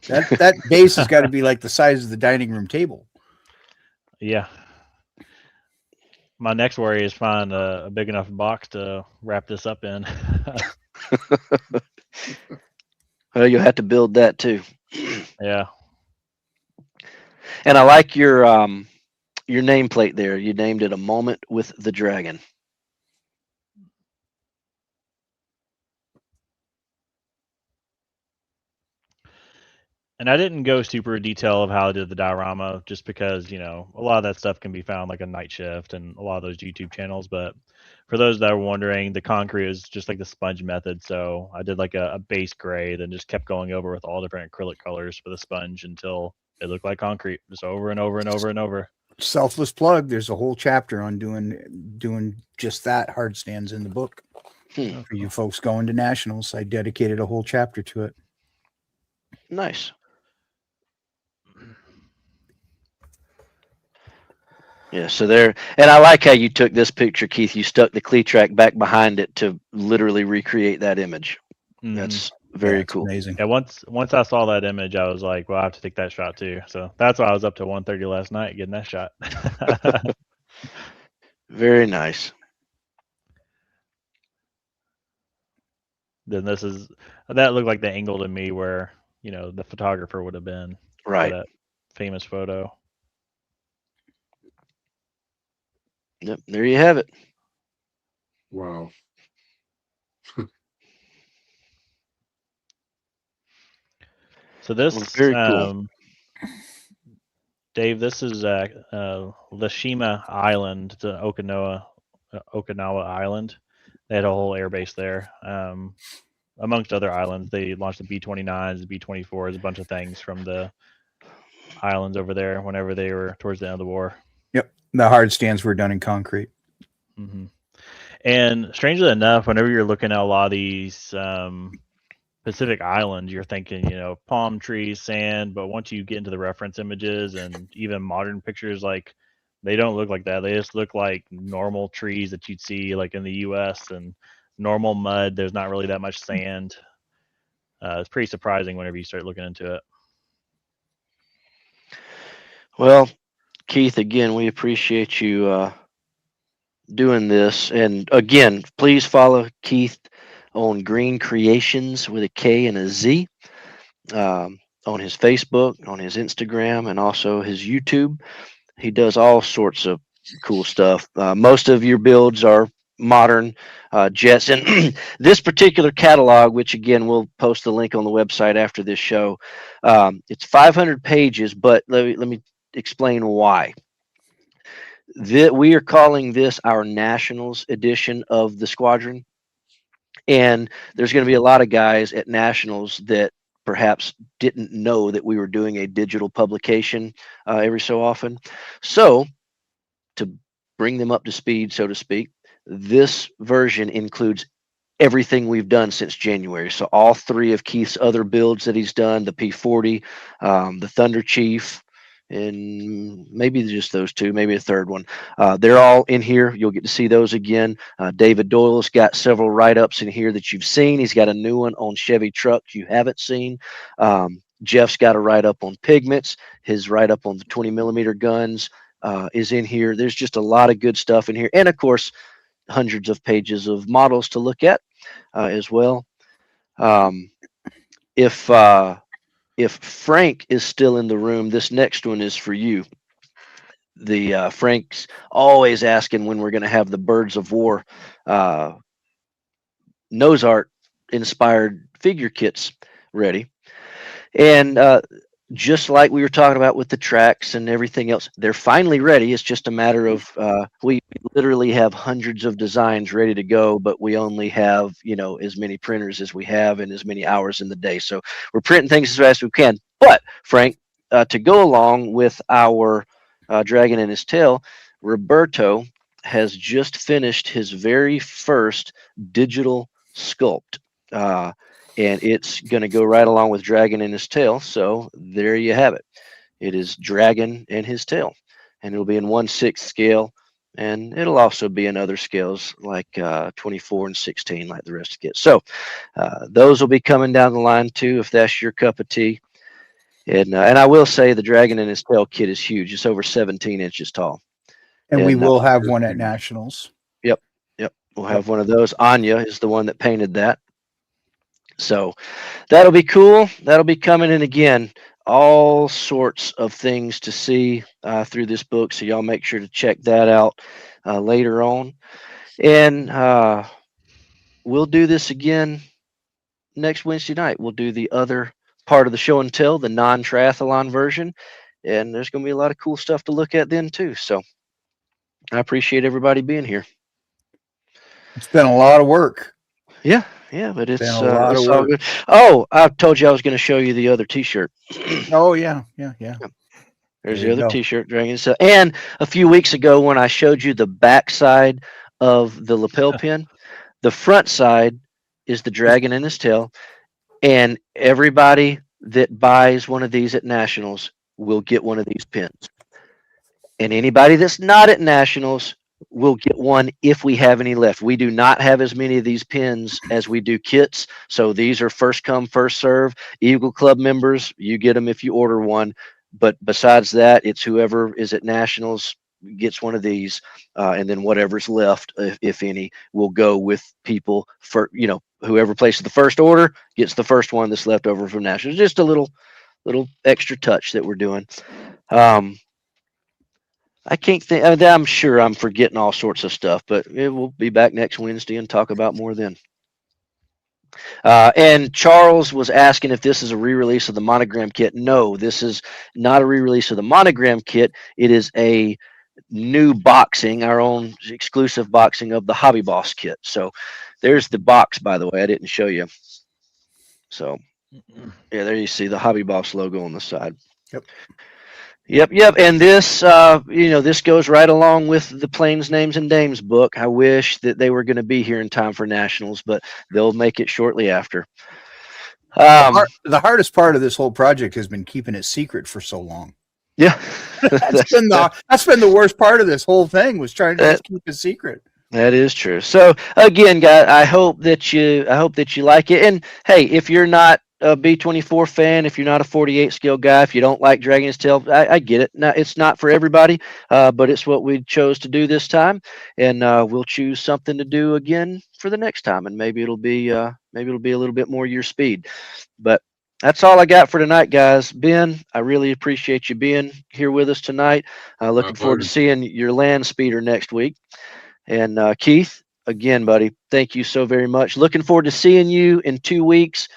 That base has got to be like the size of the dining room table. Yeah. My next worry is find a big enough box to wrap this up in. Well, you'll have to build that too. Yeah. And I like your nameplate there. You named it "A Moment with the Dragon." And I didn't go super detail of how I did the diorama just because, you know, a lot of that stuff can be found like a Night Shift and a lot of those YouTube channels. But for those that are wondering, the concrete is just like the sponge method. So I did like a base gray, then just kept going over with all different acrylic colors for the sponge until it looked like concrete, just over and over and over and over. Selfless plug. There's a whole chapter on doing just that, hard stands, in the book. For you folks going to nationals, I dedicated a whole chapter to it. Nice. Yeah, so there, and I like how you took this picture, Keith. You stuck the clee track back behind it to literally recreate that image. Mhm. That's very it's cool. amazing. Yeah, once I saw that image, I was like, well, I have to take that shot too. So that's why I was up to 1:30 last night getting that shot. Very nice. Then that looked like the angle to me where, you know, the photographer would have been for Right. that famous photo. Yep. There you have it. Wow. So this, Well, very cool. Dave, this is Lashima Island. It's an Okinawa island. They had a whole air base there. Amongst other islands, they launched the B-29s, the B-24s, a bunch of things from the islands over there whenever they were towards the end of the war. Yep. The hard stands were done in concrete. Mm-hmm. And strangely enough, whenever you're looking at a lot of these Pacific islands, you're thinking, you know, palm trees, sand. But once you get into the reference images and even modern pictures, like they don't look like that. They just look like normal trees that you'd see like in the U.S. and normal mud. There's not really that much sand. It's pretty surprising whenever you start looking into it. Well, Keith, again, we appreciate you doing this. And again, please follow Keith on Green Creations with a K and a Z on his Facebook, on his Instagram, and also his YouTube. He does all sorts of cool stuff. Most of your builds are modern jets. And this particular catalog, which again, we'll post the link on the website after this show, it's 500 pages, but let me explain why. We are calling this our Nationals edition of the Squadron. And there's going to be a lot of guys at Nationals that perhaps didn't know that we were doing a digital publication every so often. So, to bring them up to speed, so to speak, this version includes everything we've done since January. So, all three of Keith's other builds that he's done, the P40, the Thunder Chief, and maybe just those two, maybe a third one. They're all in here. You'll get to see those again. David Doyle's got several write-ups in here that you've seen. He's got a new one on Chevy trucks you haven't seen. Jeff's got a write-up on pigments. His write-up on the 20 millimeter guns is in here. There's just a lot of good stuff in here. And of course, hundreds of pages of models to look at as well. If Frank is still in the room, this next one is for you. The Frank's always asking when we're going to have the Birds of War nose art inspired figure kits ready. And just like we were talking about with the tracks and everything else, they're finally ready. It's just a matter of we literally have hundreds of designs ready to go, but we only have, you know, as many printers as we have and as many hours in the day. So we're printing things as fast as we can. But Frank, to go along with our Dragon and his Tail, Roberto has just finished his very first digital sculpt. And it's going to go right along with Dragon and his tail. So there you have it. It is Dragon and his tail. And it'll be in 1/6 scale. And it'll also be in other scales like 24 and 16, like the rest of the kits. So those will be coming down the line too, if that's your cup of tea. And I will say the Dragon and his tail kit is huge. It's over 17 inches tall. And we And, will have one at nationals. Yep. We'll have one of those. Anya is the one that painted that. So that'll be cool. That'll be coming in again. All sorts of things to see through this book. So y'all make sure to check that out later on. And we'll do this again next Wednesday night. We'll do the other part of the show and tell, the non-triathlon version. And there's going to be a lot of cool stuff to look at then too. So I appreciate everybody being here. It's been a lot of work. Yeah, but it's Been a lot of all work. good. Oh, I told you I was going to show you the other T-shirt. Oh yeah. There's There the you other go. T-shirt, Dragon. So, and a few weeks ago when I showed you the back side of the lapel pin, the front side is the Dragon and his tail. And everybody that buys one of these at Nationals will get one of these pins. And anybody that's not at Nationals will get one if we have any left. We do not have as many of these pins as we do kits. So these are first come, first serve. Eagle Club members, you get them if you order one. But besides that, it's whoever is at Nationals gets one of these. And then whatever's left, if any, will go with people for, whoever places the first order gets the first one that's left over from Nationals. Just a little extra touch that we're doing. I can't think. I'm sure I'm forgetting all sorts of stuff, but we'll be back next Wednesday and talk about more then. And Charles was asking if this is a re-release of the Monogram kit. No, this is not a re-release of the Monogram kit. It is a new boxing, our own exclusive boxing of the Hobby Boss kit. So there's the box, by the way. I didn't show you. So yeah, there you see the Hobby Boss logo on the side. Yep. And this, this goes right along with the Plains, Names, and Dames book. I wish that they were going to be here in time for Nationals, but they'll make it shortly after. The hardest part of this whole project has been keeping it secret for so long. Yeah, that's been the worst part of this whole thing, was trying to just keep it secret. That is true. So again, guys, I hope that you like it. And hey, if you're not a B24 fan, if you're not a 48 scale guy, if you don't like Dragon's Tail, I get it. Now, it's not for everybody, but it's what we chose to do this time, and we'll choose something to do again for the next time, and maybe it'll be a little bit more your speed. But that's all I got for tonight, guys. Ben, I really appreciate you being here with us tonight. Looking forward to seeing your land speeder next week. And Keith, again, buddy, thank you so very much. Looking forward to seeing you in 2 weeks.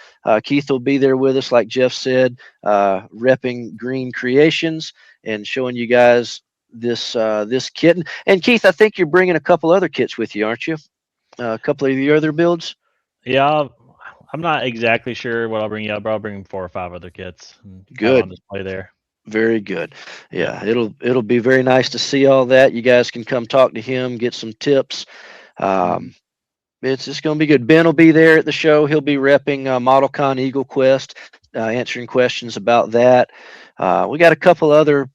Keith will be there with us, like Jeff said, repping Green Creations and showing you guys this kit. And Keith, I think you're bringing a couple other kits with you, aren't you? A couple of your other builds? Yeah, I'm not exactly sure what I'll bring you, but I'll bring 4 or 5 other kits. Good. On display there. Very good. Yeah, it'll be very nice to see all that. You guys can come talk to him, get some tips. It's just going to be good. Ben will be there at the show. He'll be repping ModelCon Eagle Quest, answering questions about that. We got a couple other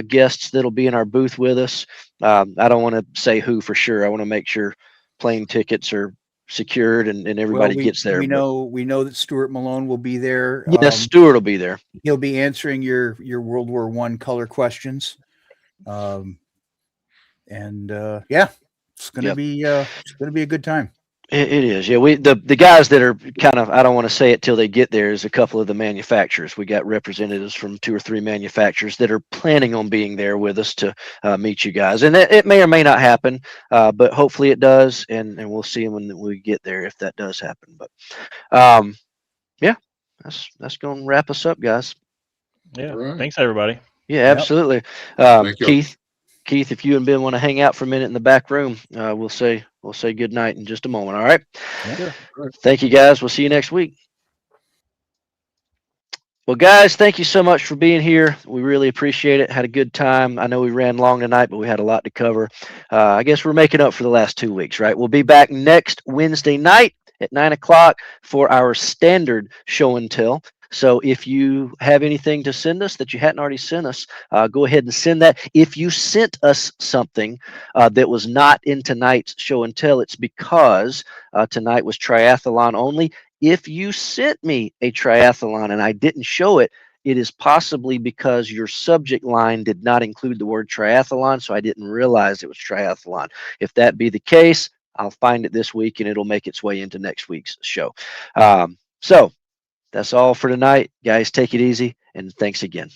guests that'll be in our booth with us. I don't want to say who for sure. I want to make sure plane tickets are secured and everybody gets there. We know that Stuart Malone will be there. Yes, Stuart will be there. He'll be answering your World War I color questions. Yeah, it's gonna be a good time. It is. Yeah, the guys that are kind of, I don't want to say it till they get there, is a couple of the manufacturers. We got representatives from 2 or 3 manufacturers that are planning on being there with us to meet you guys. And it may or may not happen, but hopefully it does. And we'll see them when we get there if that does happen. But yeah, that's going to wrap us up, guys. Yeah. Right. Thanks, everybody. Yeah, absolutely. Keith, if you and Ben want to hang out for a minute in the back room, we'll say good night in just a moment. All right. Yeah. Thank you, guys. We'll see you next week. Well, guys, thank you so much for being here. We really appreciate it. Had a good time. I know we ran long tonight, but we had a lot to cover. I guess we're making up for the last 2 weeks, right? We'll be back next Wednesday night at 9 o'clock for our standard show and tell. So if you have anything to send us that you hadn't already sent us, go ahead and send that. If you sent us something that was not in tonight's show and tell, it's because tonight was triathlon only. If you sent me a triathlon and I didn't show it, it is possibly because your subject line did not include the word triathlon, so I didn't realize it was triathlon. If that be the case, I'll find it this week and it'll make its way into next week's show. So that's all for tonight. Guys, take it easy and thanks again.